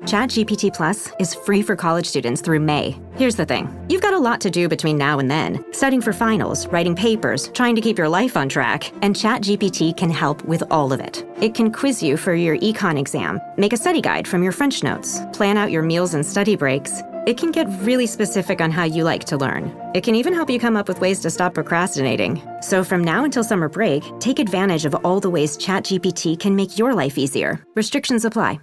ChatGPT Plus is free for college students through May. Here's the thing. You've got a lot to do between now and then. Studying for finals, writing papers, trying to keep your life on track. And ChatGPT can help with all of it. It can quiz you for your econ exam, make a study guide from your French notes, plan out your meals and study breaks. It can get really specific on how you like to learn. It can even help you come up with ways to stop procrastinating. So from now until summer break, take advantage of all the ways ChatGPT can make your life easier. Restrictions apply.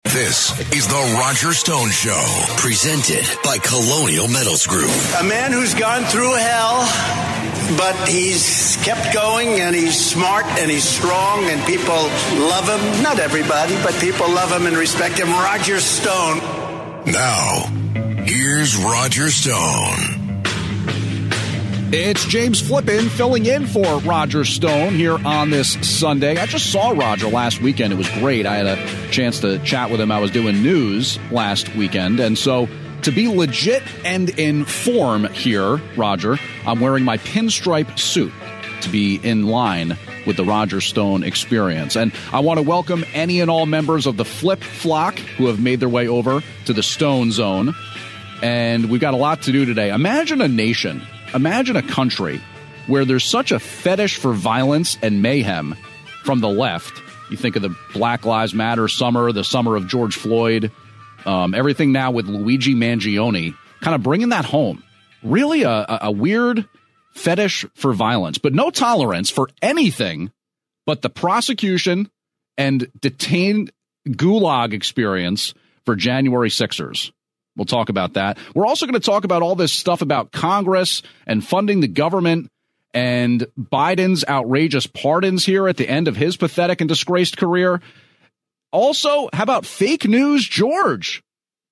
This is the Roger Stone Show, presented by Colonial Metals Group. A man who's gone through hell, but he's kept going, and he's smart, and he's strong, and people love him. Not everybody, but people love him and respect him. Roger Stone. Now, here's Roger Stone. It's James Flippin filling in for Roger Stone here on this Sunday. I just saw Roger last weekend. It was great. I had a chance to chat with him. I was doing news last weekend. And so to be legit and in form here, Roger, I'm wearing my pinstripe suit to be in line with the Roger Stone experience. And I want to welcome any and all members of the Flip Flock who have made their way over to the Stone Zone. And we've got a lot to do today. Imagine a nation. Imagine a country where there's such a fetish for violence and mayhem from the left. You think of the Black Lives Matter summer, the summer of George Floyd, everything now with Luigi Mangione, kind of bringing that home. Really a weird fetish for violence, but no tolerance for anything but the prosecution and detained gulag experience for January 6ers. We'll talk about that. We're also going to talk about all this stuff about Congress and funding the government and Biden's outrageous pardons here at the end of his pathetic and disgraced career. Also, how about fake news George?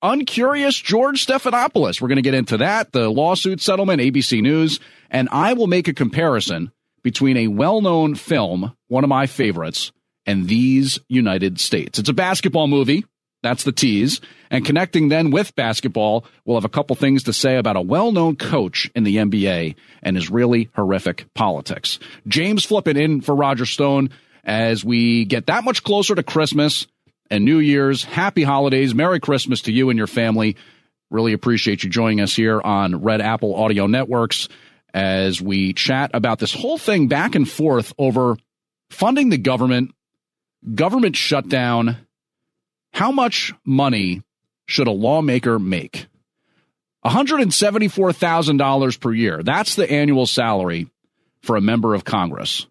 Uncurious George Stephanopoulos. We're going to get into that, the lawsuit settlement, ABC News, and I will make a comparison between a well-known film, one of my favorites, and these United States. It's a basketball movie. That's the tease. And connecting then with basketball, we'll have a couple things to say about a well-known coach in the NBA and his really horrific politics. James Flippin in for Roger Stone as we get that much closer to Christmas and New Year's. Happy holidays. Merry Christmas to you and your family. Really appreciate you joining us here on Red Apple Audio Networks as we chat about this whole thing back and forth over funding the government shutdown. How much money should a lawmaker make? $174,000 per year. That's the annual salary for a member of Congress.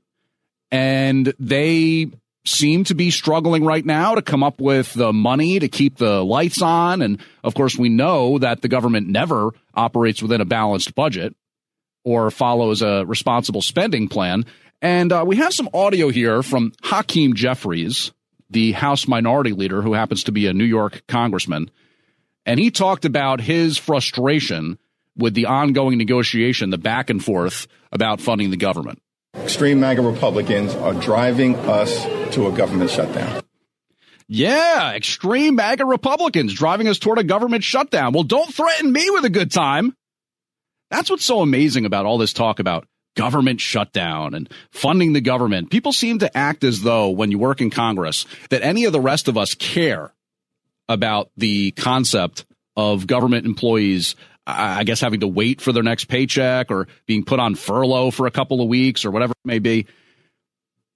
And they seem to be struggling right now to come up with the money to keep the lights on. And, of course, we know that the government never operates within a balanced budget or follows a responsible spending plan. And we have some audio here from Hakeem Jeffries, the House Minority Leader, who happens to be a New York congressman. And he talked about his frustration with the ongoing negotiation, the back and forth about funding the government. Extreme MAGA Republicans are driving us to a government shutdown. Yeah, extreme MAGA Republicans driving us toward a government shutdown. Well, don't threaten me with a good time. That's what's so amazing about all this talk about government shutdown and funding the government. People seem to act as though when you work in Congress that any of the rest of us care about the concept of government employees, I guess, having to wait for their next paycheck or being put on furlough for a couple of weeks or whatever it may be.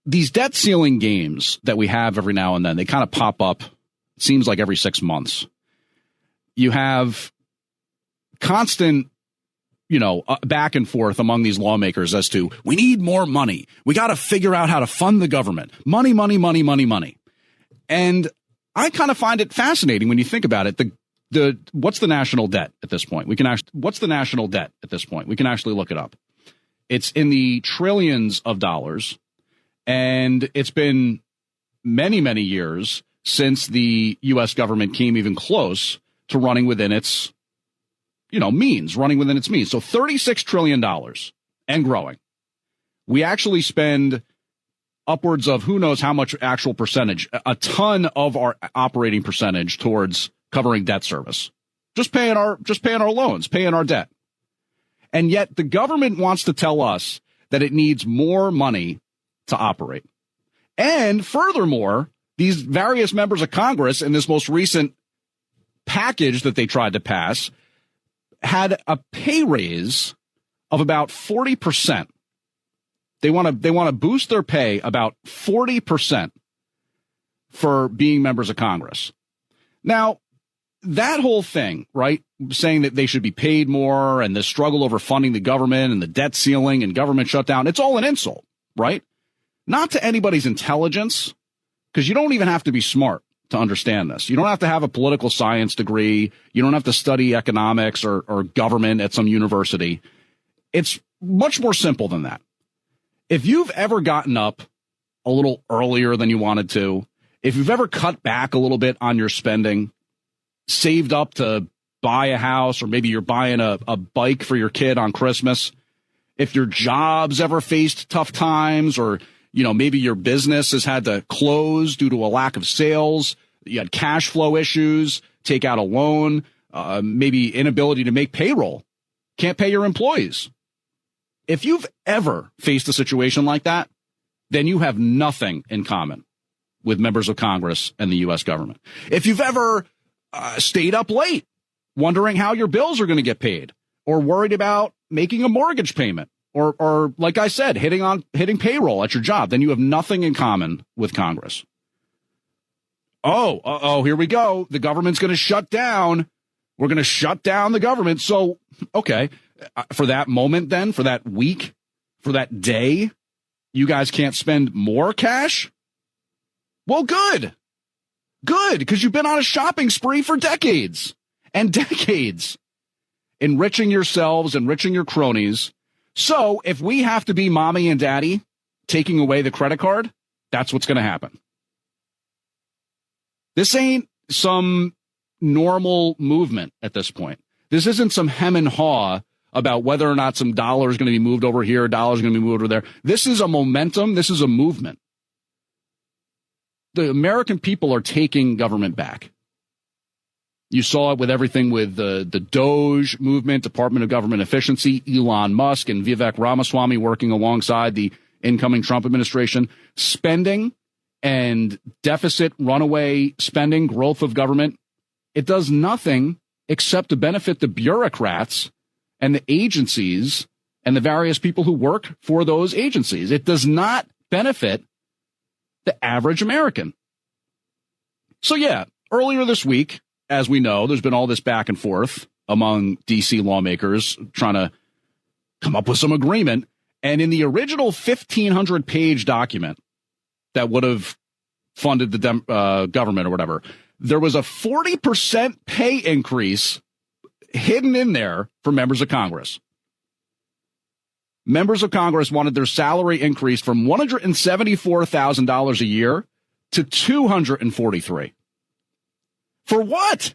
These debt ceiling games that we have every now and then, they kind of pop up, it seems like every 6 months. You have constant back and forth among these lawmakers as to, we need more money. We got to figure out how to fund the government. Money, money, money, money, money. And I kind of find it fascinating when you think about it. What's the national debt at this point? What's the national debt at this point? We can actually look it up. It's in the trillions of dollars. And it's been many, many years since the U.S. government came even close to running within its means. So $36 trillion and growing. We actually spend upwards of who knows how much actual percentage, a ton of our operating percentage towards covering debt service, just paying our loans, paying our debt. And yet the government wants to tell us that it needs more money to operate. And furthermore, these various members of Congress in this most recent package that they tried to pass had a pay raise of about 40%. They want to boost their pay about 40% for being members of Congress. Now, that whole thing, right, saying that they should be paid more and the struggle over funding the government and the debt ceiling and government shutdown, it's all an insult, right? Not to anybody's intelligence, because you don't even have to be smart to understand this. You don't have to have a political science degree. You don't have to study economics or government at some university. It's much more simple than that. If you've ever gotten up a little earlier than you wanted to, if you've ever cut back a little bit on your spending, saved up to buy a house, or maybe you're buying a bike for your kid on Christmas, if your job's ever faced tough times, or, maybe your business has had to close due to a lack of sales, you had cash flow issues, take out a loan, maybe inability to make payroll, can't pay your employees. If you've ever faced a situation like that, then you have nothing in common with members of Congress and the U.S. government. If you've ever stayed up late wondering how your bills are going to get paid, or worried about making a mortgage payment, or like I said, hitting payroll at your job, then you have nothing in common with Congress. Here we go. The government's going to shut down. We're going to shut down the government. So, okay, for that moment then, for that week, for that day, you guys can't spend more cash? Well, good, because you've been on a shopping spree for decades and decades, enriching yourselves, enriching your cronies. So if we have to be mommy and daddy taking away the credit card, that's what's going to happen. This ain't some normal movement at this point. This isn't some hem and haw about whether or not some dollar is going to be moved over here, dollars going to be moved over there. This is a momentum. This is a movement. The American people are taking government back. You saw it with everything with the DOGE movement, Department of Government Efficiency, Elon Musk and Vivek Ramaswamy working alongside the incoming Trump administration. Spending and deficit, runaway spending, growth of government, it does nothing except to benefit the bureaucrats and the agencies and the various people who work for those agencies. It does not benefit the average American. So yeah, earlier this week, as we know, there's been all this back and forth among D.C. lawmakers trying to come up with some agreement. And in the original 1,500-page document that would have funded the government or whatever, there was a 40% pay increase hidden in there for members of Congress. Members of Congress wanted their salary increased from $174,000 a year to $243,000. For what?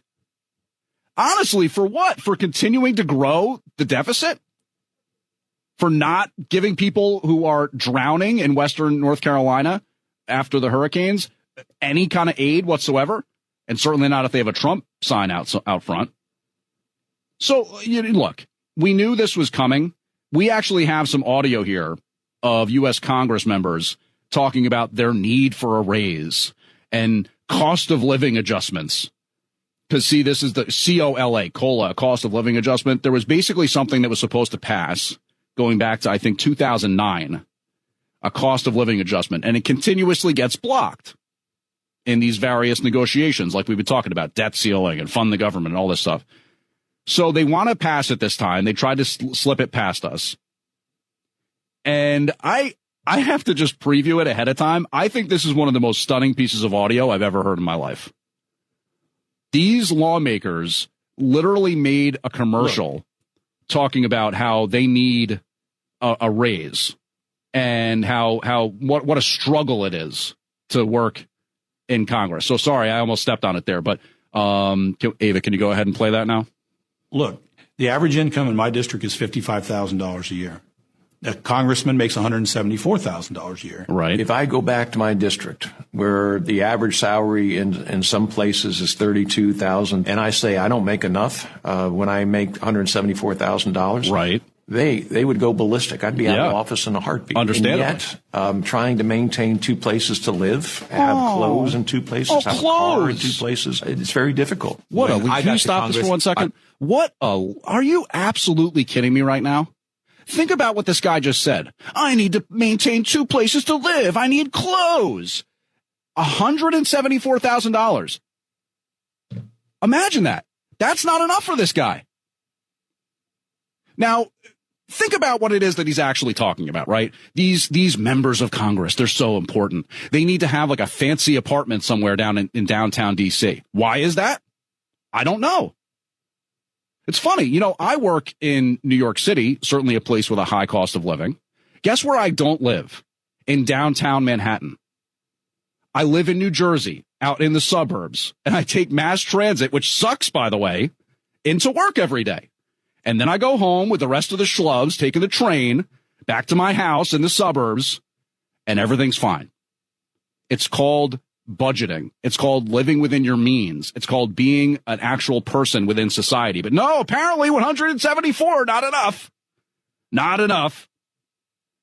Honestly, for what? For continuing to grow the deficit? For not giving people who are drowning in Western North Carolina after the hurricanes any kind of aid whatsoever? And certainly not if they have a Trump sign out front. So, look, we knew this was coming. We actually have some audio here of U.S. Congress members talking about their need for a raise and cost of living adjustments. Because, see, this is the COLA, cost of living adjustment. There was basically something that was supposed to pass going back to, I think, 2009, a cost of living adjustment. And it continuously gets blocked in these various negotiations, like we've been talking about, debt ceiling and fund the government and all this stuff. So they want to pass it this time. They tried to slip it past us. And I have to just preview it ahead of time. I think this is one of the most stunning pieces of audio I've ever heard in my life. These lawmakers literally made a commercial talking about how they need a raise and what a struggle it is to work in Congress. So sorry, I almost stepped on it there. But Ava, can you go ahead and play that now? Look, the average income in my district is $55,000 a year. A congressman makes $174,000 a year. Right. If I go back to my district where the average salary in some places is $32,000 and I say I don't make enough when I make $174,000. Right. they would go ballistic. I'd be out of office in a heartbeat. Understandable. And yet, trying to maintain two places to live, have clothes in two places, have a car in two places, it's very difficult. Can you stop this for 1 second? Are you absolutely kidding me right now? Think about what this guy just said. I need to maintain two places to live. I need clothes. $174,000. Imagine that. That's not enough for this guy. Now, think about what it is that he's actually talking about, right? These members of Congress, they're so important. They need to have like a fancy apartment somewhere down in downtown D.C. Why is that? I don't know. It's funny. You know, I work in New York City, certainly a place with a high cost of living. Guess where I don't live? In downtown Manhattan. I live in New Jersey, out in the suburbs, and I take mass transit, which sucks, by the way, into work every day. And then I go home with the rest of the schlubs, taking the train back to my house in the suburbs, and everything's fine. It's called budgeting. It's called living within your means. It's called being an actual person within society. But no, apparently 174, not enough. Not enough.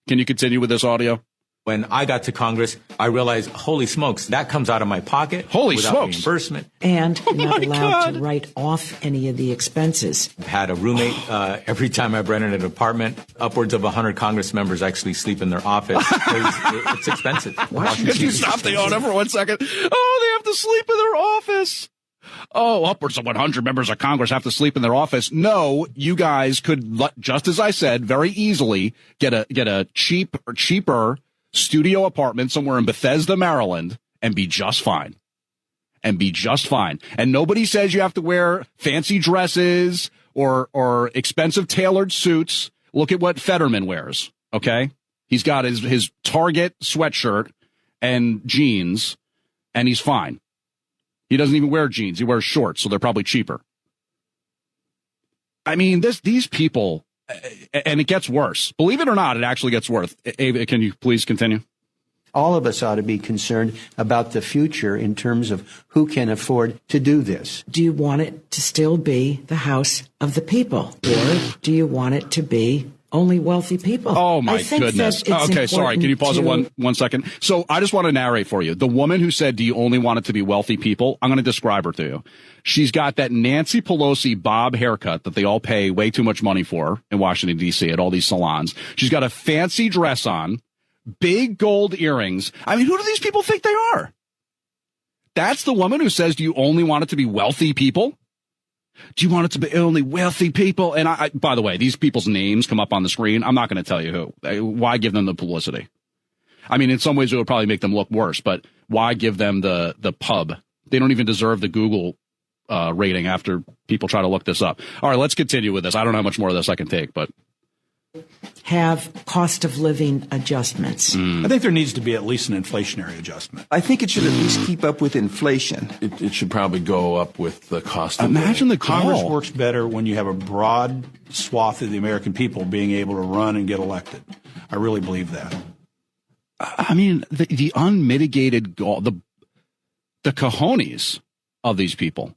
Can you continue with this audio? When I got to Congress, I realized, holy smokes, that comes out of my pocket without reimbursement. And you're not allowed to write off any of the expenses. I've had a roommate every time I've rented an apartment. Upwards of 100 Congress members actually sleep in their office. It's expensive. Could you stop the audio for 1 second? Oh, they have to sleep in their office. Oh, upwards of 100 members of Congress have to sleep in their office. No, you guys could, just as I said, very easily get a cheaper studio apartment somewhere in Bethesda, Maryland, and be just fine. And nobody says you have to wear fancy dresses or expensive tailored suits. Look at what Fetterman wears, okay? He's got his Target sweatshirt and jeans, and he's fine. He doesn't even wear jeans. He wears shorts, so they're probably cheaper. I mean, these people... And it gets worse. Believe it or not, it actually gets worse. Ava, can you please continue? All of us ought to be concerned about the future in terms of who can afford to do this. Do you want it to still be the House of the people? Or do you want it to be only wealthy people? Oh, my goodness. Okay, sorry. Can you pause it one second? So I just want to narrate for you. The woman who said, do you only want it to be wealthy people? I'm going to describe her to you. She's got that Nancy Pelosi bob haircut that they all pay way too much money for in Washington, D.C. at all these salons. She's got a fancy dress on, big gold earrings. I mean, who do these people think they are? That's the woman who says, do you only want it to be wealthy people? Do you want it to be only wealthy people? And I by the way, these people's names come up on the screen. I'm not going to tell you who. Why give them the publicity? I mean, in some ways it would probably make them look worse, but why give them the pub? They don't even deserve the Google rating after people try to look this up. All right, let's continue with this. I don't know how much more of this I can take, but have cost of living adjustments. I think there needs to be at least an inflationary adjustment. I think it should at least keep up with inflation. It should probably go up with the cost of Imagine living. the Congress call. works better when you have a broad swath of the American people being able to run and get elected. I really believe that. I mean, the unmitigated gall, the cojones of these people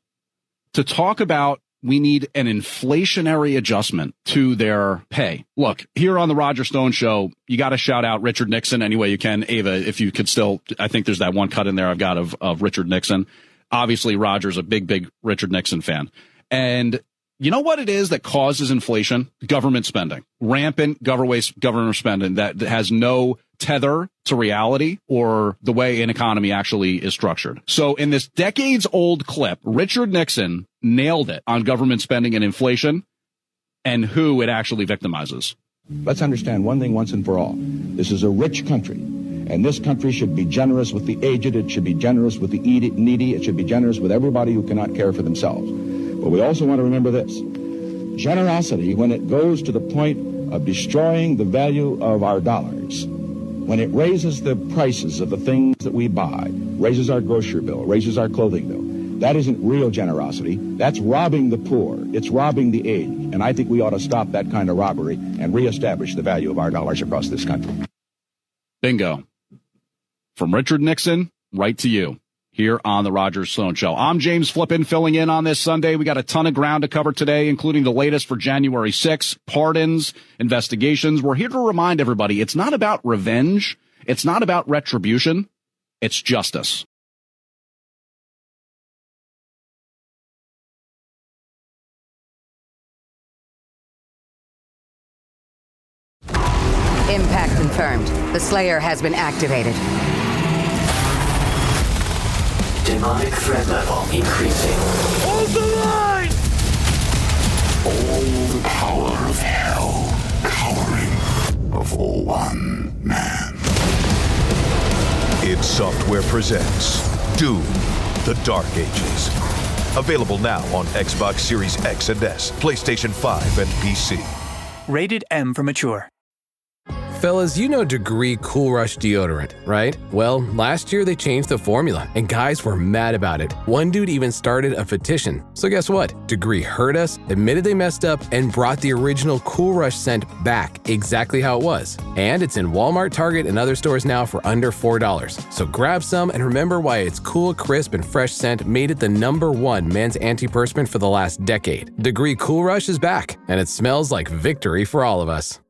to talk about we need an inflationary adjustment to their pay. Look, here on the Roger Stone Show, you got to shout out Richard Nixon any way you can. Ava, if you could still, I think there's that one cut in there I've got of Richard Nixon. Obviously, Roger's a big Richard Nixon fan. And you know what it is that causes inflation? Government spending. Rampant government spending that has no tether to reality or the way an economy actually is structured. So in this decades-old clip, Richard Nixon nailed it on government spending and inflation and who it actually victimizes. Let's understand one thing once and for all. This is a rich country, and this country should be generous with the aged. It should be generous with the needy. It should be generous with everybody who cannot care for themselves. But we also want to remember this. Generosity, when it goes to the point of destroying the value of our dollars, when it raises the prices of the things that we buy, raises our grocery bill, raises our clothing bill, that isn't real generosity. That's robbing the poor. It's robbing the aged. And I think we ought to stop that kind of robbery and reestablish the value of our dollars across this country. Bingo. From Richard Nixon, right to you. here on the Roger Stone Show. I'm James Flippin, filling in on this Sunday. We got a ton of ground to cover today, including the latest for January 6th, pardons, investigations. We're here to remind everybody it's not about revenge. It's not about retribution. It's justice. Impact confirmed. The Slayer has been activated. Demonic threat level increasing. Hold the line! All the power of hell cowering before one man. id Software presents Doom, The Dark Ages. Available now on Xbox Series X and S, PlayStation 5, and PC. Rated M for mature. Fellas, you know Degree Cool Rush deodorant, right? Well, last year they changed the formula, and guys were mad about it. One dude even started a petition. So guess what? Degree heard us, admitted they messed up, and brought the original Cool Rush scent back exactly how it was. And it's in Walmart, Target, and other stores now for under $4. So grab some and remember why its cool, crisp, and fresh scent made it the #1 men's antiperspirant for the last decade. Degree Cool Rush is back, and it smells like victory for all of us.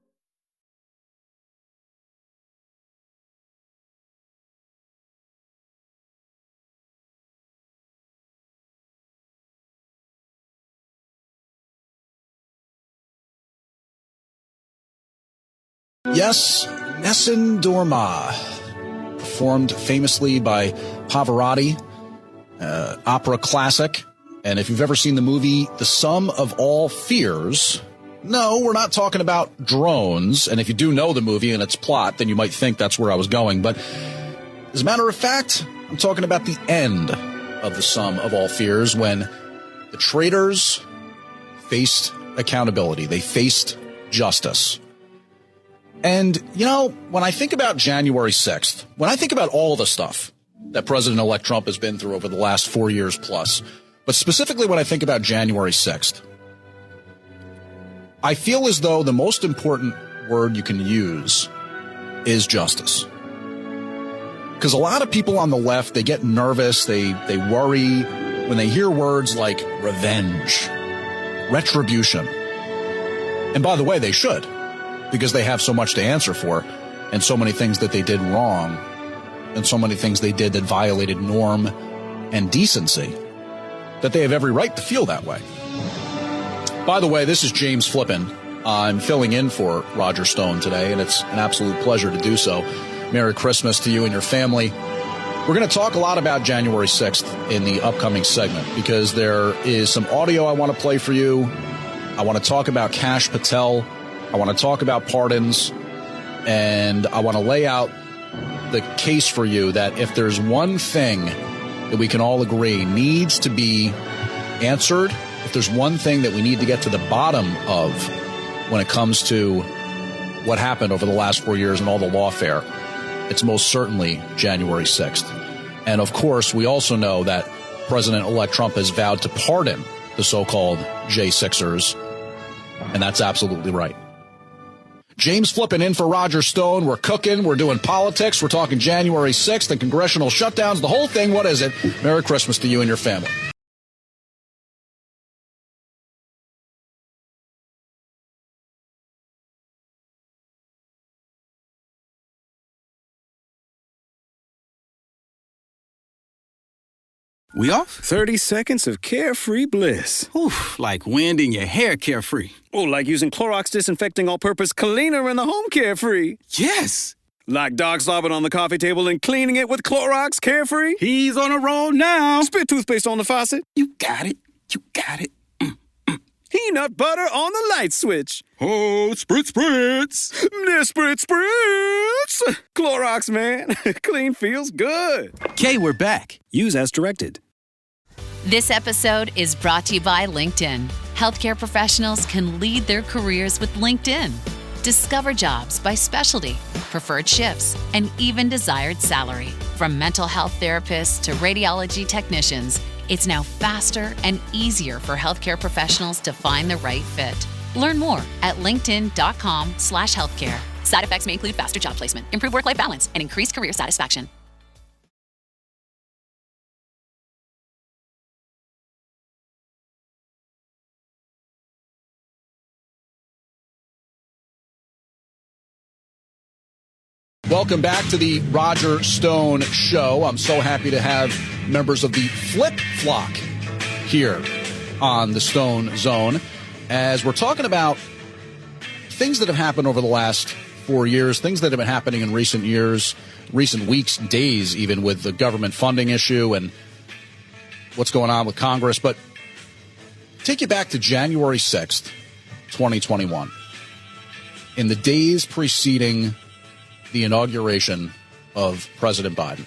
Yes, Nessun Dorma, performed famously by Pavarotti, opera classic. And if you've ever seen the movie The Sum of All Fears, no, we're not talking about drones. And if you do know the movie and its plot, then you might think that's where I was going. But as a matter of fact, I'm talking about the end of The Sum of All Fears, when the traitors faced accountability. They faced justice. And, you know, when I think about January 6th, when I think about all the stuff that President-elect Trump has been through over the last 4 years plus, but specifically when I think about January 6th, I feel as though the most important word you can use is justice. Because a lot of people on the left, they get nervous, they worry when they hear words like revenge, retribution. And by the way, they should, because they have so much to answer for, and so many things that they did wrong, and so many things they did that violated norm and decency, that they have every right to feel that way. By the way, this is James Flippin. I'm filling in for Roger Stone today, and it's an absolute pleasure to do so. Merry Christmas to you and your family. We're going to talk a lot about January 6th in the upcoming segment, because there is some audio I want to play for you. I want to talk about Kash Patel. I want to talk about pardons, and I want to lay out the case for you that if there's one thing that we can all agree needs to be answered, if there's one thing that we need to get to the bottom of when it comes to what happened over the last 4 years and all the lawfare, it's most certainly January 6th. And of course, we also know that President-elect Trump has vowed to pardon the so-called J6ers, and that's absolutely right. James Flippin in for Roger Stone. We're cooking. We're doing politics. We're talking January 6th and congressional shutdowns. The whole thing. What is it? Merry Christmas to you and your family. We off? 30 seconds of carefree bliss. Oof, like wind in your hair carefree. Oh, like using Clorox Disinfecting All-Purpose Cleaner in the home carefree. Yes. Like dog slobbing on the coffee table and cleaning it with Clorox Carefree. He's on a roll now. Spit toothpaste on the faucet. You got it. You got it. Peanut butter on the light switch. Oh, spritz, spritz. Spritz, spritz. Clorox, man. Clean feels good. Okay, we're back. Use as directed. This episode is brought to you by LinkedIn. Healthcare professionals can lead their careers with LinkedIn. Discover jobs by specialty, preferred shifts, and even desired salary. From mental health therapists to radiology technicians, it's now faster and easier for healthcare professionals to find the right fit. Learn more at linkedin.com/healthcare. Side effects may include faster job placement, improved work-life balance, and increased career satisfaction. Welcome back to the Roger Stone Show. I'm so happy to have members of the Flip Flock here on the Stone Zone as we're talking about things that have happened over the last 4 years, things that have been happening in recent years, recent weeks, days, even with the government funding issue and what's going on with Congress. But take you back to January 6th, 2021. In the days preceding the inauguration of President Biden.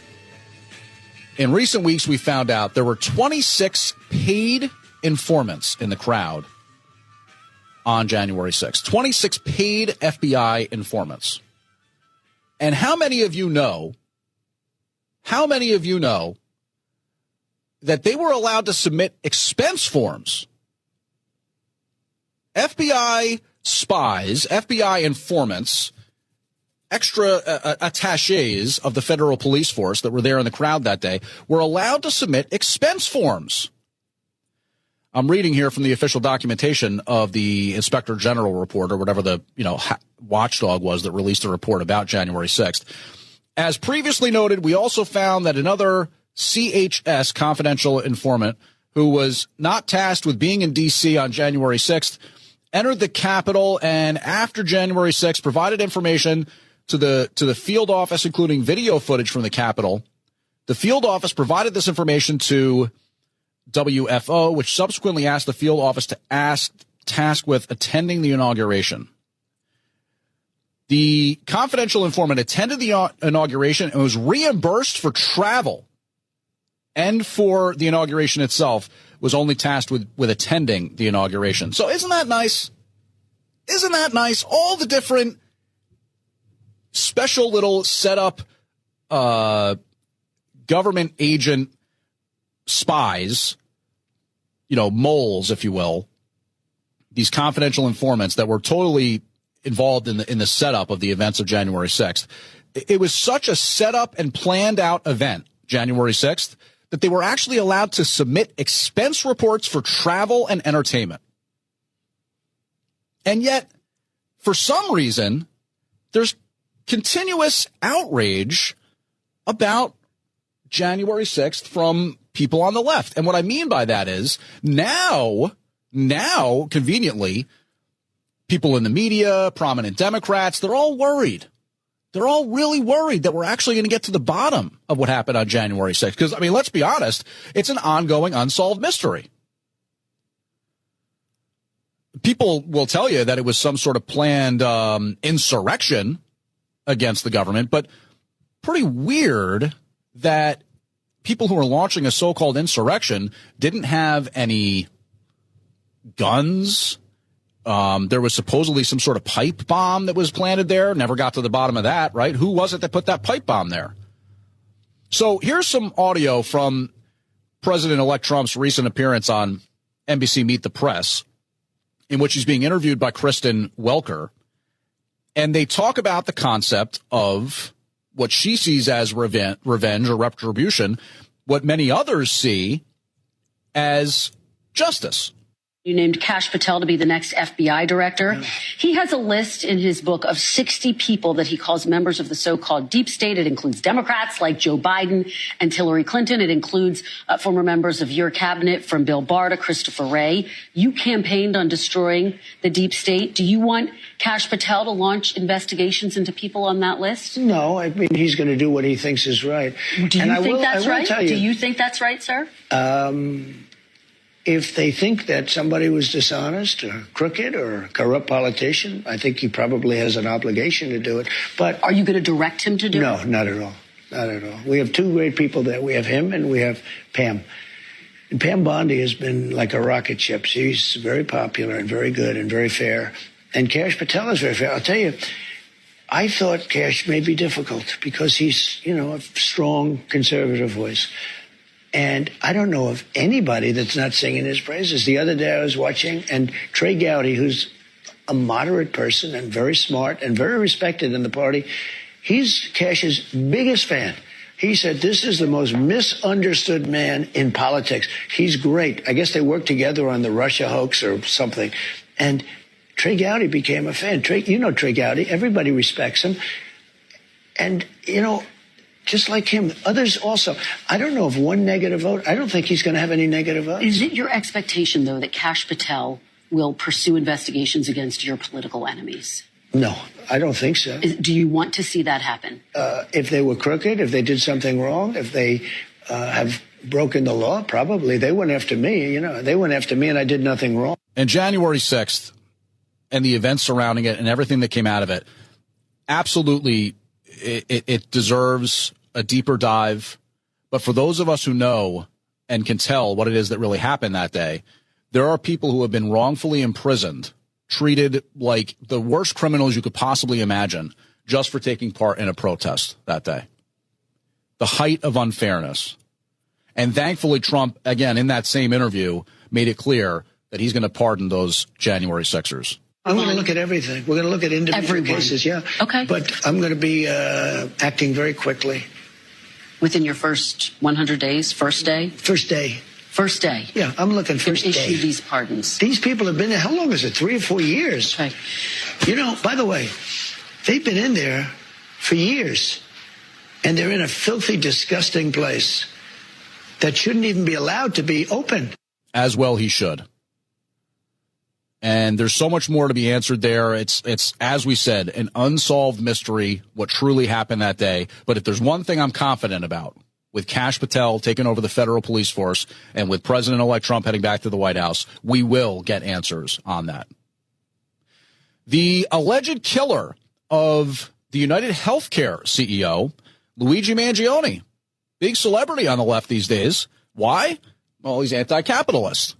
In recent weeks, we found out there were 26 paid informants in the crowd on January 6th. 26 paid FBI informants. And how many of you know that they were allowed to submit expense forms? FBI spies, FBI informants, extra attachés of the federal police force that were there in the crowd that day were allowed to submit expense forms. I'm reading here from the official documentation of the Inspector General report, or whatever the watchdog was that released a report about January 6th. As previously noted, we also found that another CHS confidential informant who was not tasked with being in D.C. on January 6th entered the Capitol and after January 6th provided information to the field office, including video footage from the Capitol. The field office provided this information to WFO, which subsequently asked the field office to task with attending the inauguration. The confidential informant attended the inauguration and was reimbursed for travel, and for the inauguration itself was only tasked with attending the inauguration. So isn't that nice? Isn't that nice? All the different special little setup government agent spies, moles, if you will, these confidential informants that were totally involved in the setup of the events of January 6th. It was such a set up and planned out event, January 6th, that they were actually allowed to submit expense reports for travel and entertainment. And yet, for some reason, there's continuous outrage about January 6th from people on the left. And what I mean by that is now, conveniently, people in the media, prominent Democrats, they're all worried. They're all really worried that we're actually going to get to the bottom of what happened on January 6th. Because, let's be honest, it's an ongoing unsolved mystery. People will tell you that it was some sort of planned insurrection against the government, but pretty weird that people who are launching a so-called insurrection didn't have any guns. There was supposedly some sort of pipe bomb that was planted there. Never got to the bottom of that, right? Who was it that put that pipe bomb there? So here's some audio from President-elect Trump's recent appearance on NBC Meet the Press, in which he's being interviewed by Kristen Welker. And they talk about the concept of what she sees as revenge or retribution, what many others see as justice. You named Kash Patel to be the next FBI director. Yeah. He has a list in his book of 60 people that he calls members of the so-called deep state. It includes Democrats like Joe Biden and Hillary Clinton. It includes former members of your cabinet, from Bill Barr to Christopher Wray. You campaigned on destroying the deep state. Do you want Kash Patel to launch investigations into people on that list? No, I mean, he's going to do what he thinks is right. Do you think that's right? Do you think that's right, sir? If they think that somebody was dishonest or crooked or a corrupt politician, I think he probably has an obligation to do it. But are you going to direct him to do it? No, not at all. Not at all. We have two great people there. We have him and we have Pam. And Pam Bondi has been like a rocket ship. She's very popular and very good and very fair. And Kash Patel is very fair. I'll tell you, I thought Kash may be difficult because he's, a strong conservative voice. And I don't know of anybody that's not singing his praises. The other day I was watching, and Trey Gowdy, who's a moderate person and very smart and very respected in the party, he's Kash's biggest fan. He said, this is the most misunderstood man in politics. He's great. I guess they worked together on the Russia hoax or something. And Trey Gowdy became a fan. Trey Gowdy. Everybody respects him. And, just like him, others also. I don't know of one negative vote. I don't think he's going to have any negative votes. Is it your expectation, though, that Kash Patel will pursue investigations against your political enemies? No, I don't think so. Do you want to see that happen? If they were crooked, if they did something wrong, if they have broken the law, probably. They went after me, They went after me and I did nothing wrong. And January 6th and the events surrounding it and everything that came out of it, absolutely it deserves a deeper dive. But for those of us who know and can tell what it is that really happened that day, there are people who have been wrongfully imprisoned, treated like the worst criminals you could possibly imagine just for taking part in a protest that day. The height of unfairness. And thankfully, Trump, again, in that same interview, made it clear that he's going to pardon those January 6ers. I'm going to look at everything. We're going to look at individual cases, yeah. Okay. But I'm going to be acting very quickly. Within your first 100 days, first day? First day. First day? Yeah, I'm looking first day. Issue these pardons. These people have been there, how long is it, 3 or 4 years? Okay. By the way, they've been in there for years. And they're in a filthy, disgusting place that shouldn't even be allowed to be open. As well he should. And there's so much more to be answered there. It's as we said, an unsolved mystery, what truly happened that day. But if there's one thing I'm confident about, with Kash Patel taking over the federal police force and with President-elect Trump heading back to the White House, we will get answers on that. The alleged killer of the United Healthcare CEO, Luigi Mangione, big celebrity on the left these days. Why? Well, he's anti-capitalist.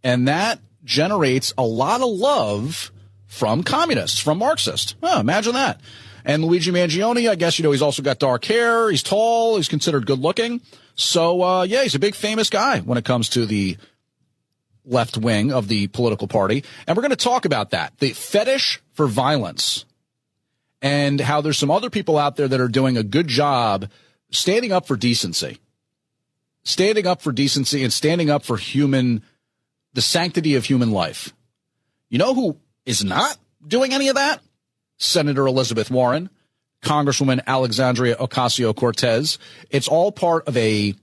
And that generates a lot of love from communists, from Marxists. Oh, imagine that. And Luigi Mangione, I guess, he's also got dark hair. He's tall. He's considered good looking. So, he's a big famous guy when it comes to the left wing of the political party. And we're going to talk about that, the fetish for violence, and how there's some other people out there that are doing a good job standing up for decency, and standing up for the sanctity of human life. You know who is not doing any of that? Senator Elizabeth Warren, Congresswoman Alexandria Ocasio-Cortez. It's all part of a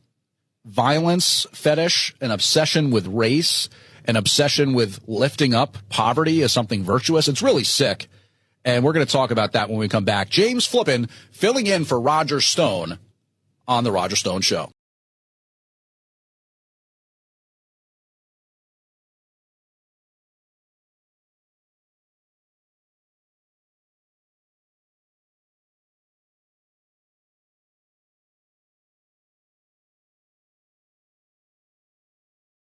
violence fetish, an obsession with race, an obsession with lifting up poverty as something virtuous. It's really sick. And we're going to talk about that when we come back. James Flippin filling in for Roger Stone on The Roger Stone Show.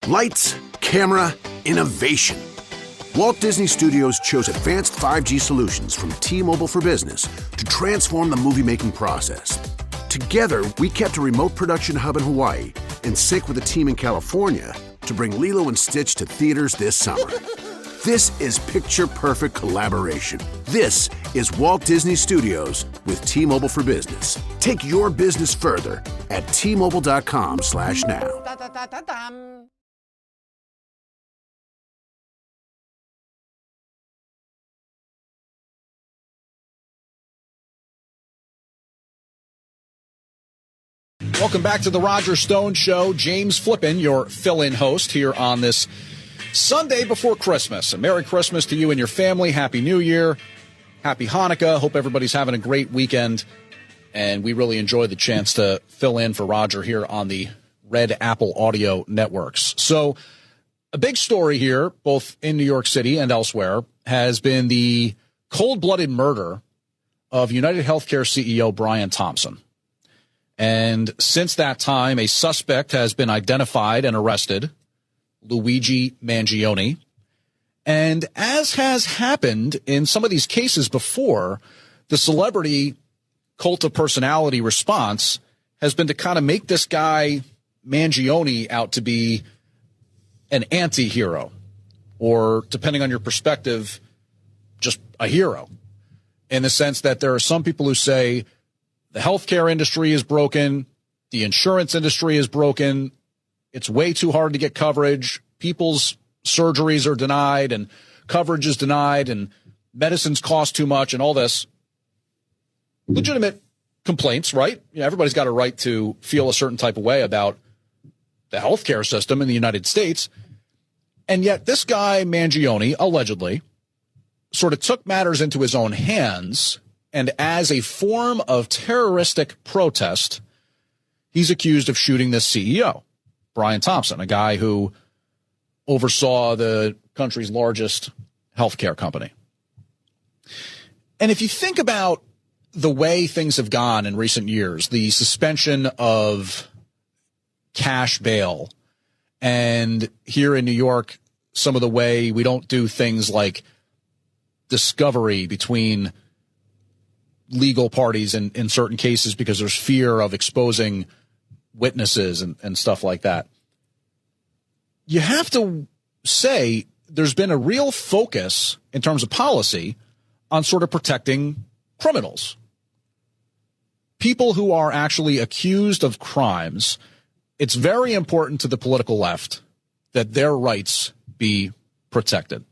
Lights, camera, innovation. Walt Disney Studios chose advanced 5G solutions from T-Mobile for Business to transform the movie-making process. Together, we kept a remote production hub in Hawaii in sync with a team in California to bring Lilo and Stitch to theaters this summer. This is picture-perfect collaboration. This is Walt Disney Studios with T-Mobile for Business. Take your business further at T-Mobile.com/now. Welcome back to the Roger Stone Show. James Flippin, your fill-in host here on this Sunday before Christmas. And Merry Christmas to you and your family. Happy New Year. Happy Hanukkah. Hope everybody's having a great weekend. And we really enjoy the chance to fill in for Roger here on the Red Apple Audio Networks. So a big story here, both in New York City and elsewhere, has been the cold-blooded murder of United Healthcare CEO Brian Thompson. And since that time, a suspect has been identified and arrested, Luigi Mangione. And as has happened in some of these cases before, the celebrity cult of personality response has been to kind of make this guy Mangione out to be an anti-hero, or depending on your perspective, just a hero, in the sense that there are some people who say the healthcare industry is broken, the insurance industry is broken, it's way too hard to get coverage, people's surgeries are denied and coverage is denied and medicines cost too much and all this. legitimate complaints, right? Everybody's got a right to feel a certain type of way about the healthcare system in the United States. And yet this guy, Mangione, allegedly, sort of took matters into his own hands, and as a form of terroristic protest, he's accused of shooting this CEO, Brian Thompson, a guy who oversaw the country's largest healthcare company. And if you think about the way things have gone in recent years, the suspension of cash bail, and here in New York, some of the way we don't do things like discovery between legal parties in certain cases because there's fear of exposing witnesses and stuff like that. You have to say there's been a real focus in terms of policy on sort of protecting criminals. People who are actually accused of crimes. It's very important to the political left that their rights be protected.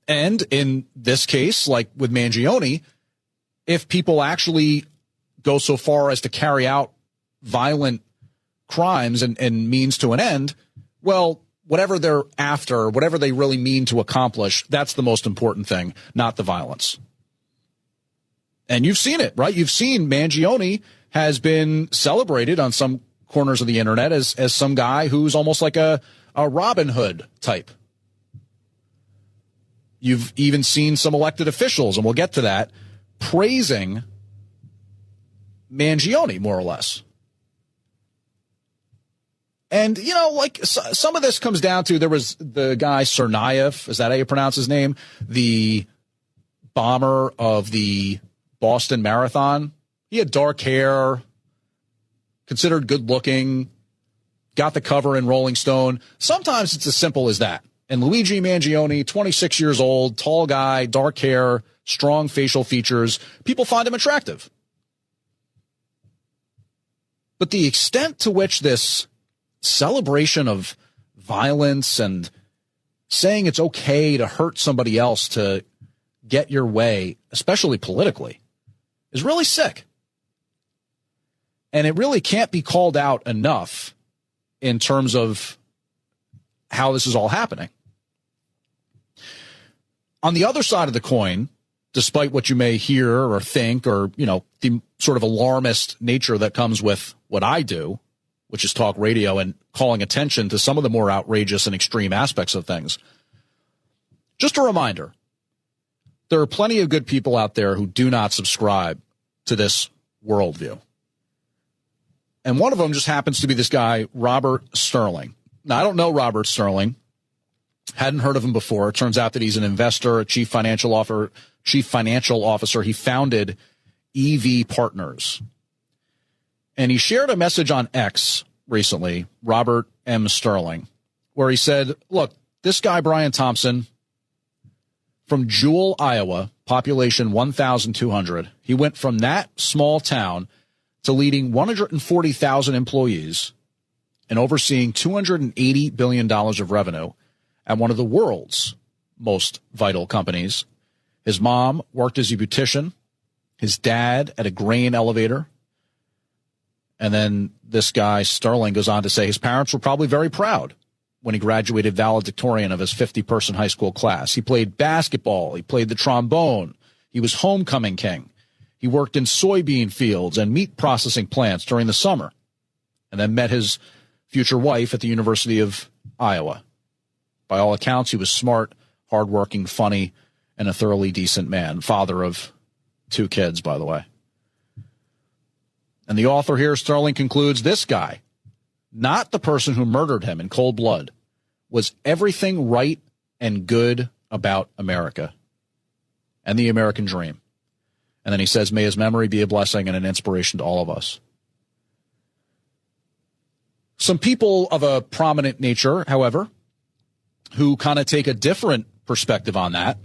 And in this case, like with Mangione, if people actually go so far as to carry out violent crimes and means to an end, well, whatever they're after, whatever they really mean to accomplish, that's the most important thing, not the violence. And you've seen it, right? You've seen Mangione has been celebrated on some corners of the internet as some guy who's almost like a Robin Hood type. You've even seen some elected officials, and we'll get to that, praising Mangione, more or less. And, like some of this comes down to, there was the guy Tsarnaev, is that how you pronounce his name? The bomber of the Boston Marathon. He had dark hair, considered good looking, got the cover in Rolling Stone. Sometimes it's as simple as that. And Luigi Mangione, 26 years old, tall guy, dark hair, strong facial features. People find him attractive. But the extent to which this celebration of violence and saying it's okay to hurt somebody else to get your way, especially politically, is really sick. And it really can't be called out enough in terms of how this is all happening. On the other side of the coin, despite what you may hear or think or, the sort of alarmist nature that comes with what I do, which is talk radio and calling attention to some of the more outrageous and extreme aspects of things. Just a reminder, there are plenty of good people out there who do not subscribe to this worldview. And one of them just happens to be this guy, Robert Sterling. Now, I don't know Robert Sterling. Hadn't heard of him before. It turns out that he's an investor, a chief financial officer. He founded EV Partners. And he shared a message on X recently, Robert M. Sterling, where he said, look, this guy, Brian Thompson, from Jewell, Iowa, population 1,200, he went from that small town to leading 140,000 employees and overseeing $280 billion of revenue at one of the world's most vital companies. His mom worked as a beautician, his dad at a grain elevator. And then this guy, Sterling, goes on to say his parents were probably very proud when he graduated valedictorian of his 50-person high school class. He played basketball. He played the trombone. He was homecoming king. He worked in soybean fields and meat processing plants during the summer, and then met his future wife at the University of Iowa. By all accounts, he was smart, hardworking, funny, and a thoroughly decent man. Father of 2 kids, by the way. And the author here, Sterling, concludes this guy, not the person who murdered him in cold blood, was everything right and good about America and the American dream. And then he says, may his memory be a blessing and an inspiration to all of us. Some people of a prominent nature, however, who kind of take a different perspective on that.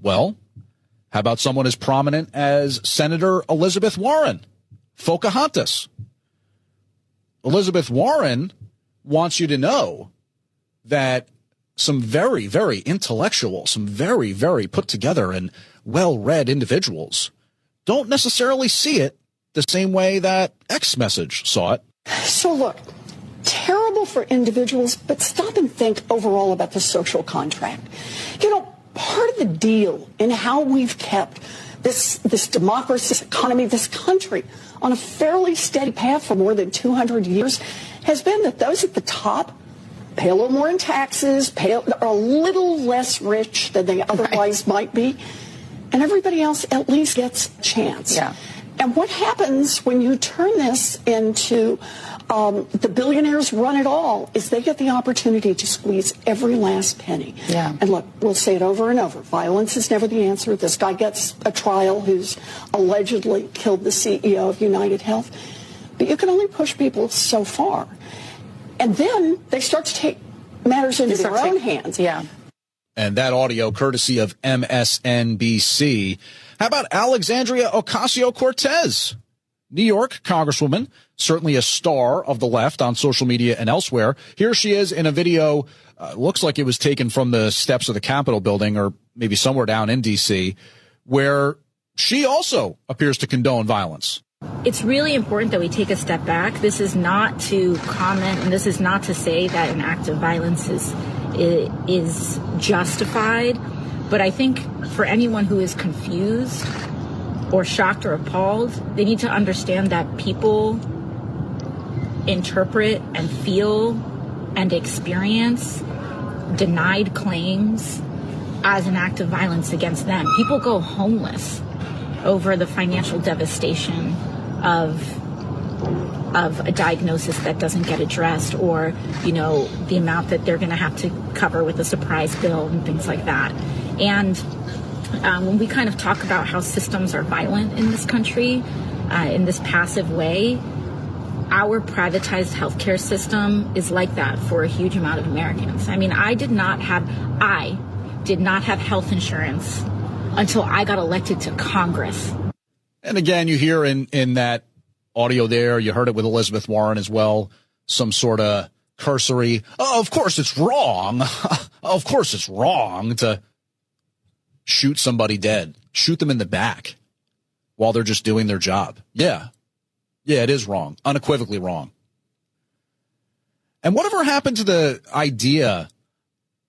Well, how about someone as prominent as Senator Elizabeth Warren, Pocahontas? Elizabeth Warren wants you to know that some very, very intellectual, some very, very put together and well-read individuals don't necessarily see it the same way that X message saw it. So look, terrible for individuals, but stop and think overall about the social contract. You know, part of the deal in how we've kept this democracy, this economy, this country on a fairly steady path for more than 200 years has been that those at the top pay a little more in taxes, are a little less rich than they otherwise might be, and everybody else at least gets a chance. Yeah. And what happens when you turn this into the billionaires run it all is they get the opportunity to squeeze every last penny. Yeah. And look, we'll say it over and over. Violence is never the answer. This guy gets a trial who's allegedly killed the CEO of United Health. But you can only push people so far. And then they start to take matters into their own hands. Yeah. And that audio courtesy of MSNBC. How about Alexandria Ocasio-Cortez? New York Congresswoman, certainly a star of the left on social media and elsewhere. Here she is in a video, looks like it was taken from the steps of the Capitol building or maybe somewhere down in D.C., where she also appears to condone violence. It's really important that we take a step back. This is not to comment, and this is not to say that an act of violence is justified. But I think for anyone who is confused or shocked or appalled, they need to understand that people interpret and feel and experience denied claims as an act of violence against them. People go homeless over the financial devastation of a diagnosis that doesn't get addressed, or, you know, the amount that they're going to have to cover with a surprise bill and things like that. And when we kind of talk about how systems are violent in this country, in this passive way, our privatized healthcare system is like that for a huge amount of Americans. I mean, I did not have health insurance until I got elected to Congress. And again, you hear in that audio there, you heard it with Elizabeth Warren as well, some sort of cursory, oh, of course it's wrong. Of course it's wrong to shoot somebody dead, shoot them in the back while they're just doing their job. Yeah, it is wrong, unequivocally wrong. And whatever happened to the idea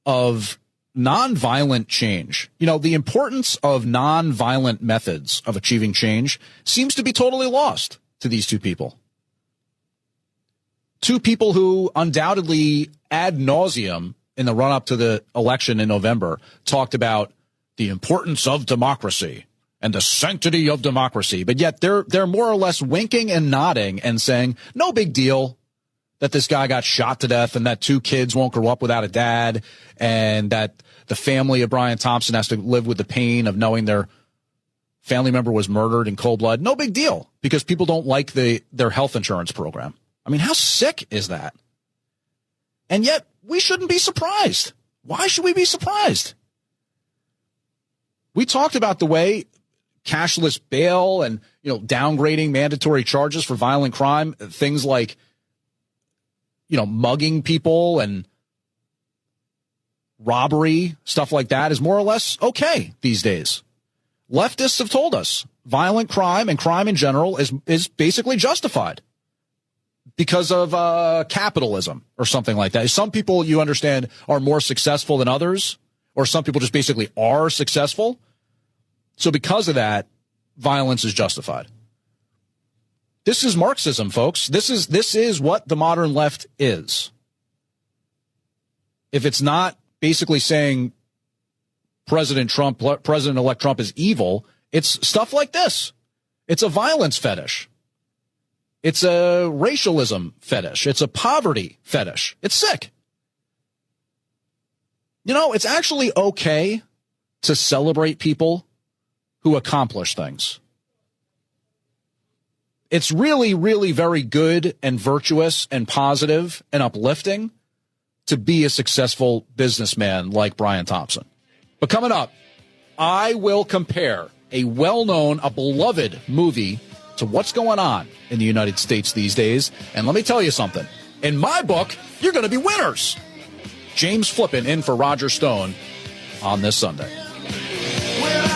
of nonviolent change? You know, the importance of nonviolent methods of achieving change seems to be totally lost to these two people. Two people who undoubtedly ad nauseum in the run-up to the election in November talked about the importance of democracy and the sanctity of democracy. But yet they're more or less winking and nodding and saying, no big deal that this guy got shot to death and that two kids won't grow up without a dad and that the family of Brian Thompson has to live with the pain of knowing their family member was murdered in cold blood. No big deal because people don't like their health insurance program. I mean, how sick is that? And yet we shouldn't be surprised. Why should we be surprised? We talked about the way cashless bail and, you know, downgrading mandatory charges for violent crime, things like, you know, mugging people and robbery, stuff like that is more or less okay these days. Leftists have told us violent crime and crime in general is basically justified because of capitalism or something like that. Some people, you understand, are more successful than others, or some people just basically are successful. So because of that, violence is justified. This is Marxism, folks. This is what the modern left is. If it's not basically saying President-elect Trump is evil, it's stuff like this. It's a violence fetish. It's a racialism fetish. It's a poverty fetish. It's sick. You know, it's actually okay to celebrate people who accomplish things. It's really, really very good and virtuous and positive and uplifting to be a successful businessman like Brian Thompson. But coming up, I will compare a well-known, a beloved movie to what's going on in the United States these days. And let me tell you something. In my book, you're going to be winners. James Flippin in for Roger Stone on this Sunday. Well,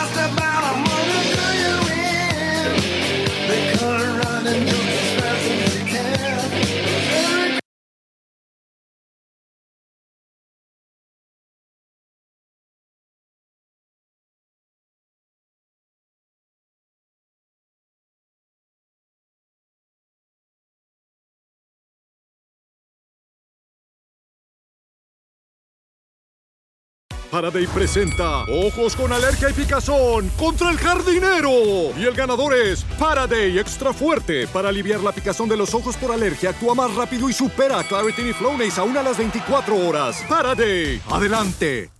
Faraday presenta Ojos con Alergia y Picazón contra el jardinero. Y el ganador es Faraday Extra Fuerte. Para aliviar la picazón de los ojos por alergia, actúa más rápido y supera a Claritin y Flonase aún a las 24 horas. Faraday, adelante.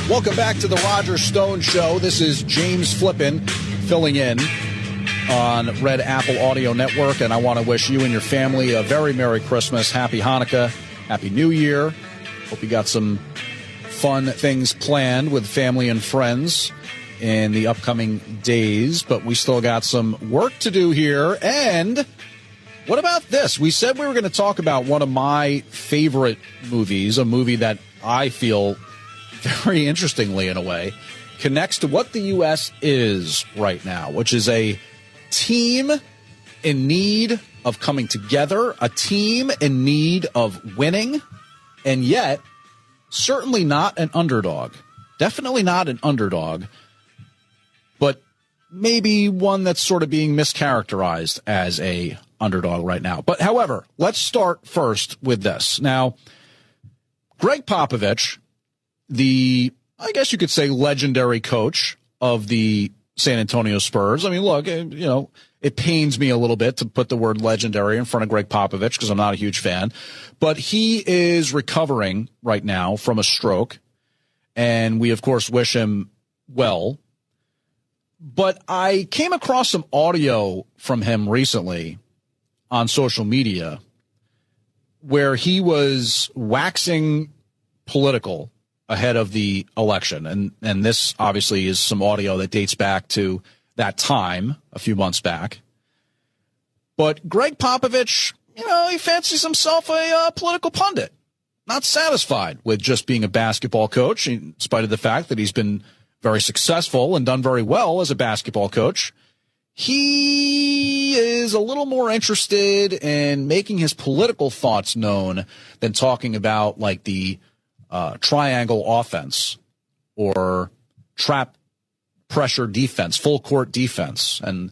Welcome back to the Roger Stone Show. This is James Flippin filling in on Red Apple Audio Network, and I want to wish you and your family a very Merry Christmas, Happy Hanukkah, Happy New Year. Hope you got some fun things planned with family and friends in the upcoming days, but we still got some work to do here. And what about this? We said we were going to talk about one of my favorite movies, a movie that I feel very interestingly, in a way, connects to what the U.S. is right now, which is a team in need of coming together, a team in need of winning, and yet certainly not an underdog. Definitely not an underdog, but maybe one that's sort of being mischaracterized as a underdog right now. But however, let's start first with this. Now, Greg Popovich, the, I guess you could say, legendary coach of the San Antonio Spurs. I mean, look, it pains me a little bit to put the word legendary in front of Greg Popovich because I'm not a huge fan. But he is recovering right now from a stroke, and we, of course, wish him well. But I came across some audio from him recently on social media where he was waxing political ahead of the election. And this obviously is some audio that dates back to that time a few months back. But Greg Popovich, he fancies himself a political pundit, not satisfied with just being a basketball coach, in spite of the fact that he's been very successful and done very well as a basketball coach. He is a little more interested in making his political thoughts known than talking about like the triangle offense or trap pressure defense, full court defense, and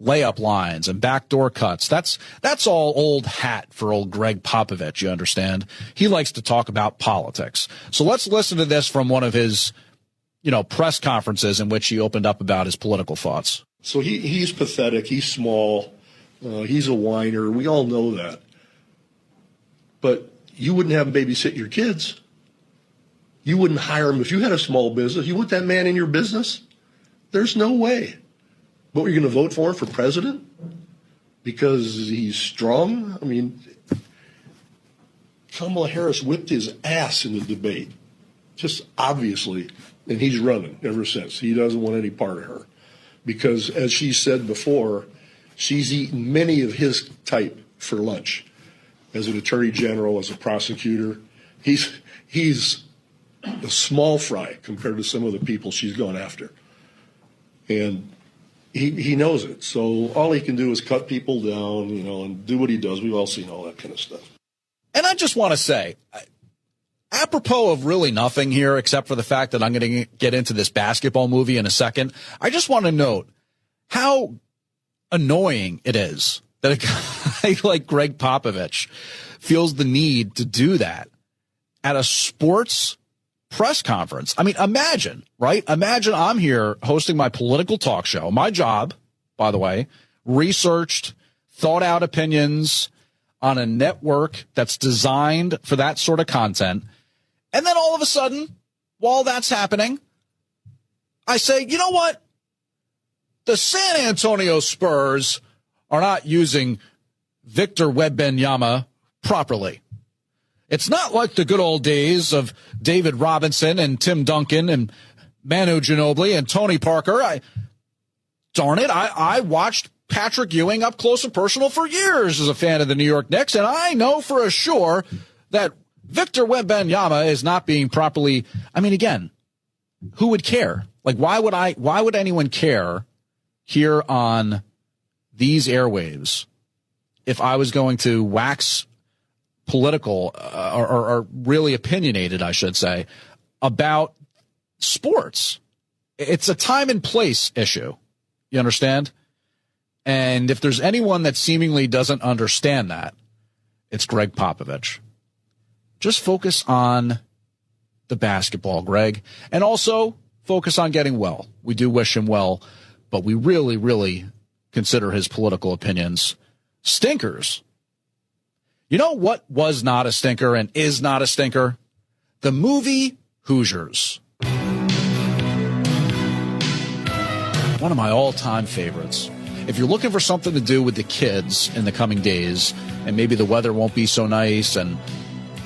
layup lines and backdoor cuts. That's all old hat for old Greg Popovich, you understand? He likes to talk about politics. So let's listen to this from one of his, press conferences in which he opened up about his political thoughts. So he's pathetic. He's small. He's a whiner. We all know that. But you wouldn't have him babysit your kids. You wouldn't hire him if you had a small business. You want that man in your business? There's no way. But you're going to vote for him for president because he's strong? I mean, Kamala Harris whipped his ass in the debate, just obviously, and he's running ever since. He doesn't want any part of her because, as she said before, she's eaten many of his type for lunch. As an attorney general, as a prosecutor, he's a small fry compared to some of the people she's gone after. And he knows it. So all he can do is cut people down, and do what he does. We've all seen all that kind of stuff. And I just want to say, apropos of really nothing here, except for the fact that I'm going to get into this basketball movie in a second, I just want to note how annoying it is that a guy like Greg Popovich feels the need to do that at a sports press conference. I mean, imagine, right? Imagine I'm here hosting my political talk show. My job, by the way, researched, thought out opinions on a network that's designed for that sort of content. And then all of a sudden, while that's happening, I say, you know what? The San Antonio Spurs are not using Victor Wembanyama properly. It's not like the good old days of David Robinson and Tim Duncan and Manu Ginobili and Tony Parker. Darn it, I watched Patrick Ewing up close and personal for years as a fan of the New York Knicks, and I know for a sure that Victor Wembanyama is not being properly, I mean, again, who would care? Like, why would anyone care here on these airwaves if I was going to wax political or really opinionated, I should say, about sports? It's a time and place issue. You understand? And if there's anyone that seemingly doesn't understand that, it's Greg Popovich. Just focus on the basketball, Greg, and also focus on getting well. We do wish him well, but we really, really consider his political opinions stinkers. You know what was not a stinker and is not a stinker? The movie Hoosiers. One of my all-time favorites. If you're looking for something to do with the kids in the coming days, and maybe the weather won't be so nice, and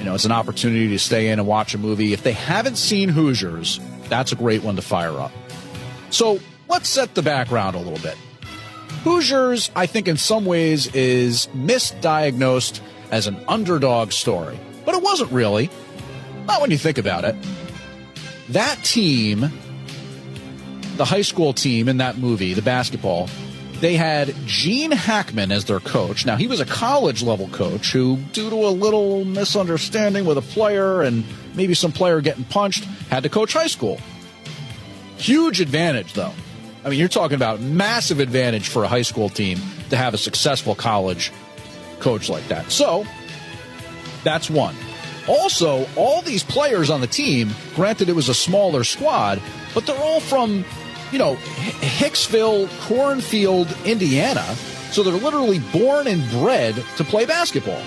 it's an opportunity to stay in and watch a movie, if they haven't seen Hoosiers, that's a great one to fire up. So let's set the background a little bit. Hoosiers, I think in some ways, is misdiagnosed as an underdog story. But it wasn't really. Not when you think about it. That team, the high school team in that movie, the basketball, they had Gene Hackman as their coach. Now, he was a college-level coach who, due to a little misunderstanding with a player and maybe some player getting punched, had to coach high school. Huge advantage, though. I mean, you're talking about massive advantage for a high school team to have a successful college coach like that. So, that's one. Also, all these players on the team, granted it was a smaller squad, but they're all from Hicksville, Cornfield, Indiana. So they're literally born and bred to play basketball.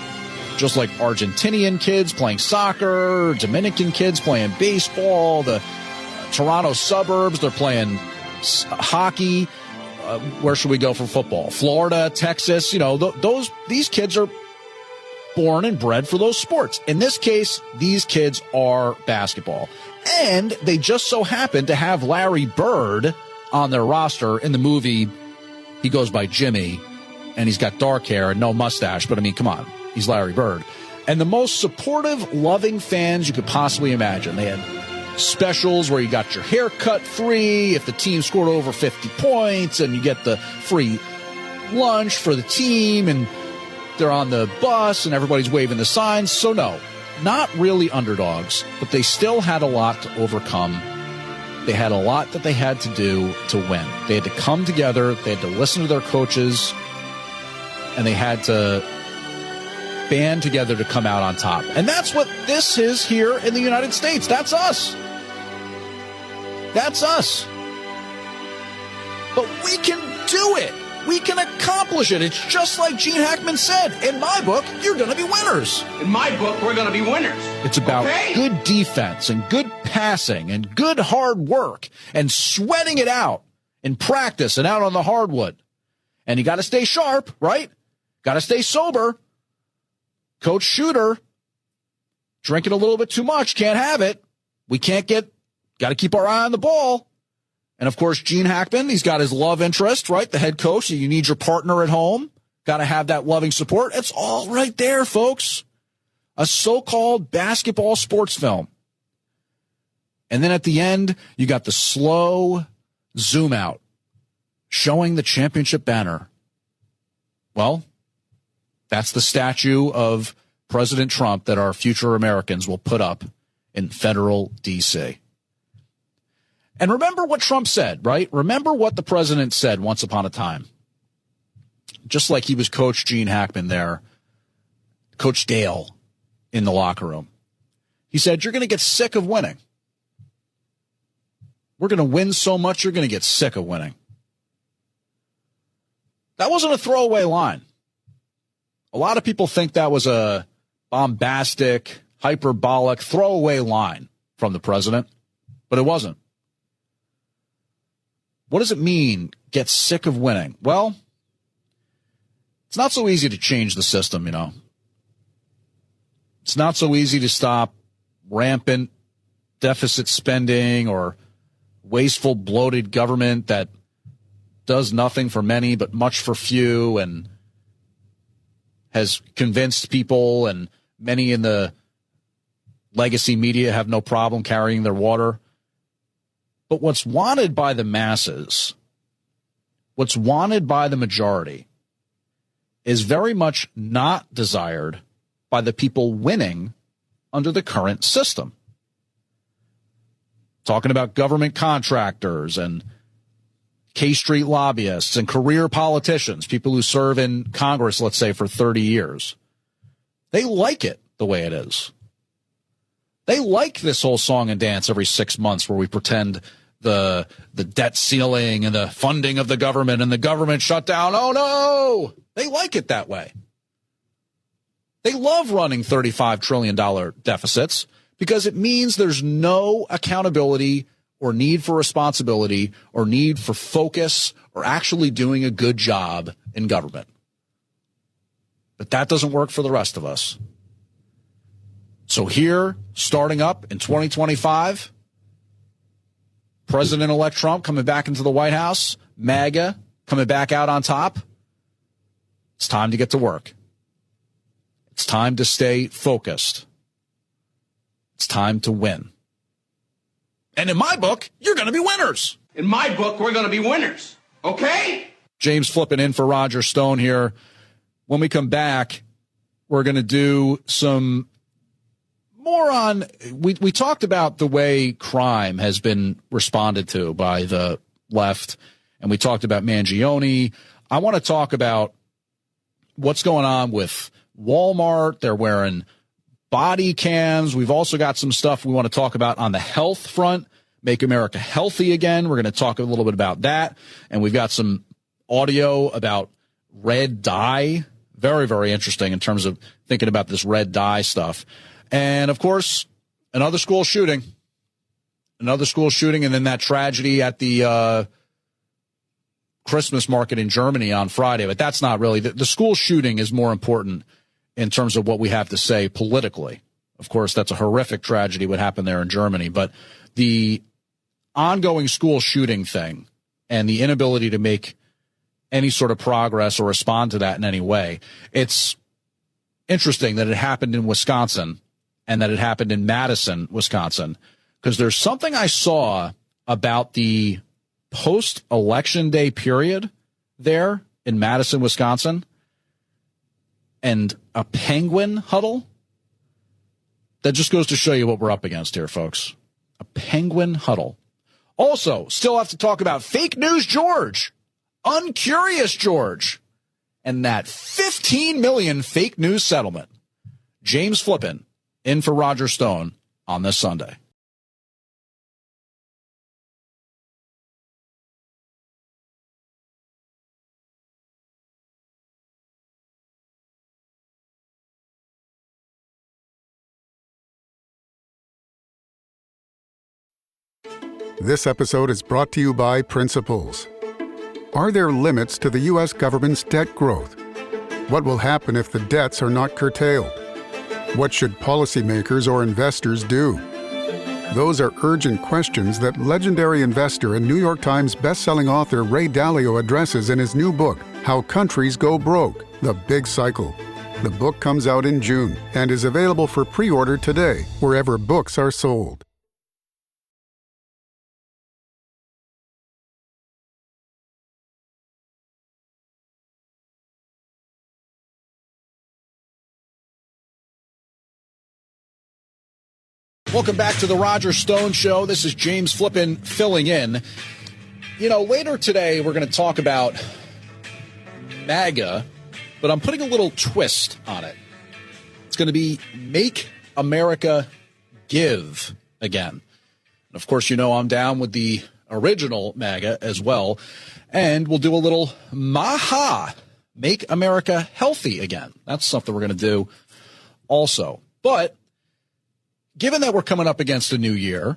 Just like Argentinian kids playing soccer, Dominican kids playing baseball, the Toronto suburbs, they're playing hockey. Where should we go for football? Florida, Texas, these kids are born and bred for those sports. In this case, these kids are basketball. And they just so happen to have Larry Bird on their roster. In the movie, he goes by Jimmy, and he's got dark hair and no mustache. But, I mean, come on, he's Larry Bird. And the most supportive, loving fans you could possibly imagine. They had specials where you got your hair cut free if the team scored over 50 points, and you get the free lunch for the team, and they're on the bus, and everybody's waving the signs. So, no. Not really underdogs, but they still had a lot to overcome. They had a lot that they had to do to win. They had to come together, they had to listen to their coaches, and they had to band together to come out on top. And that's what this is here in the United States. That's us. That's us. But we can do it. We can accomplish it. It's just like Gene Hackman said. In my book, you're going to be winners. In my book, we're going to be winners. It's about good defense and good passing and good hard work and sweating it out in practice and out on the hardwood. And you got to stay sharp, right? Got to stay sober. Coach Shooter, drinking a little bit too much, can't have it. We can't got to keep our eye on the ball. And, of course, Gene Hackman, he's got his love interest, right? The head coach. You need your partner at home. Got to have that loving support. It's all right there, folks. A so-called basketball sports film. And then at the end, you got the slow zoom out showing the championship banner. Well, that's the statue of President Trump that our future Americans will put up in federal D.C. And remember what Trump said, right? Remember what the president said once upon a time. Just like he was Coach Gene Hackman there, Coach Dale in the locker room. He said, you're going to get sick of winning. We're going to win so much, you're going to get sick of winning. That wasn't a throwaway line. A lot of people think that was a bombastic, hyperbolic, throwaway line from the president, but it wasn't. What does it mean, get sick of winning? Well, it's not so easy to change the system, It's not so easy to stop rampant deficit spending or wasteful, bloated government that does nothing for many but much for few and has convinced people, and many in the legacy media have no problem carrying their water. But what's wanted by the masses, what's wanted by the majority, is very much not desired by the people winning under the current system. Talking about government contractors and K Street lobbyists and career politicians, people who serve in Congress, let's say, for 30 years. They like it the way it is. They like this whole song and dance every 6 months where we pretend the debt ceiling and the funding of the government and the government shutdown. Oh, no! They like it that way. They love running $35 trillion deficits because it means there's no accountability or need for responsibility or need for focus or actually doing a good job in government. But that doesn't work for the rest of us. So here, starting up in 2025, President-elect Trump coming back into the White House, MAGA coming back out on top. It's time to get to work. It's time to stay focused. It's time to win. And in my book, you're going to be winners. In my book, we're going to be winners. Okay? James Flippin in for Roger Stone here. When we come back, we're going to do some more on, we talked about the way crime has been responded to by the left, and we talked about Mangione. I want to talk about what's going on with Walmart. They're wearing body cams. We've also got some stuff we want to talk about on the health front. Make America healthy again. We're going to talk a little bit about that. And we've got some audio about red dye. Very, very interesting in terms of thinking about this red dye stuff. And, of course, another school shooting. And then that tragedy at the Christmas market in Germany on Friday. But that's not really. The school shooting is more important in terms of what we have to say politically. Of course, that's a horrific tragedy what happened there in Germany. But the ongoing school shooting thing and the inability to make any sort of progress or respond to that in any way, it's interesting that it happened in Wisconsin and that it happened in Madison, Wisconsin, because there's something I saw about the post-election day period there in Madison, Wisconsin, and a penguin huddle. That just goes to show you what we're up against here, folks. A penguin huddle. Also, still have to talk about fake news George, uncurious George, and that 15 million fake news settlement. James Flippin in for Roger Stone on this Sunday. This episode is brought to you by Principles. Are there limits to the U.S. government's debt growth? What will happen if the debts are not curtailed? What should policymakers or investors do? Those are urgent questions that legendary investor and New York Times bestselling author Ray Dalio addresses in his new book, How Countries Go Broke: The Big Cycle. The book comes out in June and is available for pre-order today, wherever books are sold. Welcome back to the Roger Stone Show. This is James Flippin filling in. You know, later today we're going to talk about MAGA, but I'm putting a little twist on it. It's going to be Make America Give Again. And of course, you know I'm down with the original MAGA as well. And we'll do a little MAHA, Make America Healthy Again. That's something we're going to do also. But given that we're coming up against a new year,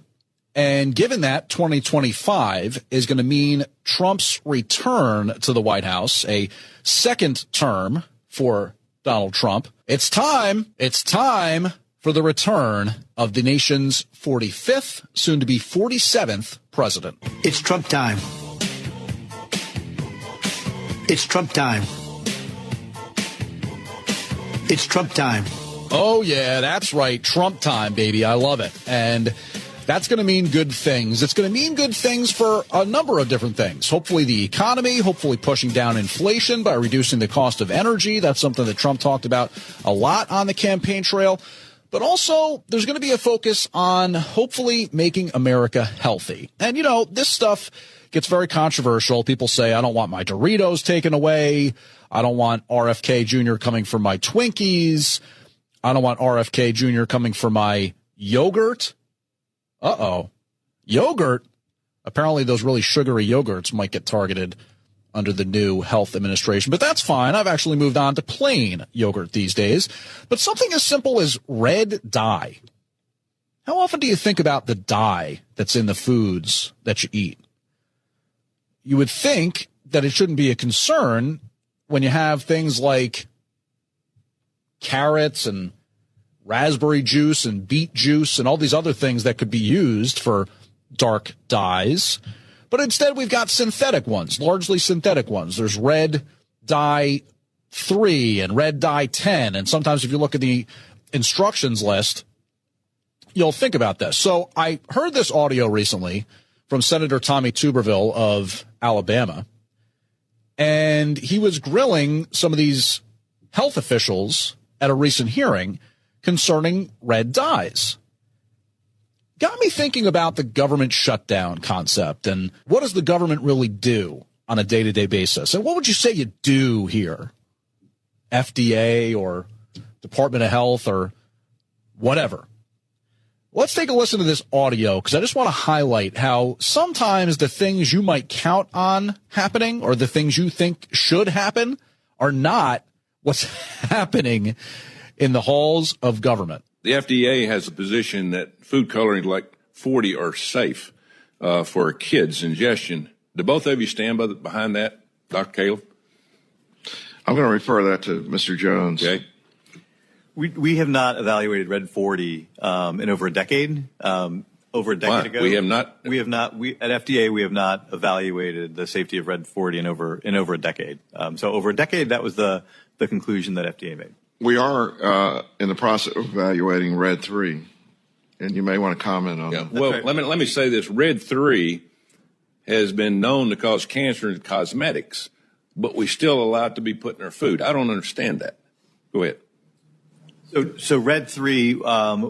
and given that 2025 is going to mean Trump's return to the White House, a second term for Donald Trump, it's time for the return of the nation's 45th, soon to be 47th president. It's Trump time. It's Trump time. It's Trump time. Oh, yeah, that's right. Trump time, baby. I love it. And That's going to mean good things. It's going to mean good things for a number of different things. Hopefully the economy, hopefully pushing down inflation by reducing the cost of energy. That's something that Trump talked about a lot on the campaign trail. But also, there's going to be a focus on hopefully making America healthy. And, you know, this stuff gets very controversial. People say, I don't want my Doritos taken away. I don't want RFK Jr. coming for my Twinkies. I don't want RFK Jr. coming for my yogurt. Uh-oh. Yogurt? Apparently those really sugary yogurts might get targeted under the new health administration. But that's fine. I've actually moved on to plain yogurt these days. But something as simple as red dye. How often do you think about the dye that's in the foods that you eat? You would think that it shouldn't be a concern when you have things like carrots and raspberry juice and beet juice and all these other things that could be used for dark dyes. But instead, we've got synthetic ones, largely synthetic ones. There's red dye 3 and red dye 10. And sometimes if you look at the instructions list, you'll think about this. So I heard this audio recently from Senator Tommy Tuberville of Alabama, and he was grilling some of these health officials at a recent hearing concerning red dyes. Got me thinking about the government shutdown concept and what does the government really do on a day-to-day basis? And what would you say you do here? FDA or Department of Health or whatever. Let's take a listen to this audio because I just want to highlight how sometimes the things you might count on happening or the things you think should happen are not what's happening in the halls of government. The FDA has a position that food coloring like 40 are safe for kids' ingestion. Do both of you stand behind that, Dr. Caleb? I'm going to refer that to Mr. Jones. Okay. We have not evaluated Red 40 in over a decade. Over a decade ago, we have not. We have not. At FDA, we have not evaluated the safety of Red 40 in over a decade. So over a decade, that was the conclusion that FDA made. We are in the process of evaluating Red 3, and you may want to comment on that. Well, let me say this. Red 3 has been known to cause cancer in cosmetics, but we still allow it to be put in our food. I don't understand that. Go ahead. So Red 3,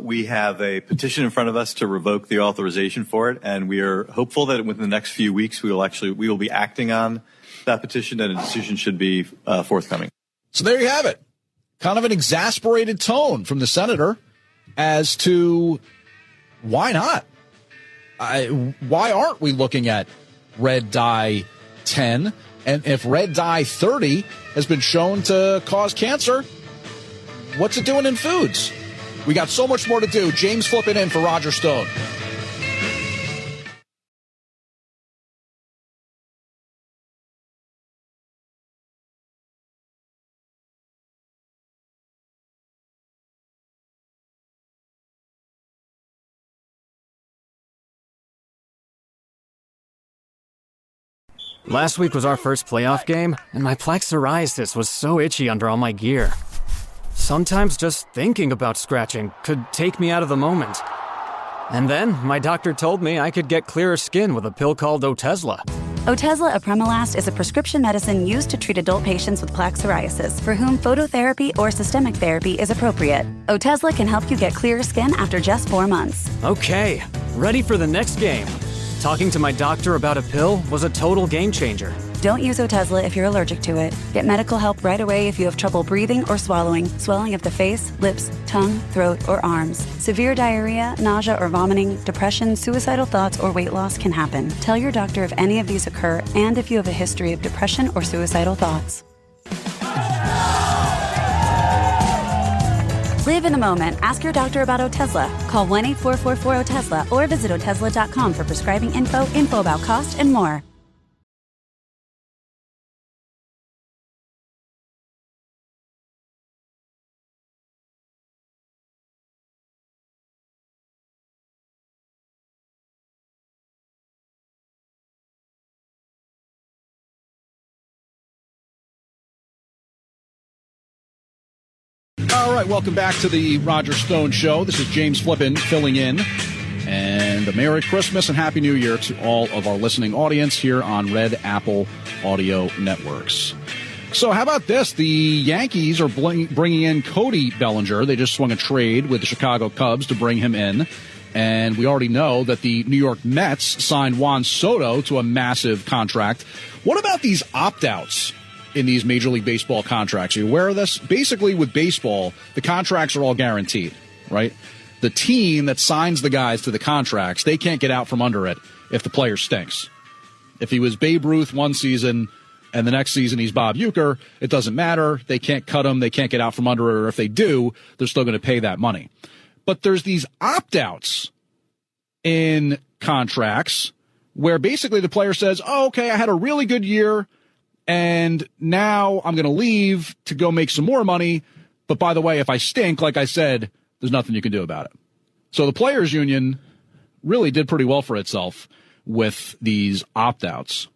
we have a petition in front of us to revoke the authorization for it, and we are hopeful that within the next few weeks we will be acting on that petition, and a decision should be forthcoming. So there you have it. Kind of an exasperated tone from the senator as to why not? Why aren't we looking at red dye 10? And if red dye 30 has been shown to cause cancer, what's it doing in foods? We got so much more to do. James flipping in for Roger Stone. Last week was our first playoff game, and my plaque psoriasis was so itchy under all my gear. Sometimes just thinking about scratching could take me out of the moment. And then my doctor told me I could get clearer skin with a pill called Otezla. Otezla apremilast is a prescription medicine used to treat adult patients with plaque psoriasis for whom phototherapy or systemic therapy is appropriate. Otezla can help you get clearer skin after just 4 months. Okay, ready for the next game. Talking to my doctor about a pill was a total game changer. Don't use Otezla if you're allergic to it. Get medical help right away if you have trouble breathing or swallowing, swelling of the face, lips, tongue, throat, or arms. Severe diarrhea, nausea or vomiting, depression, suicidal thoughts, or weight loss can happen. Tell your doctor if any of these occur and if you have a history of depression or suicidal thoughts. Live in the moment. Ask your doctor about Otezla. Call 1-844-4-OTEZLA or visit Otezla.com for prescribing info about cost, and more. All right, welcome back to the Roger Stone Show. This is James Flippin filling in. And and a Merry Christmas and Happy New Year to all of our listening audience here on Red Apple Audio Networks. So how about this? The Yankees are bringing in Cody Bellinger. They just swung a trade with the Chicago Cubs to bring him in. And we already know that the New York Mets signed Juan Soto to a massive contract. What about these opt-outs in these Major League Baseball contracts? Are you aware of this? Basically, with baseball, the contracts are all guaranteed, right? The team that signs the guys to the contracts, they can't get out from under it if the player stinks. If he was Babe Ruth one season and the next season he's Bob Uecker, it doesn't matter. They can't cut him. They can't get out from under it. Or if they do, they're still going to pay that money. But there's these opt-outs in contracts where basically the player says, oh, okay, I had a really good year, and now I'm going to leave to go make some more money. But by the way, if I stink, like I said, there's nothing you can do about it. So the Players Union really did pretty well for itself with these opt-outs.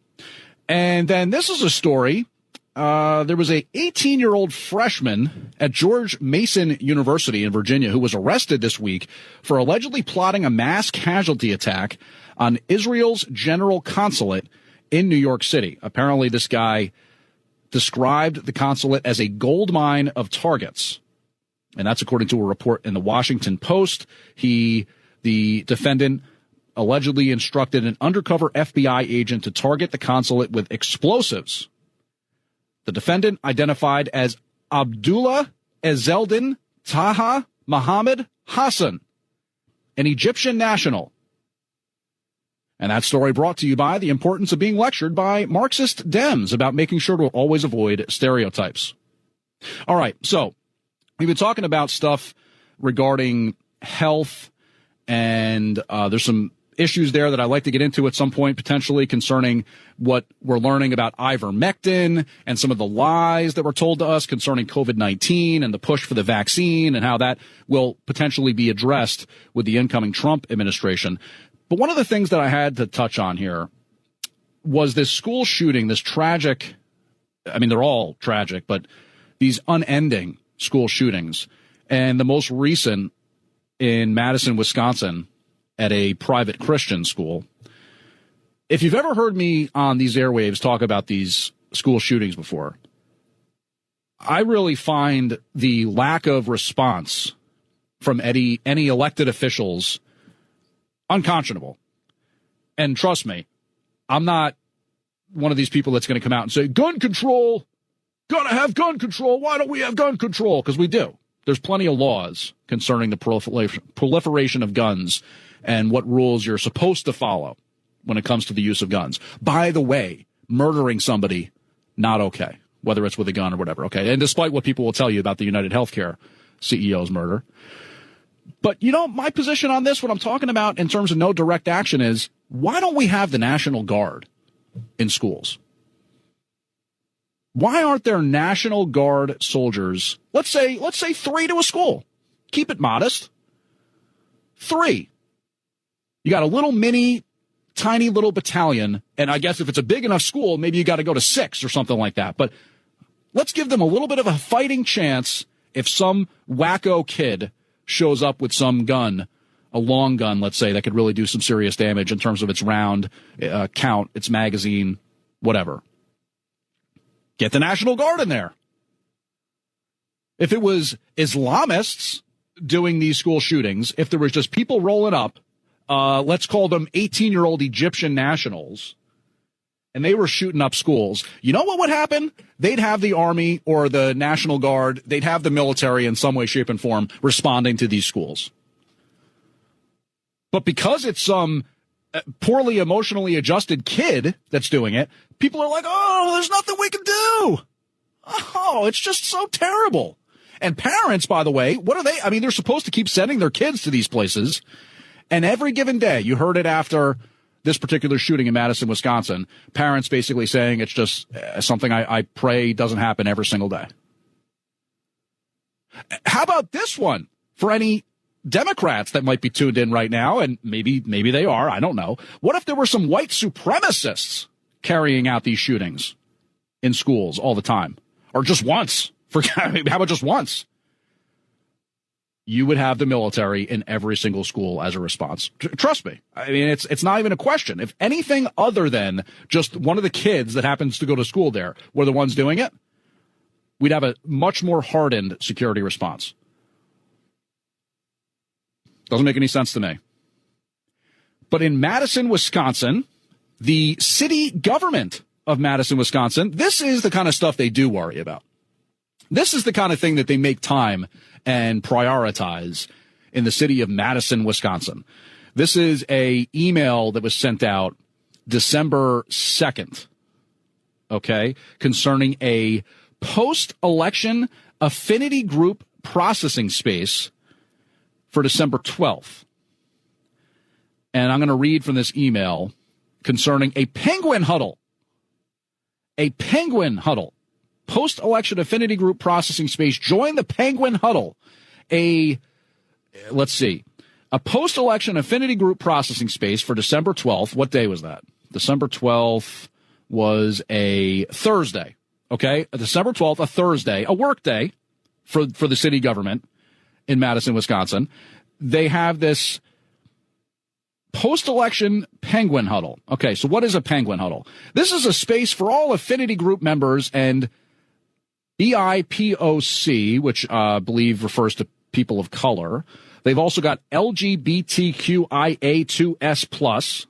And then this is a story. There was a 18-year-old freshman at George Mason University in Virginia who was arrested this week for allegedly plotting a mass casualty attack on Israel's general consulate in New York City. Apparently, this guy described the consulate as a gold mine of targets. And that's according to a report in the Washington Post. The defendant, allegedly instructed an undercover FBI agent to target the consulate with explosives. The defendant, identified as Abdullah Ezeldin Taha Mohammed Hassan, an Egyptian national. And that story brought to you by the importance of being lectured by Marxist Dems about making sure to always avoid stereotypes. All right, so we've been talking about stuff regarding health, and there's some issues there that I'd like to get into at some point, potentially concerning what we're learning about ivermectin and some of the lies that were told to us concerning COVID-19 and the push for the vaccine and how that will potentially be addressed with the incoming Trump administration. But one of the things that I had to touch on here was this school shooting, this tragic, I mean, they're all tragic, but these unending school shootings. And the most recent in Madison, Wisconsin, at a private Christian school. If you've ever heard me on these airwaves talk about these school shootings before, I really find the lack of response from any elected officials unconscionable. And trust me, I'm not one of these people that's going to come out and say, gun control, gotta have gun control. Why don't we have gun control? Because we do. There's plenty of laws concerning the proliferation of guns and what rules you're supposed to follow when it comes to the use of guns. By the way, murdering somebody, not okay, whether it's with a gun or whatever, okay? And despite what people will tell you about the United Healthcare CEO's murder. But, you know, my position on this, what I'm talking about in terms of no direct action is, why don't we have the National Guard in schools? Why aren't there National Guard soldiers? Let's say 3 to a school. Keep it modest. 3. You got a little tiny little battalion, and I guess if it's a big enough school, maybe you got to go to 6 or something like that. But let's give them a little bit of a fighting chance if some wacko kid shows up with some gun, a long gun, let's say, that could really do some serious damage in terms of its round count, its magazine, whatever. Get the National Guard in there. If it was Islamists doing these school shootings, if there was just people rolling up, let's call them 18-year-old Egyptian nationals, and they were shooting up schools, you know what would happen? They'd have the Army or the National Guard, they'd have the military in some way, shape, and form responding to these schools. But because it's some poorly emotionally adjusted kid that's doing it, people are like, oh, there's nothing we can do. Oh, it's just so terrible. And parents, by the way, what are they? I mean, they're supposed to keep sending their kids to these places. And every given day, you heard it after this particular shooting in Madison, Wisconsin, parents basically saying it's just something I pray doesn't happen every single day. How about this one for any Democrats that might be tuned in right now, and maybe they are, I don't know. What if there were some white supremacists carrying out these shootings in schools all the time? Or just once? How about just once? you would have the military in every single school as a response. Trust me. I mean, it's not even a question. If anything other than just one of the kids that happens to go to school there were the ones doing it, we'd have a much more hardened security response. Doesn't make any sense to me. But in Madison, Wisconsin, the city government of Madison, Wisconsin, this is the kind of stuff they do worry about. This is the kind of thing that they make time and prioritize in the city of Madison, Wisconsin. This is a email that was sent out December 2nd, okay, concerning a post-election affinity group processing space for December 12th. And I'm going to read from this email concerning a penguin huddle. A penguin huddle. Post-election affinity group processing space. Join the penguin huddle. A post-election affinity group processing space for December 12th. What day was that? December 12th was a Thursday. Okay? December 12th, a Thursday, a work day for the city government in Madison, Wisconsin. They have this post-election penguin huddle. Okay, so what is a penguin huddle? This is a space for all affinity group members and BIPOC, which I believe refers to people of color. They've also got LGBTQIA2S+,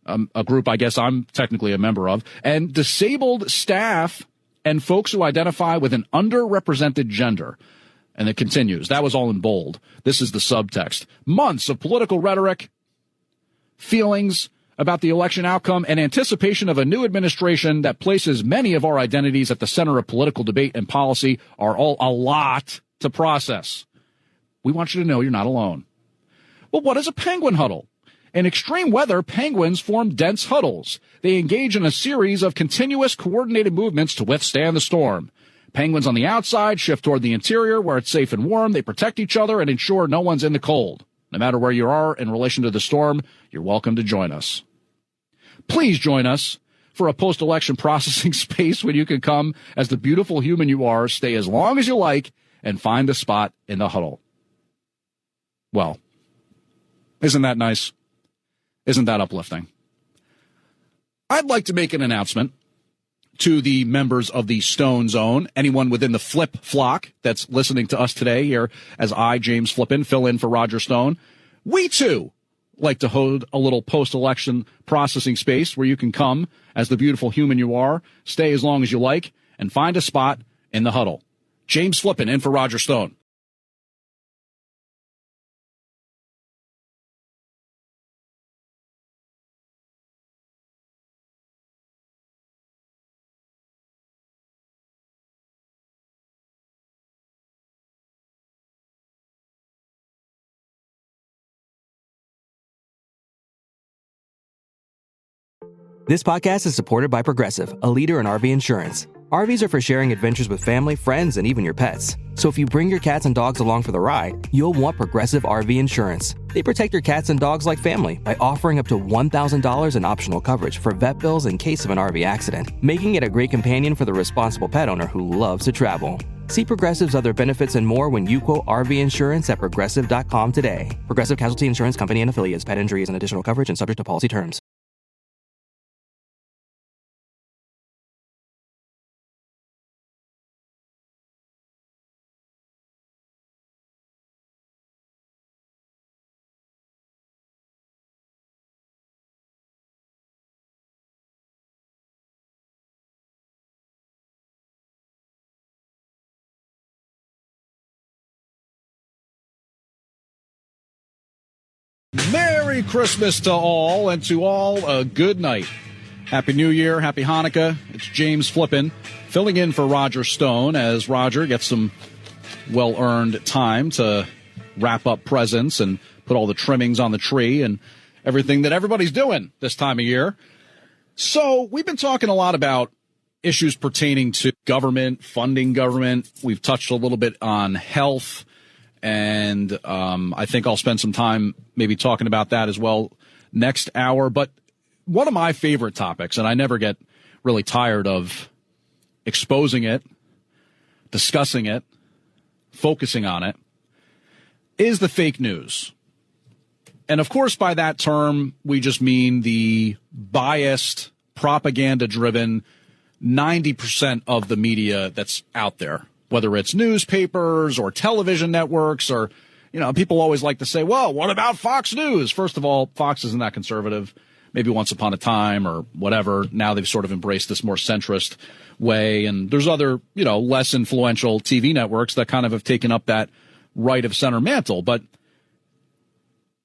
a group I guess I'm technically a member of, and disabled staff and folks who identify with an underrepresented gender. And it continues. That was all in bold. This is the subtext. Months of political rhetoric, feelings about the election outcome, and anticipation of a new administration that places many of our identities at the center of political debate and policy are all a lot to process. We want you to know you're not alone. Well, what is a penguin huddle? In extreme weather, penguins form dense huddles. They engage in a series of continuous coordinated movements to withstand the storm. Penguins on the outside shift toward the interior where it's safe and warm. They protect each other and ensure no one's in the cold. No matter where you are in relation to the storm, you're welcome to join us. Please join us for a post-election processing space when you can come as the beautiful human you are, stay as long as you like, and find a spot in the huddle. Well, isn't that nice? Isn't that uplifting? I'd like to make an announcement to the members of the Stone Zone, anyone within the Flip flock that's listening to us today here as I, James Flippin, fill in for Roger Stone. We, too, like to hold a little post-election processing space where you can come as the beautiful human you are, stay as long as you like, and find a spot in the huddle. James Flippin in for Roger Stone. This podcast is supported by Progressive, a leader in RV insurance. RVs are for sharing adventures with family, friends, and even your pets. So if you bring your cats and dogs along for the ride, you'll want Progressive RV insurance. They protect your cats and dogs like family by offering up to $1,000 in optional coverage for vet bills in case of an RV accident, making it a great companion for the responsible pet owner who loves to travel. See Progressive's other benefits and more when you quote RV insurance at Progressive.com today. Progressive Casualty Insurance Company and Affiliates. Pet injury is an additional coverage and subject to policy terms. Merry Christmas to all, and to all a good night. Happy New Year, Happy Hanukkah. It's James Flippin, filling in for Roger Stone as Roger gets some well-earned time to wrap up presents and put all the trimmings on the tree and everything that everybody's doing this time of year. So we've been talking a lot about issues pertaining to government, funding government. We've touched a little bit on health. And I think I'll spend some time maybe talking about that as well next hour. But one of my favorite topics, and I never get really tired of exposing it, discussing it, focusing on it, is the fake news. And, of course, by that term, we just mean the biased, propaganda-driven 90% of the media that's out there, whether it's newspapers or television networks or, people always like to say, well, what about Fox News? First of all, Fox isn't that conservative. Maybe once upon a time or whatever. Now they've sort of embraced this more centrist way. And there's other, less influential TV networks that kind of have taken up that right of center mantle. But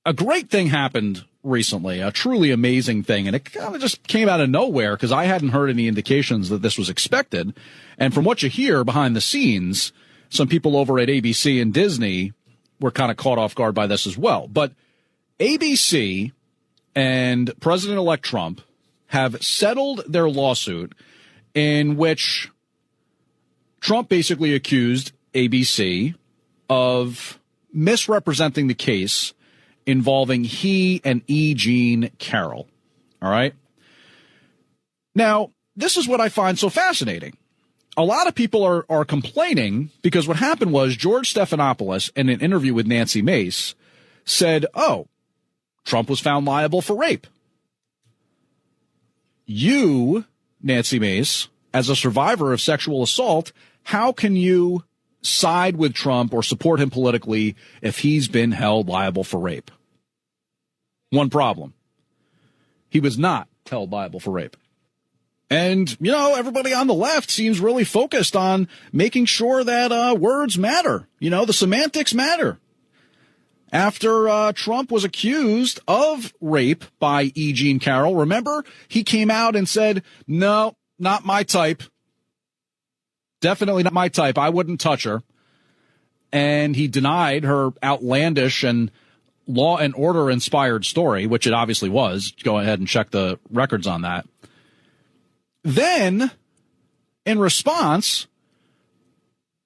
a great thing happened recently, a truly amazing thing. And it kind of just came out of nowhere because I hadn't heard any indications that this was expected. And from what you hear behind the scenes, some people over at ABC and Disney were kind of caught off guard by this as well. But ABC and President-elect Trump have settled their lawsuit in which Trump basically accused ABC of misrepresenting the case involving he and E. Jean Carroll. All right? Now, this is what I find so fascinating. A lot of people are complaining because what happened was George Stephanopoulos, in an interview with Nancy Mace, said, Trump was found liable for rape. You, Nancy Mace, as a survivor of sexual assault, how can you side with Trump or support him politically if he's been held liable for rape? One problem. He was not held liable for rape. And, everybody on the left seems really focused on making sure that words matter. The semantics matter. After Trump was accused of rape by E. Jean Carroll, remember, he came out and said, no, not my type. Definitely not my type. I wouldn't touch her. And he denied her outlandish and law and order inspired story, which it obviously was. Go ahead and check the records on that. Then, in response,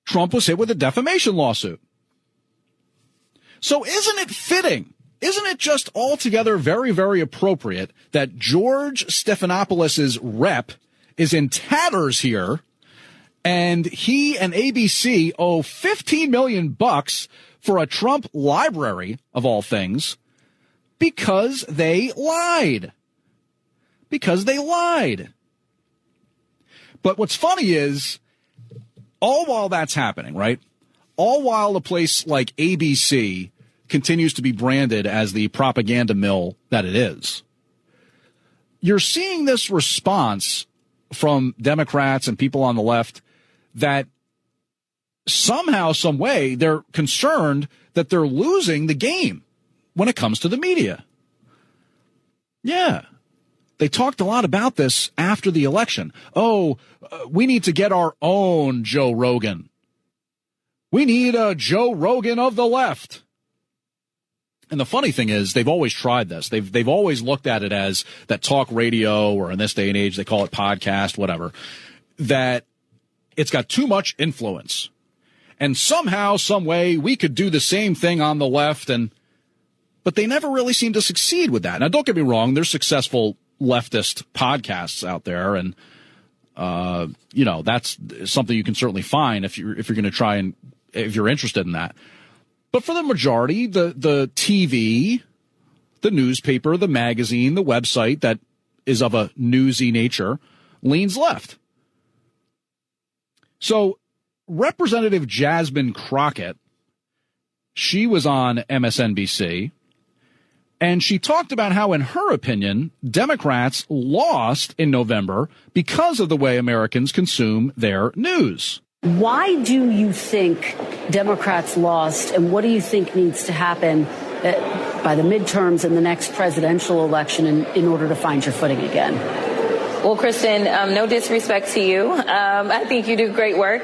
Trump was hit with a defamation lawsuit. So isn't it fitting? Isn't it just altogether very, very appropriate that George Stephanopoulos' rep is in tatters here, and he and ABC owe $15 million for a Trump library, of all things, because they lied. Because they lied. But what's funny is, all while that's happening, right? All while a place like ABC continues to be branded as the propaganda mill that it is, you're seeing this response from Democrats and people on the left that somehow, some way, they're concerned that they're losing the game when it comes to the media. Yeah. They talked a lot about this after the election. We need to get our own Joe Rogan. We need a Joe Rogan of the left. And the funny thing is, they've always tried this. They've always looked at it as that talk radio, or in this day and age, they call it podcast, whatever, that it's got too much influence. And somehow, some way, we could do the same thing on the left. But they never really seem to succeed with that. Now, don't get me wrong. There's successful leftist podcasts out there. And, that's something you can certainly find if you're going to try and if you're interested in that. But for the majority, the TV, the newspaper, the magazine, the website that is of a newsy nature leans left. So Representative Jasmine Crockett, she was on MSNBC, and she talked about how, in her opinion, Democrats lost in November because of the way Americans consume their news. Why do you think Democrats lost, and what do you think needs to happen by the midterms and the next presidential election in order to find your footing again? Well, Kristen, no disrespect to you. I think you do great work.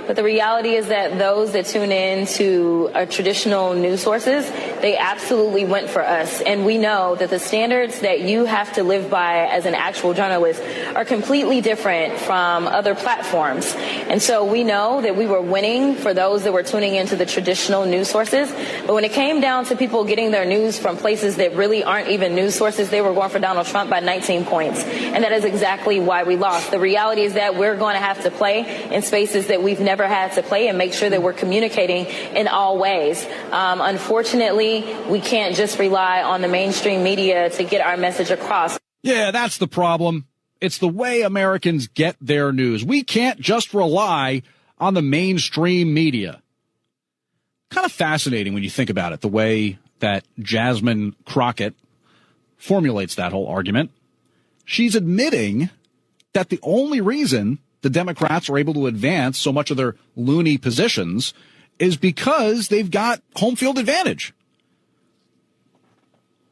But the reality is that those that tune in to traditional news sources, they absolutely went for us. And we know that the standards that you have to live by as an actual journalist are completely different from other platforms. And so we know that we were winning for those that were tuning into the traditional news sources. But when it came down to people getting their news from places that really aren't even news sources, they were going for Donald Trump by 19 points. And that is exactly why we lost. The reality is that we're going to have to play in spaces that we've never never had to play and make sure that we're communicating in all ways. Unfortunately, we can't just rely on the mainstream media to get our message across. Yeah, that's the problem. It's the way Americans get their news. We can't just rely on the mainstream media. Kind of fascinating when you think about it, the way that Jasmine Crockett formulates that whole argument. She's admitting that the only reason the Democrats are able to advance so much of their loony positions is because they've got home field advantage.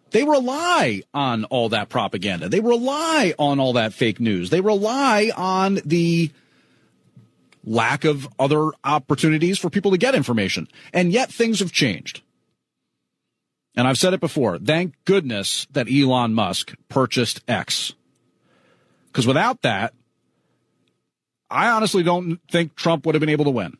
They rely on all that propaganda. They rely on all that fake news. They rely on the lack of other opportunities for people to get information. And yet things have changed. And I've said it before. Thank goodness that Elon Musk purchased X. Because without that, I honestly don't think Trump would have been able to win.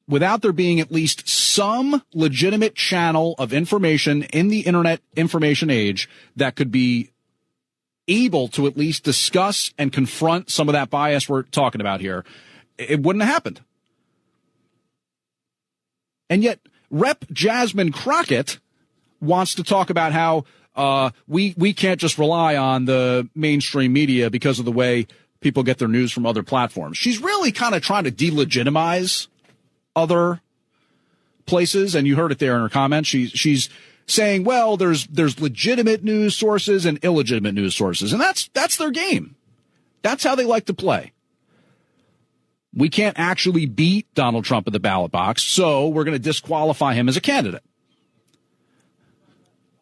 Without there being at least some legitimate channel of information in the internet information age that could be able to at least discuss and confront some of that bias we're talking about here, it wouldn't have happened. And yet, Rep. Jasmine Crockett wants to talk about how we can't just rely on the mainstream media because of the way people get their news from other platforms. She's really kind of trying to delegitimize other places, and you heard it there in her comments. She's saying, well, there's legitimate news sources and illegitimate news sources, and that's their game. That's how they like to play. We can't actually beat Donald Trump in the ballot box, so we're going to disqualify him as a candidate.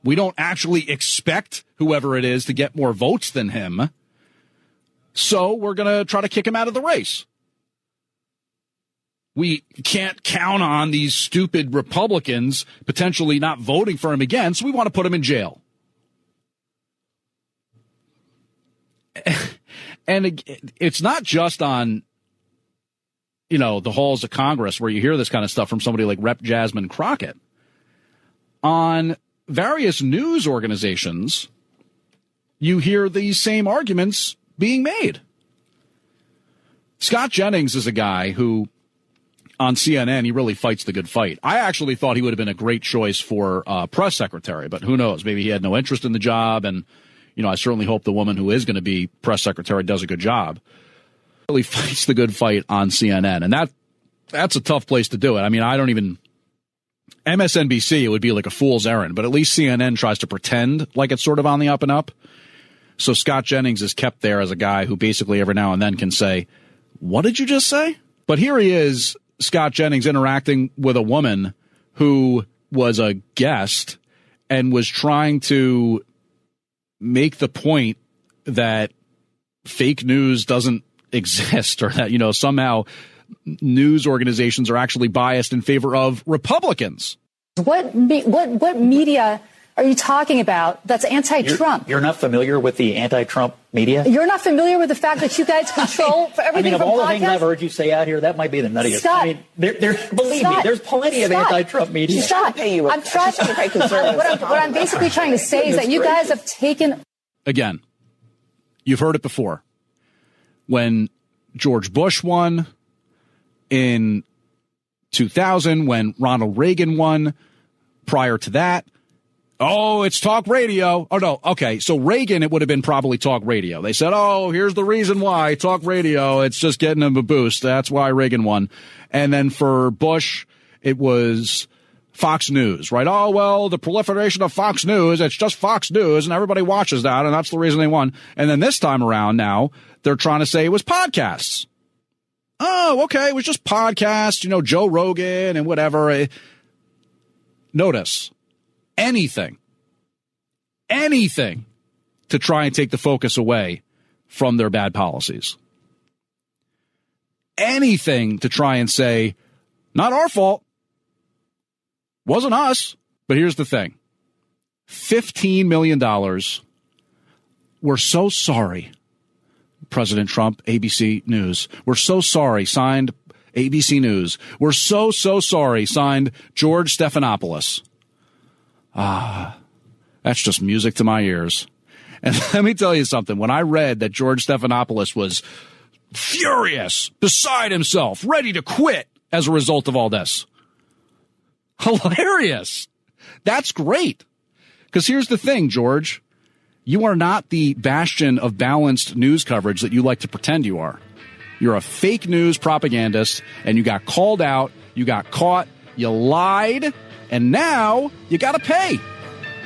We don't actually expect whoever it is to get more votes than him, so we're going to try to kick him out of the race. We can't count on these stupid Republicans potentially not voting for him again, so we want to put him in jail. And it's not just on, the halls of Congress where you hear this kind of stuff from somebody like Rep. Jasmine Crockett. On various news organizations, you hear these same arguments being made. Scott Jennings is a guy who, on CNN, he really fights the good fight. I actually thought he would have been a great choice for press secretary, but who knows? Maybe he had no interest in the job, and, I certainly hope the woman who is going to be press secretary does a good job. Really fights the good fight on CNN, and that's a tough place to do it. I mean, MSNBC, it would be like a fool's errand, but at least CNN tries to pretend like it's sort of on the up and up. So Scott Jennings is kept there as a guy who basically every now and then can say, what did you just say? But here he is, Scott Jennings, interacting with a woman who was a guest and was trying to make the point that fake news doesn't exist, or that, somehow news organizations are actually biased in favor of Republicans. What media are you talking about that's anti-Trump? You're not familiar with the anti-Trump media? You're not familiar with the fact that you guys control for everything of from all podcasts? the things I've heard you say out here, that might be the nuttiest. Scott, believe me, there's plenty of anti-Trump media. Scott, I'm trying to pay what I'm basically trying to say is that you guys have taken... Again, you've heard it before. When George Bush won in 2000, when Ronald Reagan won prior to that, oh, it's talk radio. Oh, no. Okay. So Reagan, it would have been probably talk radio. They said, oh, here's the reason why talk radio. It's just getting them a boost. That's why Reagan won. And then for Bush, it was Fox News, right? Oh, well, the proliferation of Fox News, it's just Fox News and everybody watches that. And that's the reason they won. And then this time around now, they're trying to say it was podcasts. Oh, okay. It was just podcasts, Joe Rogan and whatever. Notice anything to try and take the focus away from their bad policies. Anything to try and say, not our fault. Wasn't us. But here's the thing. $15 million. We're so sorry. President Trump, ABC News. We're so sorry. Signed ABC News. We're so sorry. Signed George Stephanopoulos. That's just music to my ears. And let me tell you something. When I read that George Stephanopoulos was furious, beside himself, ready to quit as a result of all this. Hilarious. That's great. Because here's the thing, George. You are not the bastion of balanced news coverage that you like to pretend you are. You're a fake news propagandist, and you got called out, you got caught, you lied, and now you got to pay.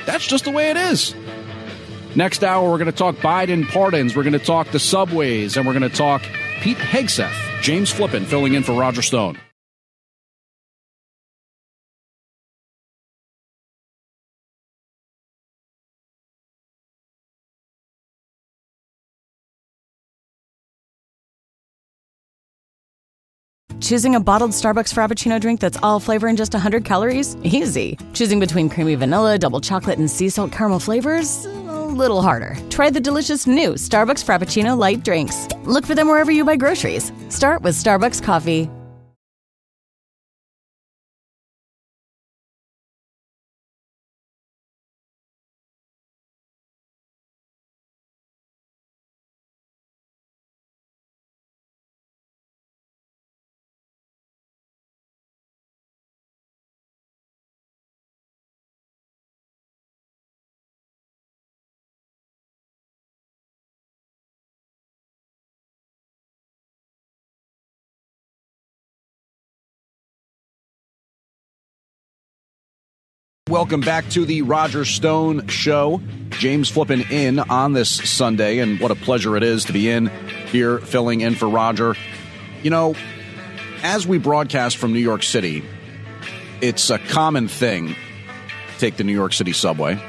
That's just the way it is. Next hour, we're going to talk Biden pardons, we're going to talk the subways, and we're going to talk Pete Hegseth. James Flippin filling in for Roger Stone. Choosing a bottled Starbucks Frappuccino drink that's all flavor and just 100 calories? Easy. Choosing between creamy vanilla, double chocolate, and sea salt caramel flavors? A little harder. Try the delicious new Starbucks Frappuccino light drinks. Look for them wherever you buy groceries. Start with Starbucks coffee. Welcome back to the Roger Stone Show. James Flippin in on this Sunday, and what a pleasure it is to be in here filling in for Roger. You know, as we broadcast from New York City, it's a common thing to take the New York City subway.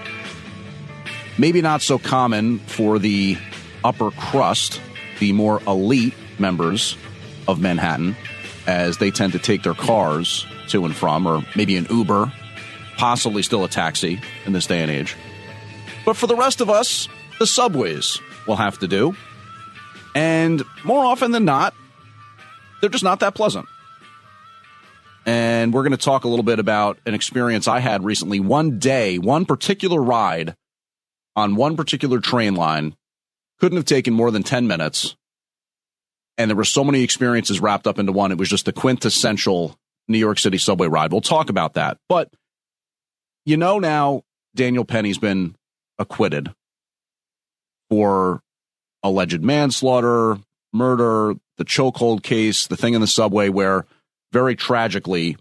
Maybe not so common for the upper crust, the more elite members of Manhattan, as they tend to take their cars to and from, or maybe an Uber, possibly still a taxi in this day and age. But for the rest of us, the subways will have to do. And more often than not, they're just not that pleasant. And we're going to talk a little bit about an experience I had recently. One day, one particular ride on one particular train line couldn't have taken more than 10 minutes. And there were so many experiences wrapped up into one. It was just a quintessential New York City subway ride. We'll talk about that. But you know, now Daniel Penny's been acquitted for alleged manslaughter, murder, the chokehold case, the thing in the subway where, very tragically,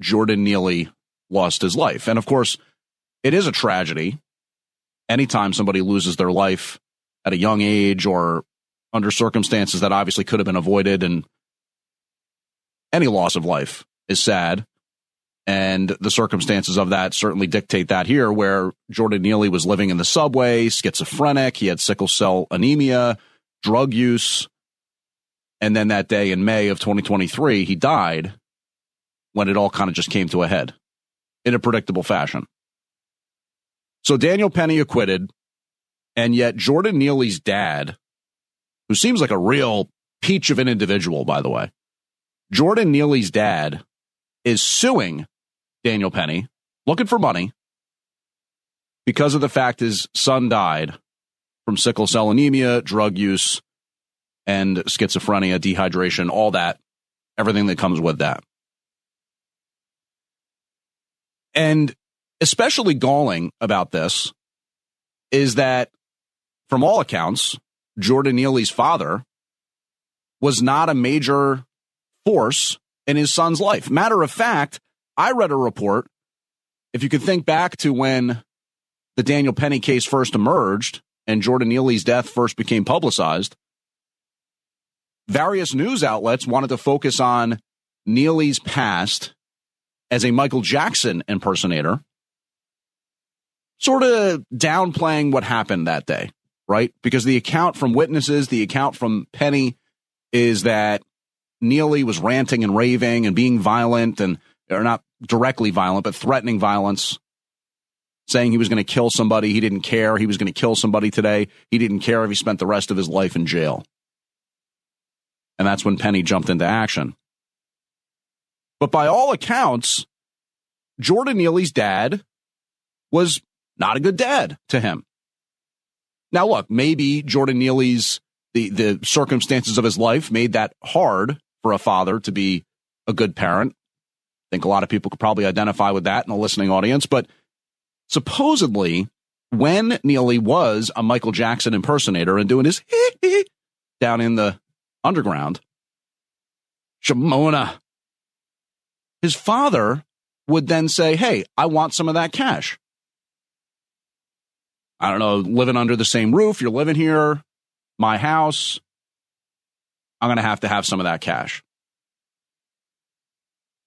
Jordan Neely lost his life. And of course, it is a tragedy anytime somebody loses their life at a young age or under circumstances that obviously could have been avoided. And any loss of life is sad. And the circumstances of that certainly dictate that here, where Jordan Neely was living in the subway, schizophrenic, he had sickle cell anemia, drug use. And then that day in May of 2023, he died when it all kind of just came to a head in a predictable fashion. So Daniel Penny acquitted, and yet Jordan Neely's dad, who seems like a real peach of an individual, by the way, Jordan Neely's dad is suing Daniel Penny, looking for money, because of the fact his son died from sickle cell anemia, drug use, and schizophrenia, dehydration, all that, everything that comes with that. And especially galling about this is that, from all accounts, Jordan Neely's father was not a major force in his son's life. Matter of fact, I read a report, if you could think back to when the Daniel Penny case first emerged and Jordan Neely's death first became publicized, various news outlets wanted to focus on Neely's past as a Michael Jackson impersonator, sort of downplaying what happened that day, right? Because the account from witnesses, the account from Penny is that Neely was ranting and raving and being violent, and or not directly violent, but threatening violence, saying he was going to kill somebody. He didn't care. He was going to kill somebody today. He didn't care if he spent the rest of his life in jail. And that's when Penny jumped into action. But by all accounts, Jordan Neely's dad was not a good dad to him. Now, look, maybe Jordan Neely's the circumstances of his life made that hard for a father to be a good parent. I think a lot of people could probably identify with that in the listening audience. But supposedly, when Neely was a Michael Jackson impersonator and doing his down in the underground, Shimona, his father would then say, hey, I want some of that cash. I don't know, living under the same roof, you're living here, my house, I'm going to have some of that cash.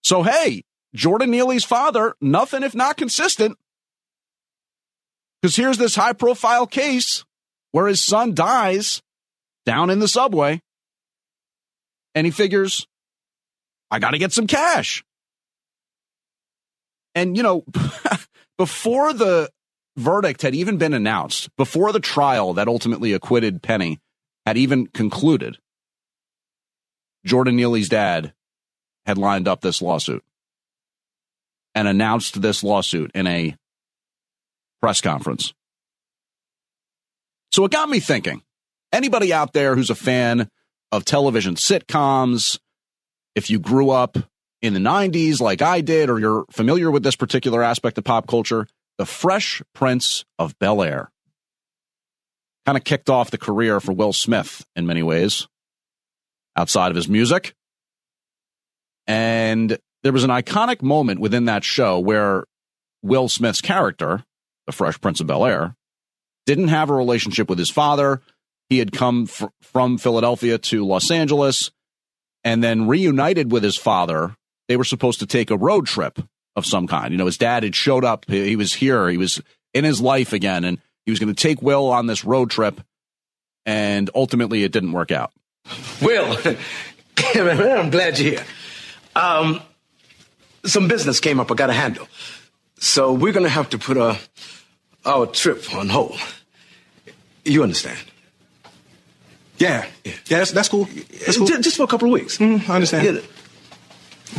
So, hey, Jordan Neely's father, nothing if not consistent. Because here's this high-profile case where his son dies down in the subway, and he figures, I got to get some cash. And, you know, before the verdict had even been announced, before the trial that ultimately acquitted Penny had even concluded, Jordan Neely's dad had lined up this lawsuit and announced this lawsuit in a press conference. So it got me thinking, anybody out there who's a fan of television sitcoms, if you grew up in the 90s like I did, or you're familiar with this particular aspect of pop culture, The Fresh Prince of Bel-Air kind of kicked off the career for Will Smith in many ways, outside of his music. And there was an iconic moment within that show where Will Smith's character, the Fresh Prince of Bel-Air, didn't have a relationship with his father. He had come from Philadelphia to Los Angeles and then reunited with his father. They were supposed to take a road trip of some kind. You know, his dad had showed up. He was here. He was in his life again, and he was going to take Will on this road trip, and ultimately it didn't work out. Will, I'm glad you're here. Some business came up I got to handle. So we're going to have to put our trip on hold. You understand? Yeah, that's cool. That's cool. Just for a couple of weeks. I understand.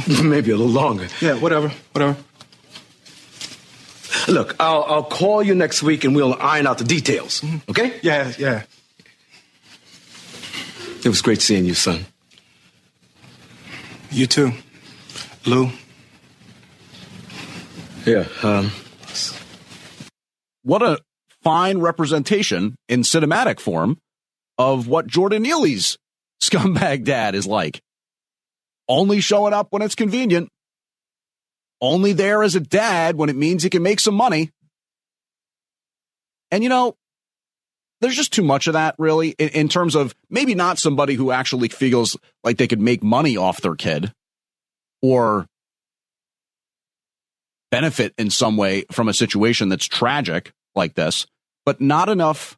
Yeah, maybe a little longer. Yeah, whatever. Look, I'll call you next week and we'll iron out the details. Okay? Yeah. It was great seeing you, son. You too, Lou. Yeah. What a fine representation in cinematic form of what Jordan Neely's scumbag dad is like. Only showing up when it's convenient. Only there as a dad when it means he can make some money. And, you know, there's just too much of that, really, in terms of maybe not somebody who actually feels like they could make money off their kid or benefit in some way from a situation that's tragic like this, but not enough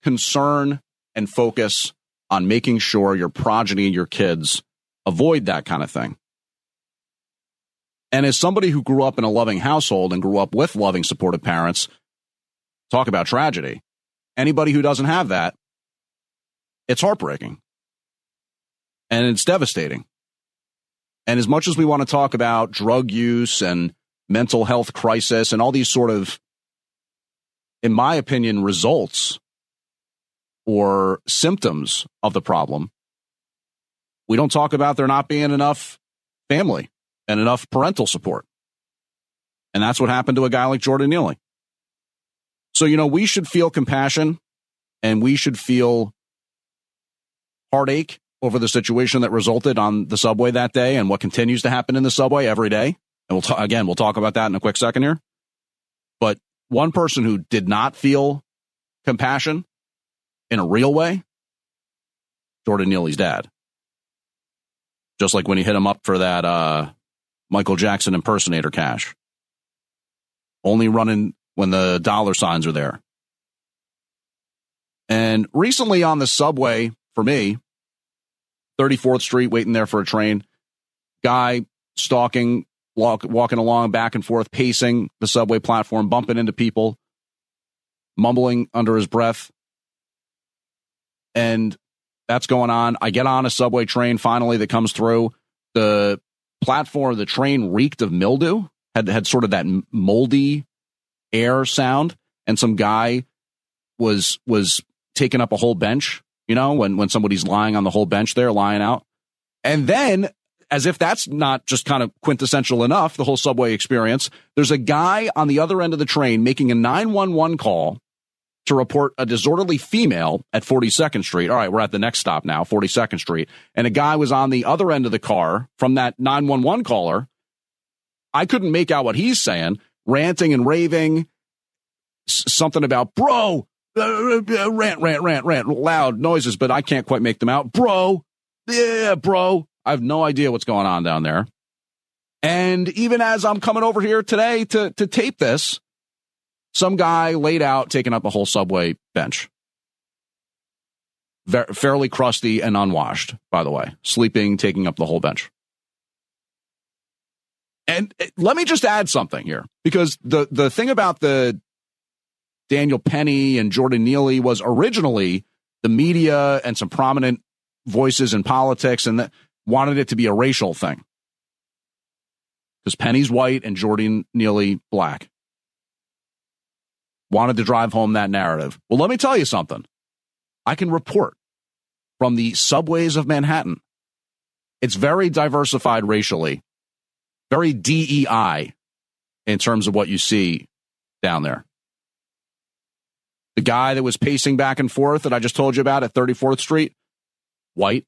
concern and focus on making sure your progeny and your kids avoid that kind of thing. And as somebody who grew up in a loving household and grew up with loving, supportive parents, talk about tragedy. Anybody who doesn't have that, it's heartbreaking. And it's devastating. And as much as we want to talk about drug use and mental health crisis and all these sort of, in my opinion, results or symptoms of the problem, we don't talk about there not being enough family and enough parental support. And that's what happened to a guy like Jordan Neely. So, you know, we should feel compassion and we should feel heartache over the situation that resulted on the subway that day and what continues to happen in the subway every day. And we'll talk about that in a quick second here. But one person who did not feel compassion in a real way, Jordan Neely's dad. Just like when he hit him up for that Michael Jackson impersonator cash. Only running when the dollar signs are there. And recently on the subway, for me, 34th Street, waiting there for a train, guy stalking, walking along back and forth, pacing the subway platform, bumping into people, mumbling under his breath. And that's going on. I get on a subway train finally that comes through. The platform, the train reeked of mildew, had sort of that moldy air sound. And some guy was taking up a whole bench you know, when somebody's lying on the whole bench there, lying out. And then, as if that's not just kind of quintessential enough, the whole subway experience, there's a guy on the other end of the train making a 911 call to report a disorderly female at 42nd Street. All right, we're at the next stop now, 42nd Street. And a guy was on the other end of the car from that 911 caller. I couldn't make out what he's saying, ranting and raving, something about, bro, rant, loud noises, but I can't quite make them out. Bro, yeah, bro. I have no idea what's going on down there. And even as I'm coming over here today to tape this, some guy laid out, taking up a whole subway bench. Fairly crusty and unwashed, by the way. Sleeping, taking up the whole bench. And let me just add something here, because the thing about the Daniel Penny and Jordan Neely was originally the media and some prominent voices in politics and that wanted it to be a racial thing. Because Penny's white and Jordan Neely black. Wanted to drive home that narrative. Well, let me tell you something. I can report from the subways of Manhattan. It's very diversified racially. Very DEI in terms of what you see down there. The guy that was pacing back and forth that I just told you about at 34th Street, white.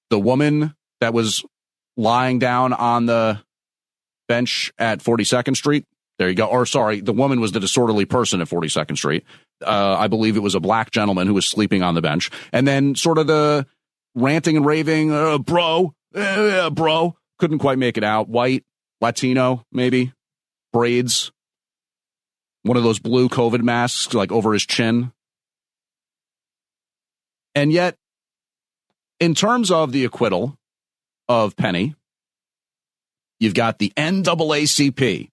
The woman that was lying down on the bench at 42nd Street, there you go. Or sorry, the woman was the disorderly person at 42nd Street. I believe it was a black gentleman who was sleeping on the bench. And then sort of the ranting and raving, bro, couldn't quite make it out. White, Latino, maybe, braids, one of those blue COVID masks like over his chin. And yet, in terms of the acquittal of Penny, you've got the NAACP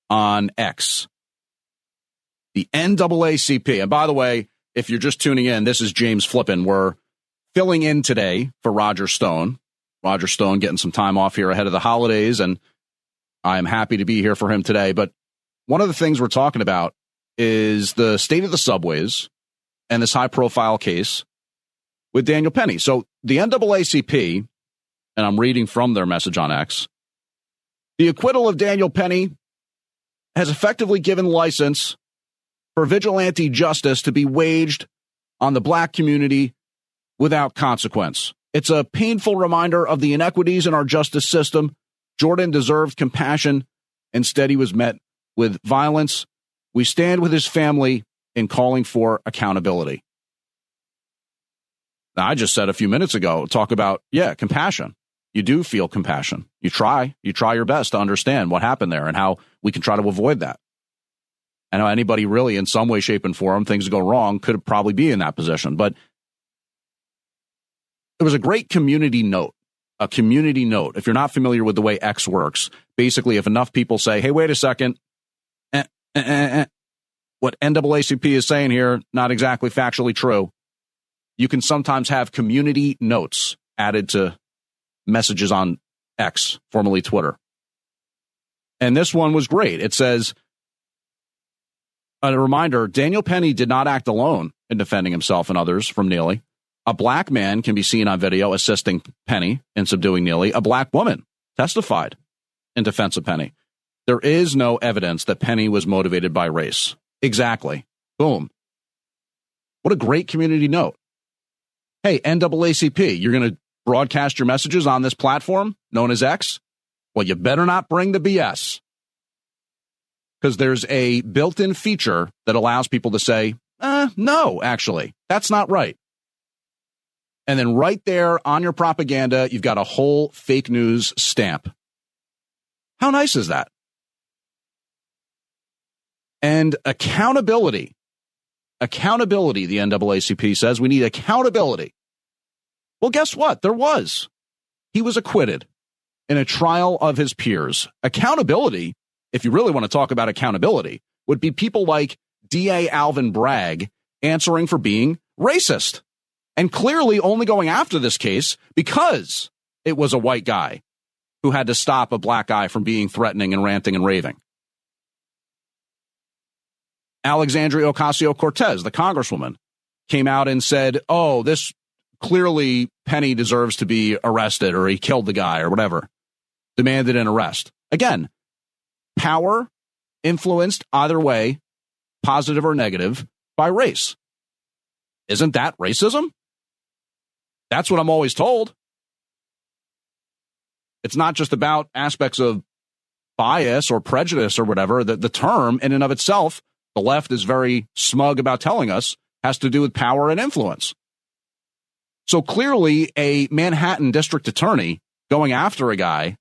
on X. The NAACP. And by the way, if you're just tuning in, this is James Flippin. We're filling in today for Roger Stone. Roger Stone getting some time off here ahead of the holidays, and I'm happy to be here for him today. But one of the things we're talking about is the state of the subways and this high-profile case with Daniel Penny. So the NAACP, and I'm reading from their message on X, the acquittal of Daniel Penny has effectively given license for vigilante justice to be waged on the black community without consequence. It's a painful reminder of the inequities in our justice system. Jordan deserved compassion. Instead, he was met with violence. We stand with his family in calling for accountability. Now, I just said a few minutes ago, talk about, compassion. You do feel compassion. You try your best to understand what happened there and how we can try to avoid that. I know anybody really in some way, shape, and form, things go wrong, could probably be in that position. But there was a great community note. A community note. If you're not familiar with the way X works, basically if enough people say, hey, wait a second, what NAACP is saying here, not exactly factually true, you can sometimes have community notes added to messages on X, formerly Twitter. And this one was great. It says, a reminder, Daniel Penny did not act alone in defending himself and others from Neely. A black man can be seen on video assisting Penny in subduing Neely. A black woman testified in defense of Penny. There is no evidence that Penny was motivated by race. Exactly. Boom. What a great community note. Hey, NAACP, you're going to broadcast your messages on this platform known as X? Well, you better not bring the BS. Because there's a built-in feature that allows people to say, no, actually, that's not right. And then right there on your propaganda, you've got a whole fake news stamp. How nice is that? And accountability. Accountability, the NAACP says. We need accountability. Well, guess what? There was. He was acquitted in a trial of his peers. Accountability, if you really want to talk about accountability, would be people like D.A. Alvin Bragg answering for being racist. And clearly only going after this case because it was a white guy who had to stop a black guy from being threatening and ranting and raving. Alexandria Ocasio-Cortez, the congresswoman, came out and said, oh, this clearly Penny deserves to be arrested, or he killed the guy or whatever, demanded an arrest. Again, power influenced either way, positive or negative, by race. Isn't that racism? That's what I'm always told. It's not just about aspects of bias or prejudice or whatever. The term in and of itself, the left is very smug about telling us, has to do with power and influence. So clearly a Manhattan district attorney going after a guy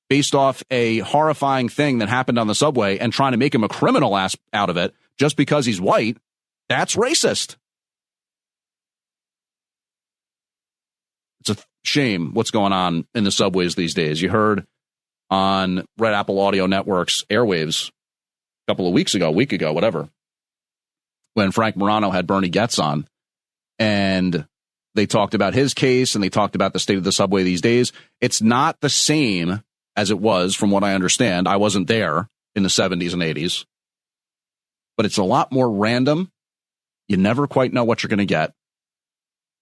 based off a horrifying thing that happened on the subway and trying to make him a criminal out of it just because he's white, that's racist. It's a shame what's going on in the subways these days. You heard on Red Apple Audio Network's airwaves a couple of weeks ago, week ago, whatever, when Frank Morano had Bernie Getz on, and they talked about his case and they talked about the state of the subway these days. It's not the same as it was, from what I understand. I wasn't there in the 70s and 80s, but it's a lot more random. You never quite know what you're going to get.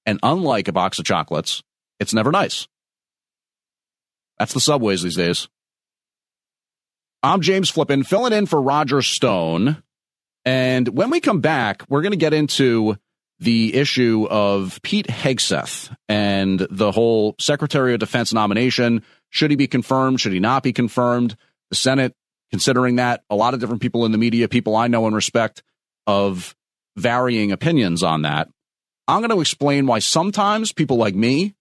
And unlike a box of chocolates, it's never nice. That's the subways these days. I'm James Flippin, filling in for Roger Stone. And when we come back, we're going to get into the issue of Pete Hegseth and the whole Secretary of Defense nomination. Should he be confirmed? Should he not be confirmed? The Senate considering that. A lot of different people in the media, people I know and respect, of varying opinions on that. I'm going to explain why sometimes people like me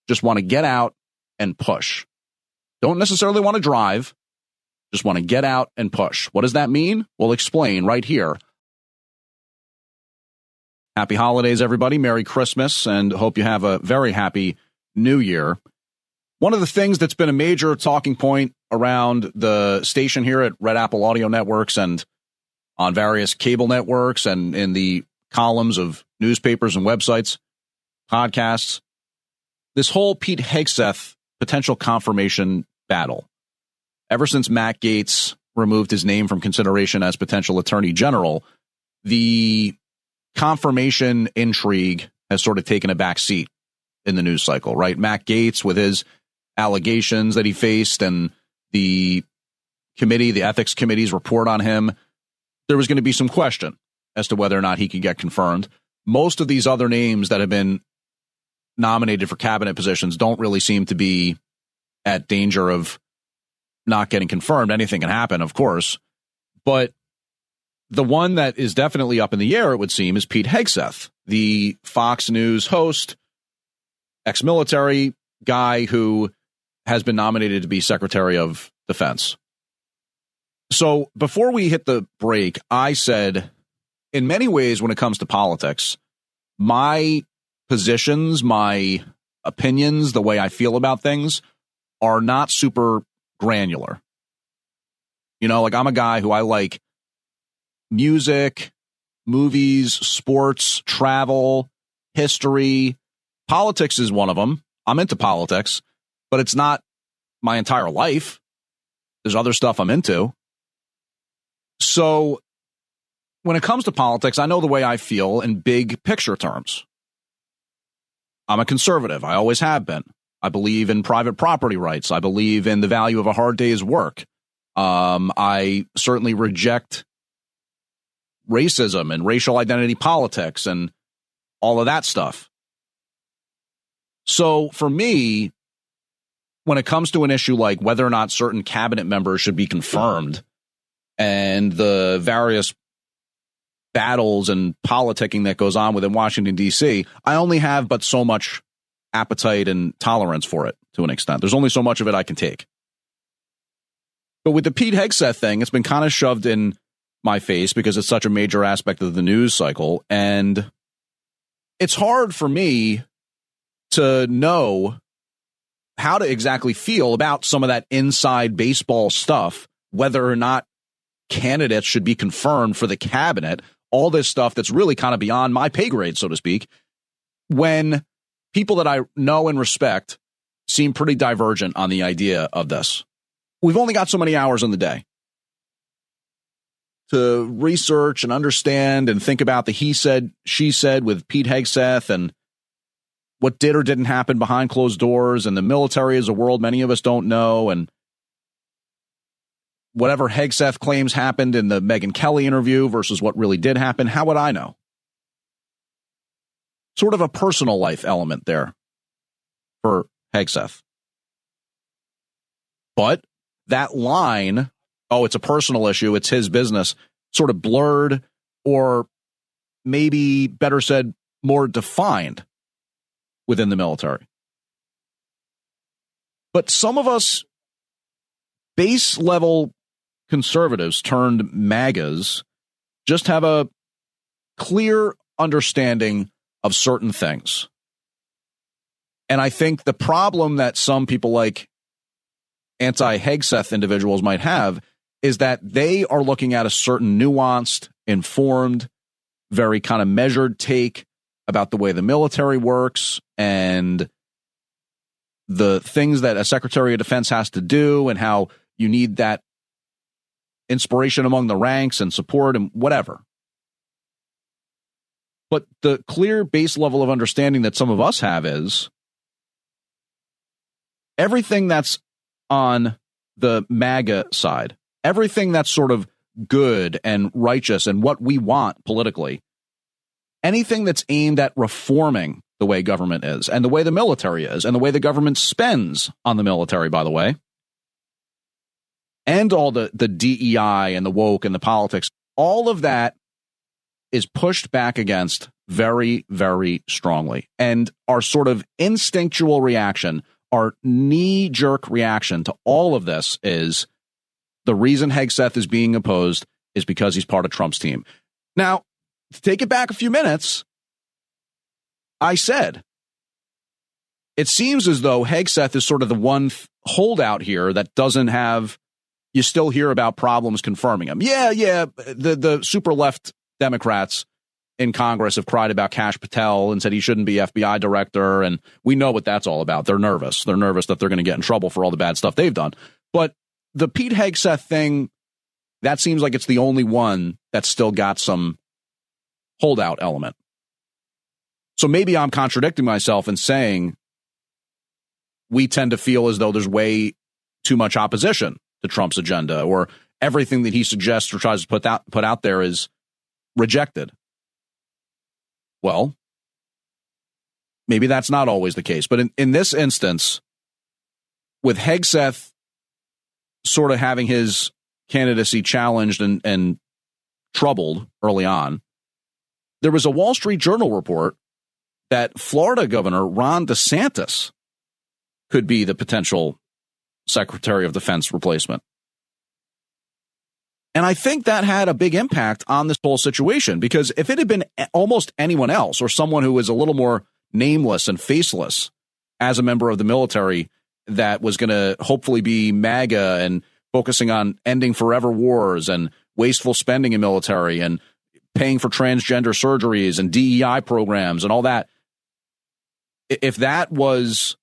just want to get out and push. Don't necessarily want to drive, just want to get out and push. What does that mean? We'll explain right here. Happy holidays, everybody. Merry Christmas, and hope you have a very happy New Year. One of the things that's been a major talking point around the station here at Red Apple Audio Networks and on various cable networks and in the columns of newspapers and websites, podcasts, this whole Pete Hegseth potential confirmation battle. Ever since Matt Gaetz removed his name from consideration as potential attorney general, the confirmation intrigue has sort of taken a back seat in the news cycle, right? Matt Gaetz with his allegations that he faced and the committee, the ethics committee's report on him, there was going to be some question as to whether or not he could get confirmed. Most of these other names that have been nominated for cabinet positions don't really seem to be at danger of not getting confirmed. Anything can happen, of course. But the one that is definitely up in the air, it would seem, is Pete Hegseth, the Fox News host, ex-military guy who has been nominated to be Secretary of Defense. So before we hit the break, I said, in many ways, when it comes to politics, my positions, my opinions, the way I feel about things are not super granular. You know, like I'm a guy who I like music, movies, sports, travel, history. Politics is one of them. I'm into politics, but it's not my entire life. There's other stuff I'm into. So when it comes to politics, I know the way I feel in big picture terms. I'm a conservative. I always have been. I believe in private property rights. I believe in the value of a hard day's work. I certainly reject racism and racial identity politics and all of that stuff. So for me, when it comes to an issue like whether or not certain cabinet members should be confirmed and the various battles and politicking that goes on within Washington, D.C., I only have but so much appetite and tolerance for it to an extent. There's only so much of it I can take. But with the Pete Hegseth thing, it's been kind of shoved in my face because it's such a major aspect of the news cycle. And it's hard for me to know how to exactly feel about some of that inside baseball stuff, whether or not candidates should be confirmed for the cabinet, all this stuff that's really kind of beyond my pay grade, so to speak, when people that I know and respect seem pretty divergent on the idea of this. We've only got so many hours in the day. to research and understand and think about the he said, she said with Pete Hegseth and what did or didn't happen behind closed doors, and the military is a world many of us don't know, and whatever Hegseth claims happened in the Megyn Kelly interview versus what really did happen, how would I know? Sort of a personal life element there for Hegseth. But that line, oh, it's a personal issue, it's his business, sort of blurred, or maybe better said, more defined within the military. But some of us base level conservatives turned MAGAs just have a clear understanding of certain things. And I think the problem that some people like anti-Hegseth individuals might have is that they are looking at a certain nuanced, informed, very kind of measured take about the way the military works and the things that a Secretary of Defense has to do and how you need that inspiration among the ranks and support and whatever. But the clear base level of understanding that some of us have is everything that's on the MAGA side, everything that's sort of good and righteous and what we want politically, anything that's aimed at reforming the way government is and the way the military is and the way the government spends on the military, by the way, and all the DEI and the woke and the politics, all of that is pushed back against very, very strongly. And our sort of instinctual reaction, our knee-jerk reaction to all of this is the reason Hegseth is being opposed is because he's part of Trump's team. Now, to take it back a few minutes, I said, it seems as though Hegseth is sort of the one holdout here that doesn't have, you still hear about problems confirming him. Yeah, the super left Democrats in Congress have cried about Kash Patel and said he shouldn't be FBI director, and we know what that's all about. They're nervous. They're nervous that they're going to get in trouble for all the bad stuff they've done. But the Pete Hegseth thing, that seems like it's the only one that's still got some holdout element. So maybe I'm contradicting myself and saying we tend to feel as though there's way too much opposition to Trump's agenda, or everything that he suggests or tries to put out there is rejected. Well, maybe that's not always the case. But in this instance, with Hegseth sort of having his candidacy challenged and troubled early on, there was a Wall Street Journal report that Florida Governor Ron DeSantis could be the potential Secretary of Defense replacement. And I think that had a big impact on this whole situation, because if it had been almost anyone else or someone who was a little more nameless and faceless as a member of the military that was going to hopefully be MAGA and focusing on ending forever wars and wasteful spending in military and paying for transgender surgeries and DEI programs and all that, if that was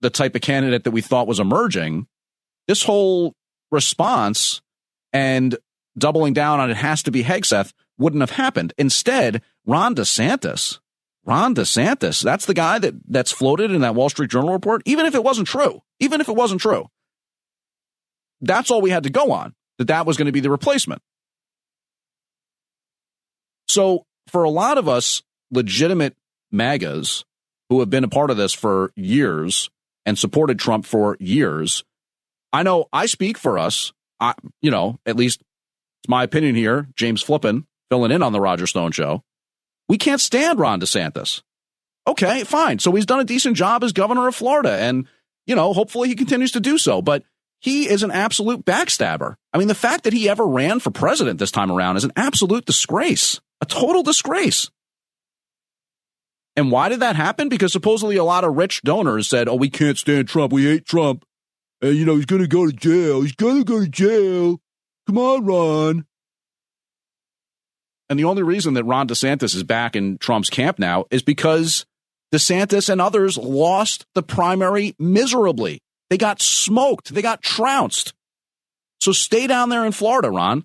the type of candidate that we thought was emerging, this whole response and doubling down on it has to be Hegseth wouldn't have happened. Instead, Ron DeSantis, that's the guy that's floated in that Wall Street Journal report, even if it wasn't true, that's all we had to go on, that was going to be the replacement. So for a lot of us legitimate MAGAs who have been a part of this for years and supported Trump for years, I know I speak for us. At least it's my opinion here, James Flippin, filling in on the Roger Stone Show. We can't stand Ron DeSantis. Okay, fine. So he's done a decent job as governor of Florida, and, hopefully he continues to do so. But he is an absolute backstabber. I mean, the fact that he ever ran for president this time around is an absolute disgrace, a total disgrace. And why did that happen? Because supposedly a lot of rich donors said, we can't stand Trump. We hate Trump. He's going to go to jail. He's going to go to jail. Come on, Ron. And the only reason that Ron DeSantis is back in Trump's camp now is because DeSantis and others lost the primary miserably. They got smoked. They got trounced. So stay down there in Florida, Ron.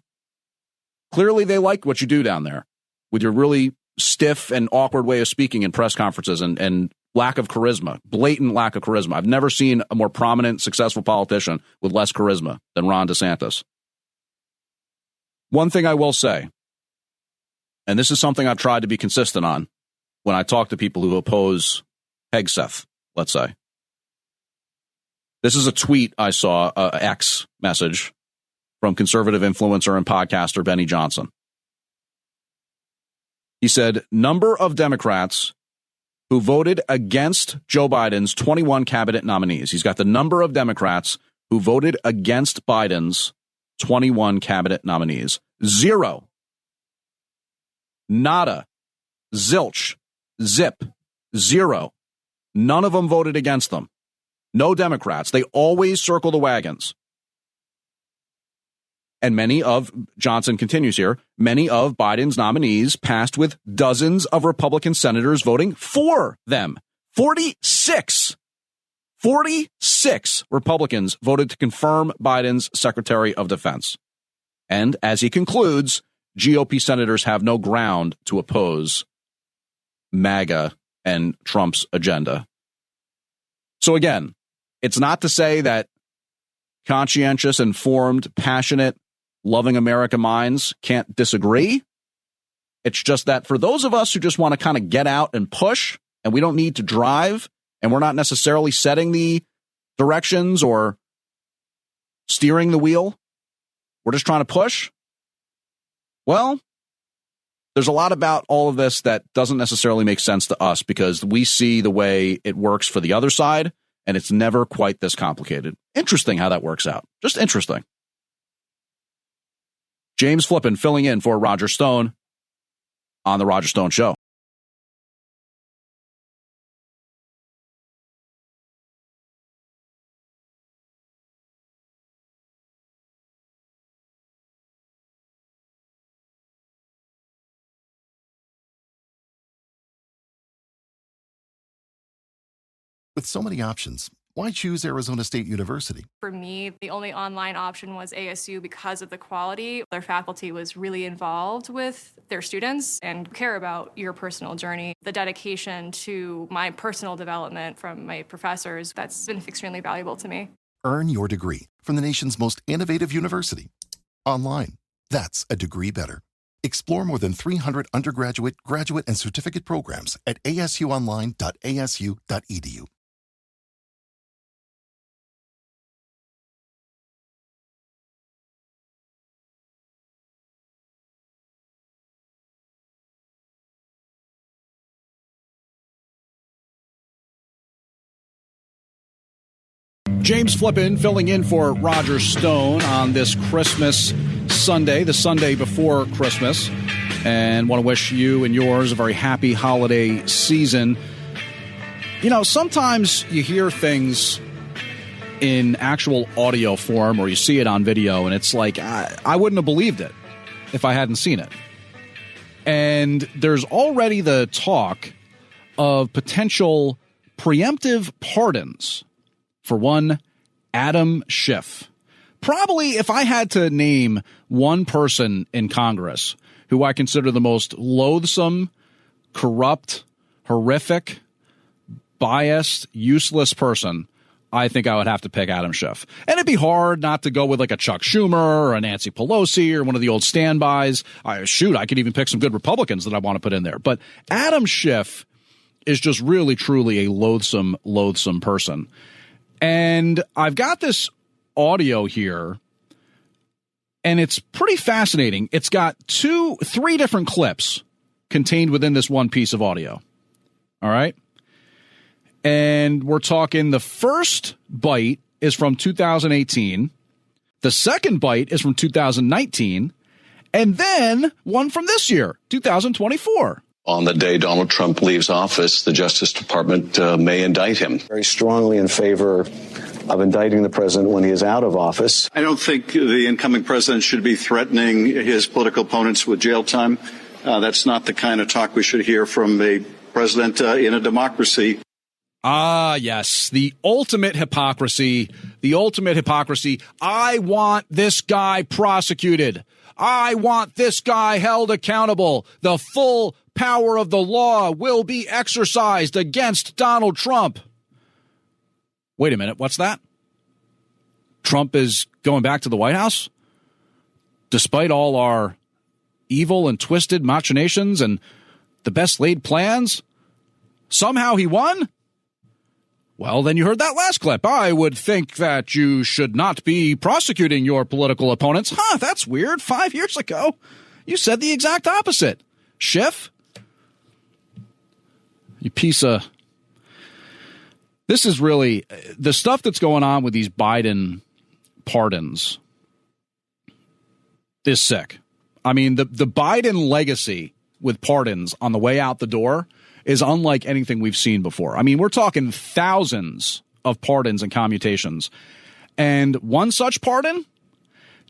Clearly, they like what you do down there with your really stiff and awkward way of speaking in press conferences and lack of charisma, blatant lack of charisma. I've never seen a more prominent, successful politician with less charisma than Ron DeSantis. One thing I will say, and this is something I've tried to be consistent on when I talk to people who oppose Hegseth, let's say. This is a tweet I saw, X message from conservative influencer and podcaster Benny Johnson. He said, number of Democrats who voted against Joe Biden's 21 cabinet nominees. He's got the number of Democrats who voted against Biden's 21 cabinet nominees. 0. Nada. Zilch. Zip. 0. None of them voted against them. No Democrats. They always circle the wagons. And many of, Johnson continues here, many of Biden's nominees passed with dozens of Republican senators voting for them. 46 Republicans voted to confirm Biden's Secretary of Defense. And as he concludes, GOP senators have no ground to oppose MAGA and Trump's agenda. So again, it's not to say that conscientious, informed, passionate, loving America minds can't disagree. It's just that for those of us who just want to kind of get out and push, and we don't need to drive, and we're not necessarily setting the directions or steering the wheel, we're just trying to push. Well, there's a lot about all of this that doesn't necessarily make sense to us because we see the way it works for the other side, and it's never quite this complicated. Interesting how that works out. Just interesting. James Flippin filling in for Roger Stone on The Roger Stone Show. With so many options, why choose Arizona State University? For me, the only online option was ASU because of the quality. Their faculty was really involved with their students and care about your personal journey. The dedication to my personal development from my professors, that's been extremely valuable to me. Earn your degree from the nation's most innovative university. Online. That's a degree better. Explore more than 300 undergraduate, graduate, and certificate programs at asuonline.asu.edu. James Flippin filling in for Roger Stone on this Christmas Sunday, the Sunday before Christmas, and want to wish you and yours a very happy holiday season. You know, sometimes you hear things in actual audio form or you see it on video, and it's like, I wouldn't have believed it if I hadn't seen it. And there's already the talk of potential preemptive pardons for one Adam Schiff. Probably if I had to name one person in Congress who I consider the most loathsome, corrupt, horrific, biased, useless person, I think I would have to pick Adam Schiff. And it'd be hard not to go with like a Chuck Schumer or a Nancy Pelosi or one of the old standbys. I could even pick some good Republicans that I want to put in there. But Adam Schiff is just really, truly a loathsome, loathsome person. And I've got this audio here, and it's pretty fascinating. It's got three different clips contained within this one piece of audio. All right. And we're talking the first bite is from 2018. The second bite is from 2019. And then one from this year, 2024. On the day Donald Trump leaves office, the Justice Department may indict him. Very strongly in favor of indicting the president when he is out of office. I don't think the incoming president should be threatening his political opponents with jail time. That's not the kind of talk we should hear from a president in a democracy. Ah, yes, the ultimate hypocrisy. The ultimate hypocrisy. I want this guy prosecuted. I want this guy held accountable. The full power of the law will be exercised against Donald Trump. Wait a minute, what's that? Trump is going back to the White House? Despite all our evil and twisted machinations and the best laid plans? Somehow he won? Well, then you heard that last clip. I would think that you should not be prosecuting your political opponents. Huh, that's weird. 5 years ago, you said the exact opposite. Schiff? You piece of... This is really... The stuff that's going on with these Biden pardons is sick. I mean, the Biden legacy with pardons on the way out the door is unlike anything we've seen before. I mean, we're talking thousands of pardons and commutations. And one such pardon,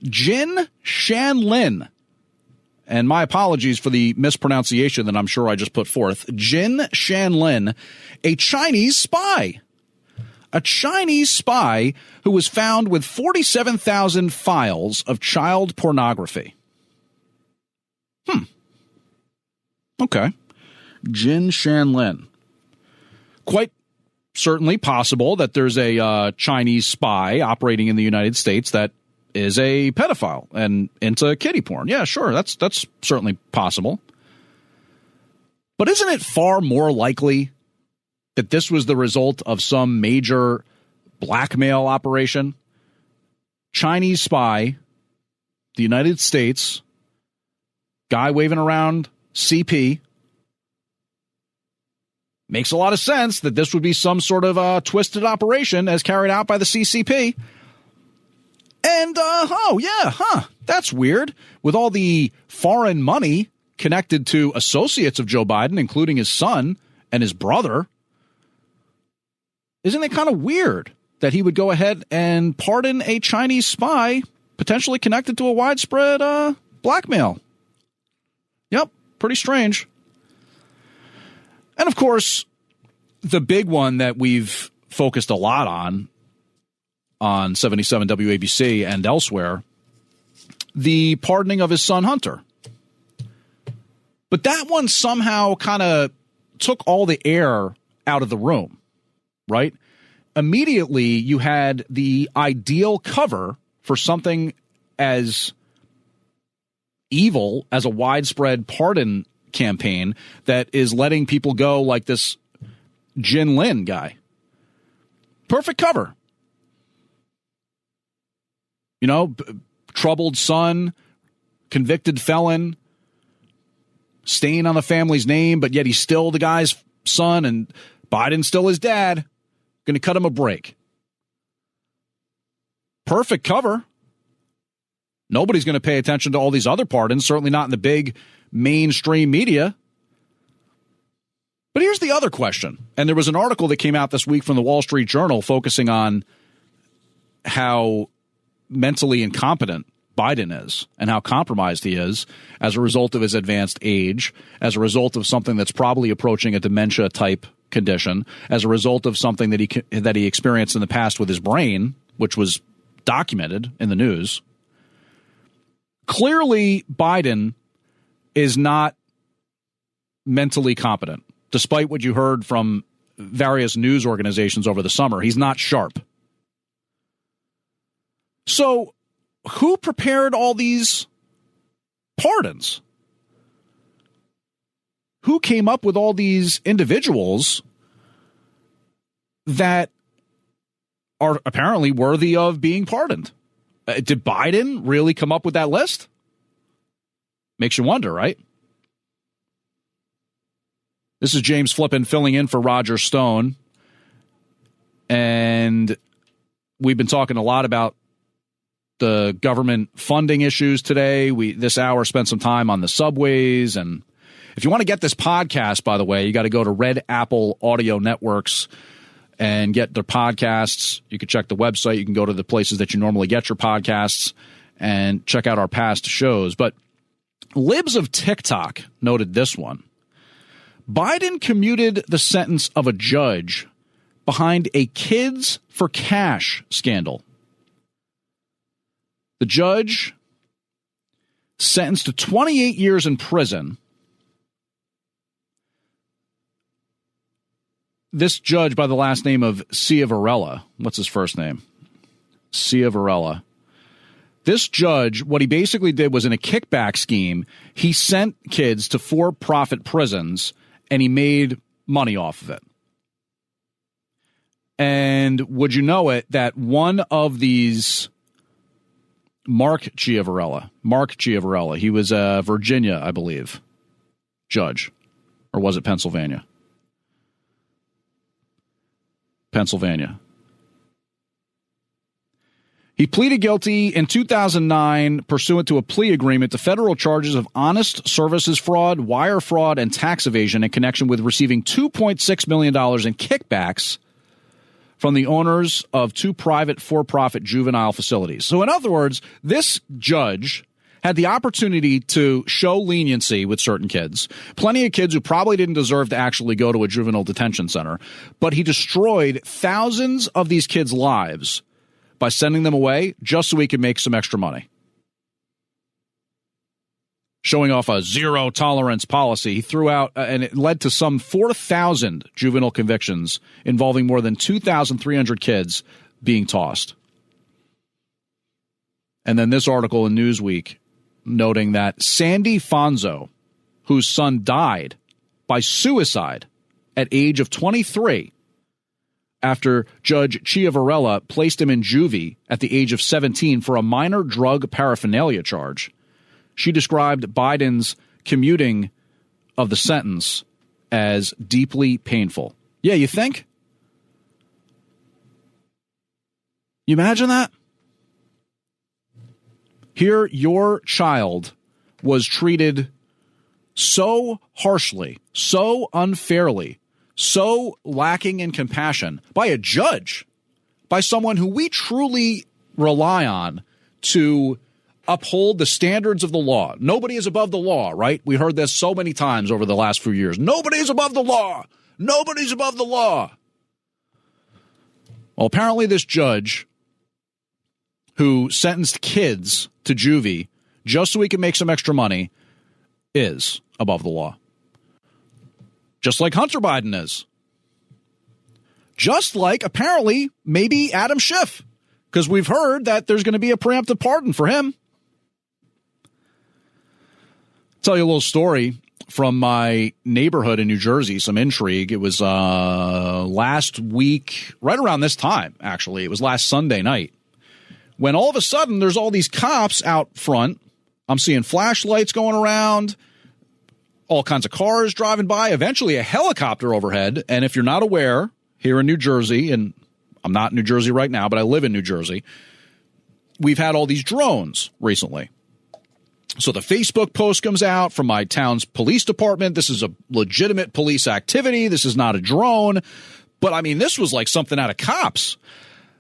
Jin Shanlin. And my apologies for the mispronunciation that I'm sure I just put forth. Jin Shanlin, a Chinese spy. A Chinese spy who was found with 47,000 files of child pornography. Okay. Jin Shanlin. Quite certainly possible that there's a Chinese spy operating in the United States that is a pedophile and into kiddie porn. Yeah, sure, that's certainly possible. But isn't it far more likely that this was the result of some major blackmail operation? Chinese spy, the United States, guy waving around CP. Makes a lot of sense that this would be some sort of twisted operation as carried out by the CCP. And, that's weird. With all the foreign money connected to associates of Joe Biden, including his son and his brother, isn't it kind of weird that he would go ahead and pardon a Chinese spy potentially connected to a widespread blackmail? Yep, pretty strange. And, of course, the big one that we've focused a lot on 77 WABC and elsewhere, the pardoning of his son Hunter. But that one somehow kind of took all the air out of the room, right? Immediately, you had the ideal cover for something as evil as a widespread pardon campaign that is letting people go like this Jin Lin guy. Perfect cover. You know, troubled son, convicted felon, staying on the family's name, but yet he's still the guy's son and Biden's still his dad. Going to cut him a break. Perfect cover. Nobody's going to pay attention to all these other pardons, certainly not in the big mainstream media. But here's the other question. And there was an article that came out this week from the Wall Street Journal focusing on how mentally incompetent Biden is and how compromised he is as a result of his advanced age, as a result of something that's probably approaching a dementia-type condition, as a result of something that he experienced in the past with his brain, which was documented in the news. Clearly, Biden is not mentally competent, despite what you heard from various news organizations over the summer. He's not sharp. So, who prepared all these pardons? Who came up with all these individuals that are apparently worthy of being pardoned? Did Biden really come up with that list? Makes you wonder, right? This is James Flippin filling in for Roger Stone. And we've been talking a lot about the government funding issues today. This hour spent some time on the subways. And if you want to get this podcast, by the way, you got to go to Red Apple Audio Networks and get their podcasts. You can check the website. You can go to the places that you normally get your podcasts and check out our past shows. But Libs of TikTok noted this one. Biden commuted the sentence of a judge behind a Kids for Cash scandal. The judge sentenced to 28 years in prison. This judge by the last name of Ciavarella, what's his first name? Ciavarella. This judge, what he basically did was in a kickback scheme, he sent kids to for-profit prisons and he made money off of it. And would you know it that one of these, Mark Ciavarella, he was a Virginia, I believe, judge. Or was it Pennsylvania? Pennsylvania. He pleaded guilty in 2009 pursuant to a plea agreement to federal charges of honest services fraud, wire fraud, and tax evasion in connection with receiving $2.6 million in kickbacks from the owners of two private for-profit juvenile facilities. So in other words, this judge had the opportunity to show leniency with certain kids, plenty of kids who probably didn't deserve to actually go to a juvenile detention center, but he destroyed thousands of these kids' lives by sending them away just so he could make some extra money. Showing off a zero-tolerance policy, he threw out, and it led to some 4,000 juvenile convictions involving more than 2,300 kids being tossed. And then this article in Newsweek noting that Sandy Fonzo, whose son died by suicide at age of 23 after Judge Ciavarella placed him in juvie at the age of 17 for a minor drug paraphernalia charge, she described Biden's commuting of the sentence as deeply painful. Yeah, you think? You imagine that? Here, your child was treated so harshly, so unfairly, so lacking in compassion by a judge, by someone who we truly rely on to uphold the standards of the law. Nobody is above the law, right? We heard this so many times over the last few years. Nobody is above the law. Nobody's above the law. Well, apparently this judge who sentenced kids to juvie just so he can make some extra money is above the law. Just like Hunter Biden is. Just like, apparently, maybe Adam Schiff, because we've heard that there's going to be a preemptive pardon for him. Tell you a little story from my neighborhood in New Jersey, some intrigue. It was last week, right around this time, actually. It was last Sunday night, when all of a sudden there's all these cops out front. I'm seeing flashlights going around, all kinds of cars driving by, eventually a helicopter overhead. And if you're not aware, here in New Jersey, and I'm not in New Jersey right now, but I live in New Jersey, we've had all these drones recently. So the Facebook post comes out from my town's police department. This is a legitimate police activity. This is not a drone. But, I mean, this was like something out of Cops.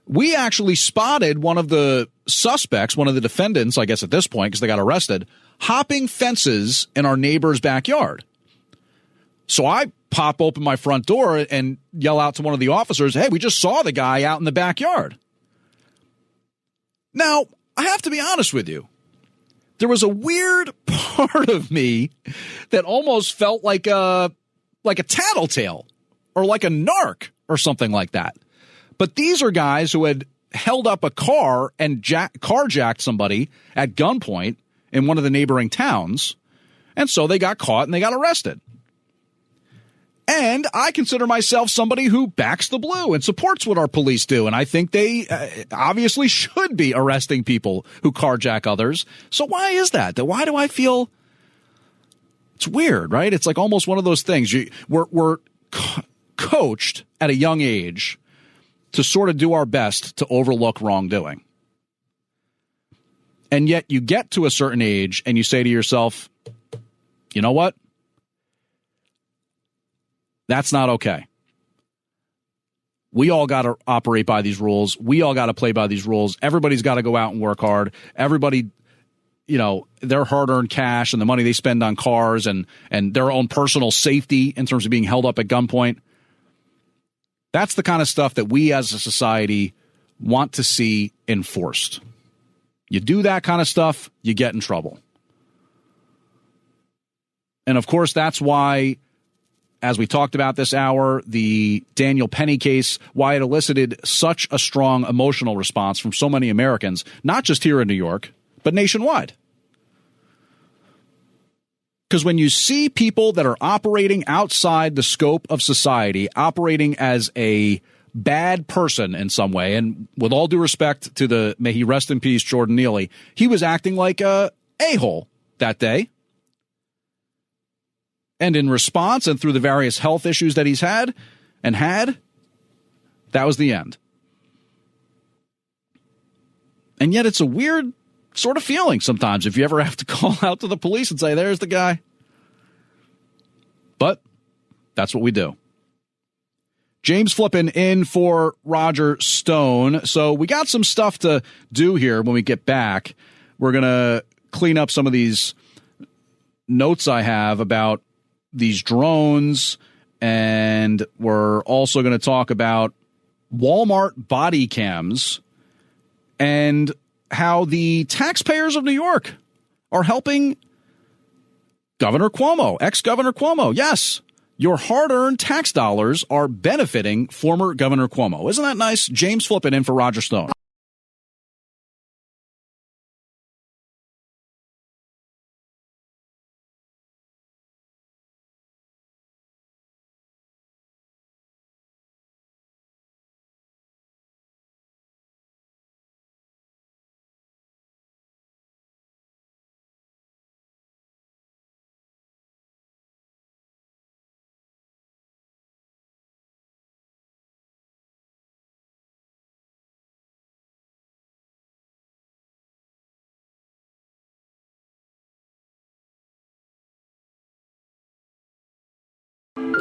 We actually spotted one of the suspects, one of the defendants, I guess at this point, because they got arrested, hopping fences in our neighbor's backyard. So I pop open my front door and yell out to one of the officers, hey, we just saw the guy out in the backyard. Now, I have to be honest with you. There was a weird part of me that almost felt like a tattletale or like a narc or something like that. But these are guys who had held up a car and carjacked somebody at gunpoint in one of the neighboring towns. And so they got caught and they got arrested. And I consider myself somebody who backs the blue and supports what our police do. And I think they obviously should be arresting people who carjack others. So why is that? Why do I feel it's weird, right? It's like almost one of those things. We're coached at a young age to sort of do our best to overlook wrongdoing. And yet you get to a certain age and you say to yourself, you know what? That's not okay. We all got to operate by these rules. We all got to play by these rules. Everybody's got to go out and work hard. Everybody, you know, their hard-earned cash and the money they spend on cars and their own personal safety in terms of being held up at gunpoint. That's the kind of stuff that we as a society want to see enforced. You do that kind of stuff, you get in trouble. And, of course, that's why, as we talked about this hour, the Daniel Penny case, why it elicited such a strong emotional response from so many Americans, not just here in New York, but nationwide. Because when you see people that are operating outside the scope of society, operating as a bad person in some way, and with all due respect to the, may he rest in peace, Jordan Neely, he was acting like a a-hole that day. And in response, and through the various health issues that he's had, that was the end. And yet it's a weird sort of feeling sometimes if you ever have to call out to the police and say, there's the guy. But that's what we do. James Flippin in for Roger Stone. So we got some stuff to do here when we get back. We're going to clean up some of these notes I have about these drones, and we're also going to talk about Walmart body cams and how the taxpayers of New York are helping Governor Cuomo, ex-Governor Cuomo. Yes, your hard-earned tax dollars are benefiting former Governor Cuomo. Isn't that nice? James Flippin in for Roger Stone.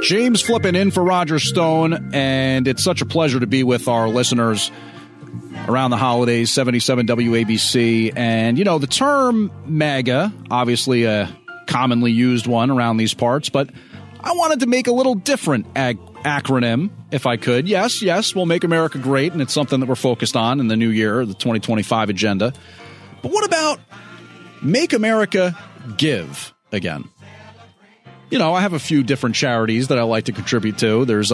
James Flippin in for Roger Stone, and it's such a pleasure to be with our listeners around the holidays, 77 WABC. And, you know, the term MAGA, obviously a commonly used one around these parts, but I wanted to make a little different acronym, if I could. Yes, we'll make America great, and it's something that we're focused on in the new year, the 2025 agenda. But what about Make America Give again? You know, I have a few different charities that I like to contribute to. There's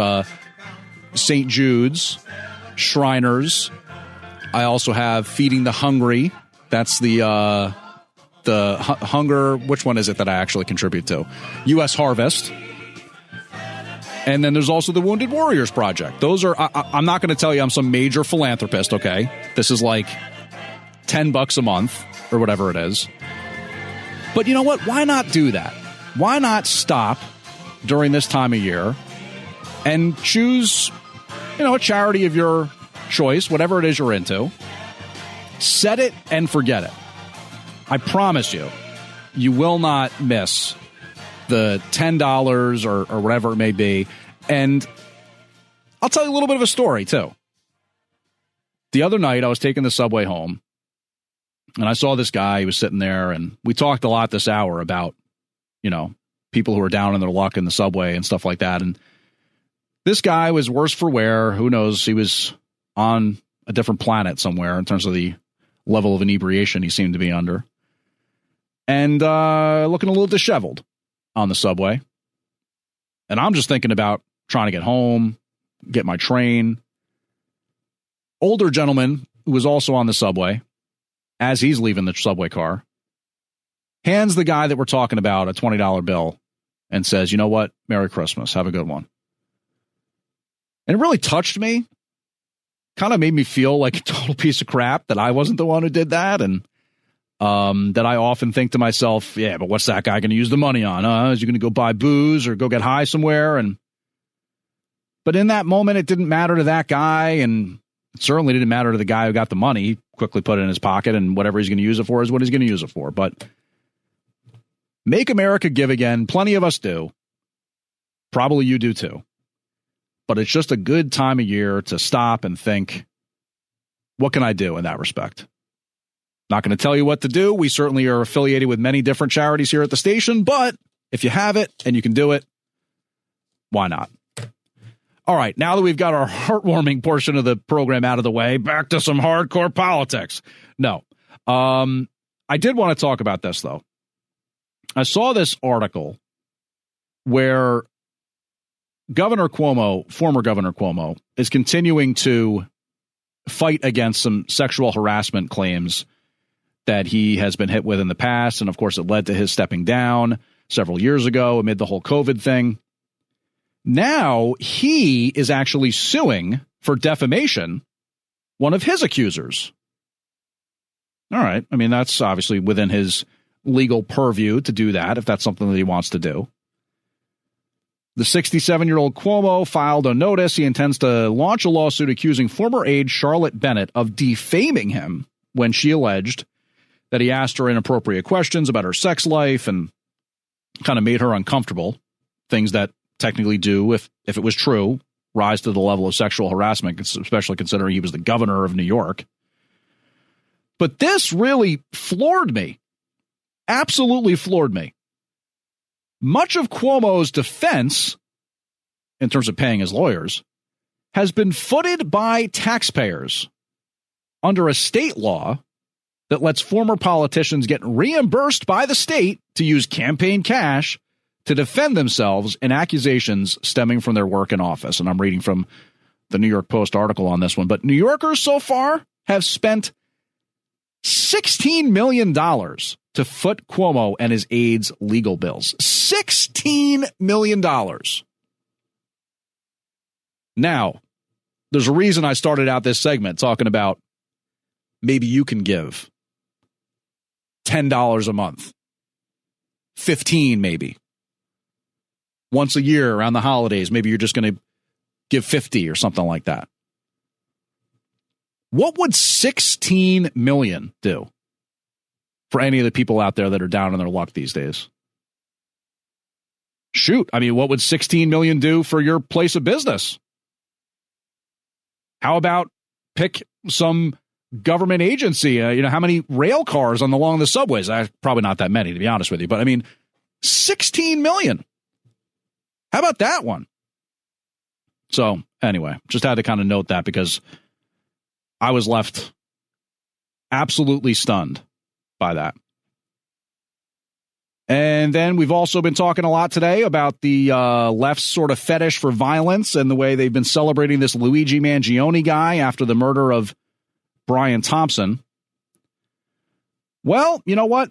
St. Jude's, Shriners. I also have Feeding the Hungry. That's the hunger. Which one is it that I actually contribute to? U.S. Harvest. And then there's also the Wounded Warriors Project. Those are, I'm not going to tell you I'm some major philanthropist, okay? This is like $10 a month or whatever it is. But you know what? Why not do that? Why not stop during this time of year and choose, you know, a charity of your choice, whatever it is you're into. Set it and forget it. I promise you, you will not miss the $10 or whatever it may be. And I'll tell you a little bit of a story, too. The other night, I was taking the subway home, and I saw this guy. He was sitting there, and we talked a lot this hour about, you know, people who are down in their luck in the subway and stuff like that. And this guy was worse for wear. Who knows? He was on a different planet somewhere in terms of the level of inebriation he seemed to be under. And looking a little disheveled on the subway. And I'm just thinking about trying to get home, get my train. Older gentleman who was also on the subway, as he's leaving the subway car, hands the guy that we're talking about a $20 bill and says, you know what? Merry Christmas. Have a good one. And it really touched me. Kind of made me feel like a total piece of crap that I wasn't the one who did that. And that I often think to myself, yeah, but what's that guy going to use the money on? Is he going to go buy booze or go get high somewhere? But in that moment, it didn't matter to that guy. And it certainly didn't matter to the guy who got the money. He quickly put it in his pocket, and whatever he's going to use it for is what he's going to use it for. But Make America Give again. Plenty of us do. Probably you do too. But it's just a good time of year to stop and think, what can I do in that respect? Not going to tell you what to do. We certainly are affiliated with many different charities here at the station, but if you have it and you can do it, why not? All right, now that we've got our heartwarming portion of the program out of the way, back to some hardcore politics. No. I did want to talk about this, though. I saw this article where Governor Cuomo, former Governor Cuomo, is continuing to fight against some sexual harassment claims that he has been hit with in the past. And of course, it led to his stepping down several years ago amid the whole COVID thing. Now he is actually suing for defamation one of his accusers. All right. I mean, that's obviously within his legal purview to do that if that's something that he wants to do. The 67-year-old Cuomo filed a notice. He intends to launch a lawsuit accusing former aide Charlotte Bennett of defaming him when she alleged that he asked her inappropriate questions about her sex life and kind of made her uncomfortable, things that technically do, if it was true, rise to the level of sexual harassment, especially considering he was the governor of New York. But this really floored me, absolutely floored me. Much of Cuomo's defense, in terms of paying his lawyers, has been footed by taxpayers under a state law that lets former politicians get reimbursed by the state to use campaign cash to defend themselves in accusations stemming from their work in office. And I'm reading from the New York Post article on this one. But New Yorkers so far have spent $16 million to foot Cuomo and his aides' legal bills. $16 million. Now, there's a reason I started out this segment talking about maybe you can give $10 a month, $15 maybe. Once a year around the holidays, maybe you're just going to give $50 or something like that. What would $16 million do for any of the people out there that are down on their luck these days? Shoot, I mean, what would $16 million do for your place of business? How about pick some government agency? How many rail cars along the subways? Probably not that many, to be honest with you. But I mean, $16 million. How about that one? So anyway, just had to kind of note that because I was left absolutely stunned by that. And then we've also been talking a lot today about the left's sort of fetish for violence and the way they've been celebrating this Luigi Mangione guy after the murder of Brian Thompson. Well, you know what?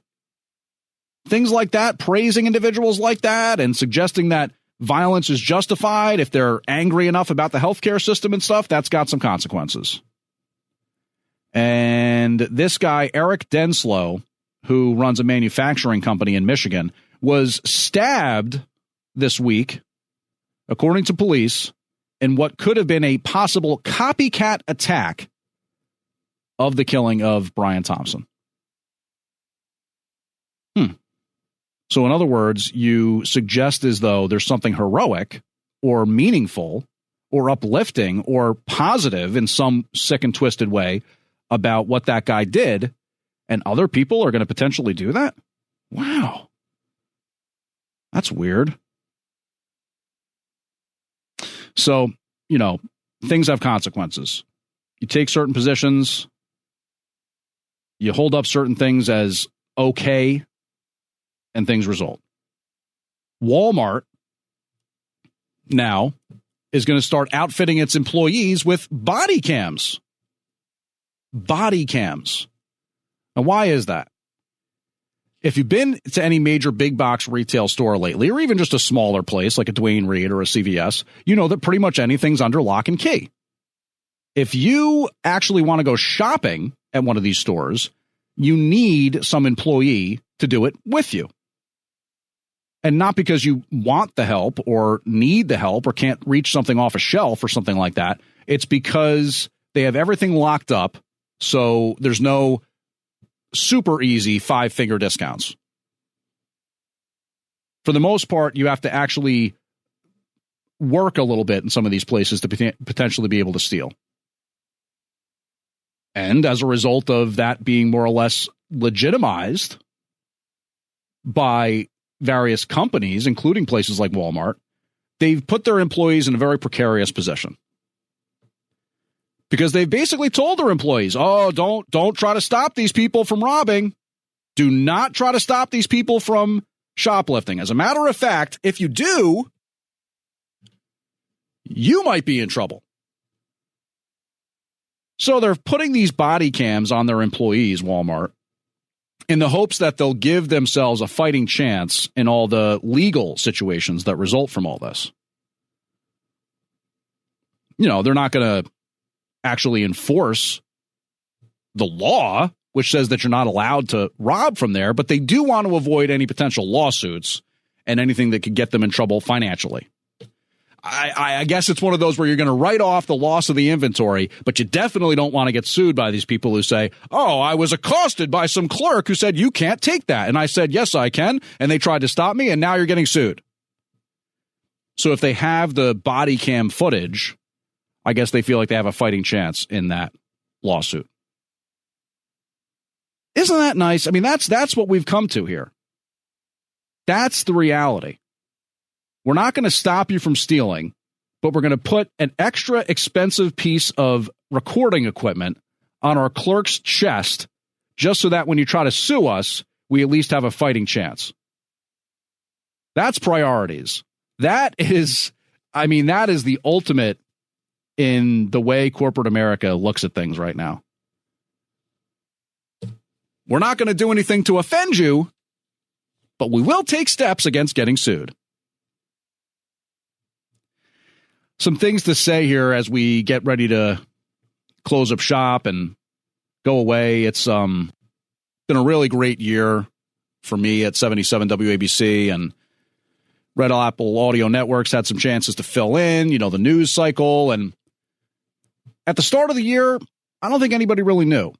Things like that, praising individuals like that and suggesting that violence is justified if they're angry enough about the healthcare system and stuff, that's got some consequences. And this guy, Eric Denslow, who runs a manufacturing company in Michigan, was stabbed this week, according to police, in what could have been a possible copycat attack of the killing of Brian Thompson. So in other words, you suggest as though there's something heroic or meaningful or uplifting or positive in some sick and twisted way about what that guy did, and other people are going to potentially do that? Wow. That's weird. So, things have consequences. You take certain positions, you hold up certain things as okay, and things result. Walmart now is going to start outfitting its employees with body cams. Body cams. Now, why is that? If you've been to any major big box retail store lately, or even just a smaller place like a Duane Reade or a CVS, you know that pretty much anything's under lock and key. If you actually want to go shopping at one of these stores, you need some employee to do it with you. And not because you want the help or need the help or can't reach something off a shelf or something like that. It's because they have everything locked up, so there's no super easy 5-figure discounts. For the most part, you have to actually work a little bit in some of these places to potentially be able to steal. And as a result of that being more or less legitimized by various companies, including places like Walmart, they've put their employees in a very precarious position. Because they've basically told their employees, oh, don't try to stop these people from robbing. Do not try to stop these people from shoplifting. As a matter of fact, if you do, you might be in trouble. So they're putting these body cams on their employees, Walmart, in the hopes that they'll give themselves a fighting chance in all the legal situations that result from all this. You know, they're not going to actually enforce the law, which says that you're not allowed to rob from there, but they do want to avoid any potential lawsuits and anything that could get them in trouble financially. I guess it's one of those where you're going to write off the loss of the inventory, but you definitely don't want to get sued by these people who say, oh, I was accosted by some clerk who said you can't take that. And I said, yes, I can. And they tried to stop me, and now you're getting sued. So if they have the body cam footage, I guess they feel like they have a fighting chance in that lawsuit. Isn't that nice? I mean, that's what we've come to here. That's the reality. We're not going to stop you from stealing, but we're going to put an extra expensive piece of recording equipment on our clerk's chest just so that when you try to sue us, we at least have a fighting chance. That's priorities. That is the ultimate in the way corporate America looks at things right now. We're not going to do anything to offend you, but we will take steps against getting sued. Some things to say here as we get ready to close up shop and go away. It's been a really great year for me at 77 WABC, and Red Apple Audio Networks had some chances to fill in, the news cycle. And at the start of the year, I don't think anybody really knew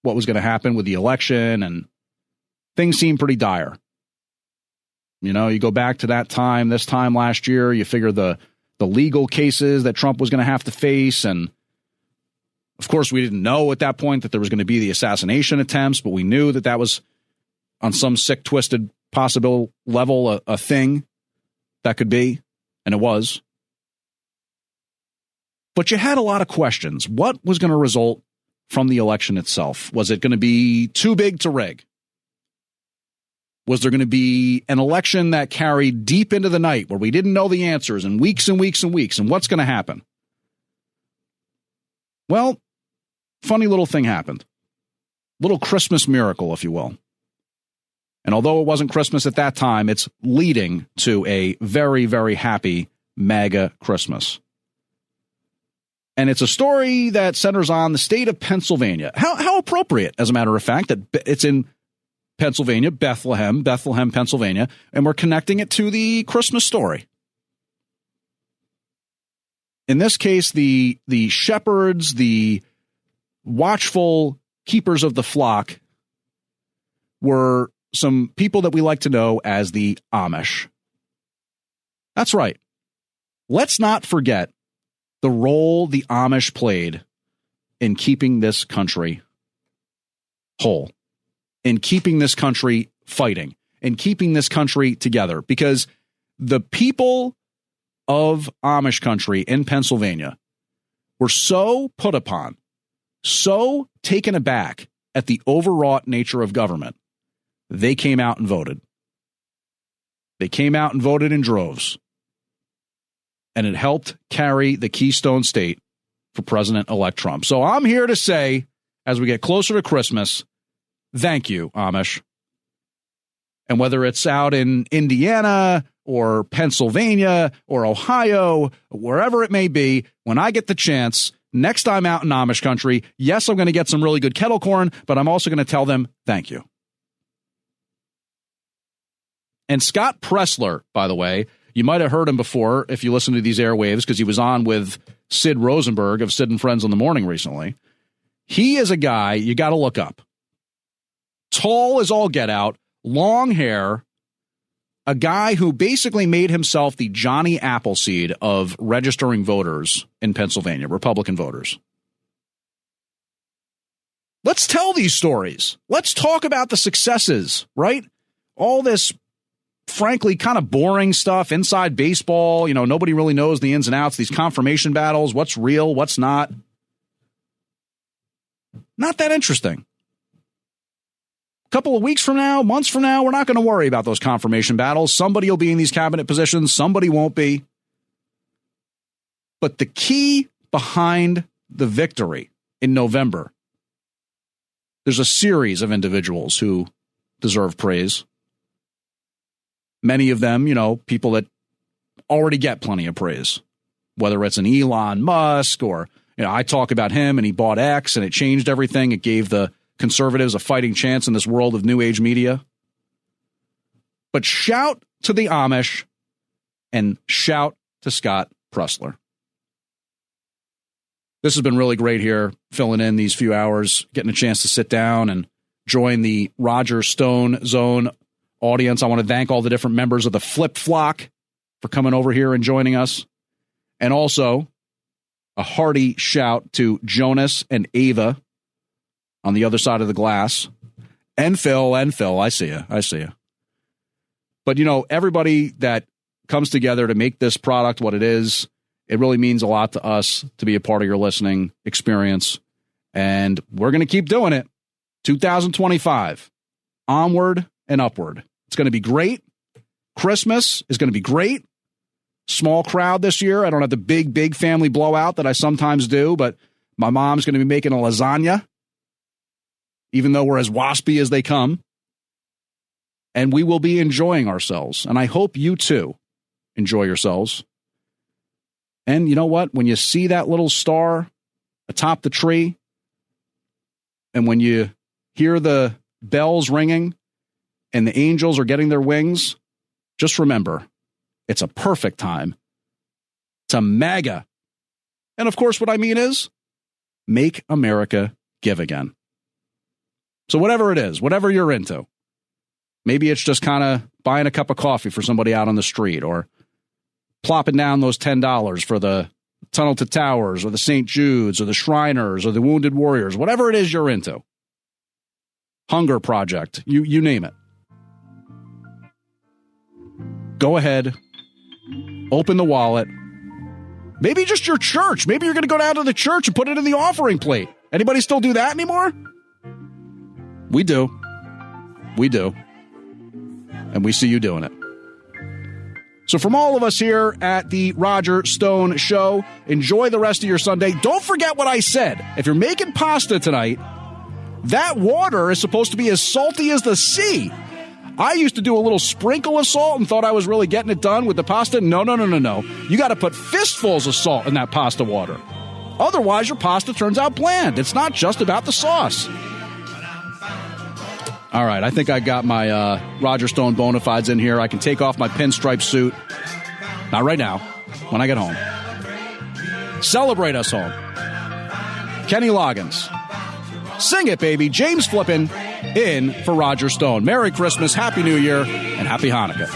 what was going to happen with the election, and things seemed pretty dire. You go back to that time, this time last year, you figure the legal cases that Trump was going to have to face. And of course, we didn't know at that point that there was going to be the assassination attempts, but we knew that was on some sick, twisted, possible level a thing that could be, and it was. But you had a lot of questions. What was going to result from the election itself? Was it going to be too big to rig? Was there going to be an election that carried deep into the night where we didn't know the answers and weeks and weeks and weeks? And what's going to happen? Well, funny little thing happened. Little Christmas miracle, if you will. And although it wasn't Christmas at that time, it's leading to a very, very happy MAGA Christmas. And it's a story that centers on the state of Pennsylvania. How appropriate, as a matter of fact, that it's in Pennsylvania, Bethlehem, Pennsylvania, and we're connecting it to the Christmas story. In this case, the shepherds, the watchful keepers of the flock, were some people that we like to know as the Amish. That's right. Let's not forget the role the Amish played in keeping this country whole, in keeping this country fighting, in keeping this country together. Because the people of Amish country in Pennsylvania were so put upon, so taken aback at the overwrought nature of government, they came out and voted. They came out and voted in droves. And it helped carry the Keystone State for President-elect Trump. So I'm here to say, as we get closer to Christmas, thank you, Amish. And whether it's out in Indiana or Pennsylvania or Ohio, wherever it may be, when I get the chance, next time out in Amish country, yes, I'm going to get some really good kettle corn, but I'm also going to tell them thank you. And Scott Pressler, by the way, you might have heard him before if you listen to these airwaves, because he was on with Sid Rosenberg of Sid and Friends in the Morning recently. He is a guy you got to look up. Tall as all get out, long hair, a guy who basically made himself the Johnny Appleseed of registering voters in Pennsylvania, Republican voters. Let's tell these stories. Let's talk about the successes, right? All this, frankly, kind of boring stuff, inside baseball, nobody really knows the ins and outs, these confirmation battles, what's real, what's not. Not that interesting. couple of weeks from now, months from now, we're not going to worry about those confirmation battles. Somebody will be in these cabinet positions. Somebody won't be. But the key behind the victory in November, there's a series of individuals who deserve praise. Many of them, people that already get plenty of praise, whether it's an Elon Musk or, I talk about him and he bought X and it changed everything. It gave the conservatives a fighting chance in this world of new age media. But shout to the Amish and shout to Scott Pressler. This has been really great here, filling in these few hours, getting a chance to sit down and join the Roger Stone Zone audience. I want to thank all the different members of the Flip Flock for coming over here and joining us. And also a hearty shout to Jonas and Ava on the other side of the glass. And Phil, I see you. But, everybody that comes together to make this product what it is, it really means a lot to us to be a part of your listening experience. And we're going to keep doing it. 2025, onward and upward. It's going to be great. Christmas is going to be great. Small crowd this year. I don't have the big family blowout that I sometimes do, but my mom's going to be making a lasagna, even though we're as waspy as they come. And we will be enjoying ourselves. And I hope you too enjoy yourselves. And you know what? When you see that little star atop the tree, and when you hear the bells ringing and the angels are getting their wings, just remember, it's a perfect time to MAGA. And of course, what I mean is make America give again. So whatever it is, whatever you're into, maybe it's just kind of buying a cup of coffee for somebody out on the street, or plopping down those $10 for the Tunnel to Towers or the St. Jude's or the Shriners or the Wounded Warriors, whatever it is you're into. Hunger Project, you name it. Go ahead, open the wallet. Maybe just your church. Maybe you're going to go down to the church and put it in the offering plate. Anybody still do that anymore? We do. And we see you doing it. So from all of us here at the Roger Stone Show, enjoy the rest of your Sunday. Don't forget what I said. If you're making pasta tonight, that water is supposed to be as salty as the sea. I used to do a little sprinkle of salt and thought I was really getting it done with the pasta. No. You got to put fistfuls of salt in that pasta water. Otherwise, your pasta turns out bland. It's not just about the sauce. All right, I think I got my Roger Stone bona fides in here. I can take off my pinstripe suit. Not right now, when I get home. Celebrate us home. Kenny Loggins. Sing it, baby. James Flippin in for Roger Stone. Merry Christmas, Happy New Year, and Happy Hanukkah.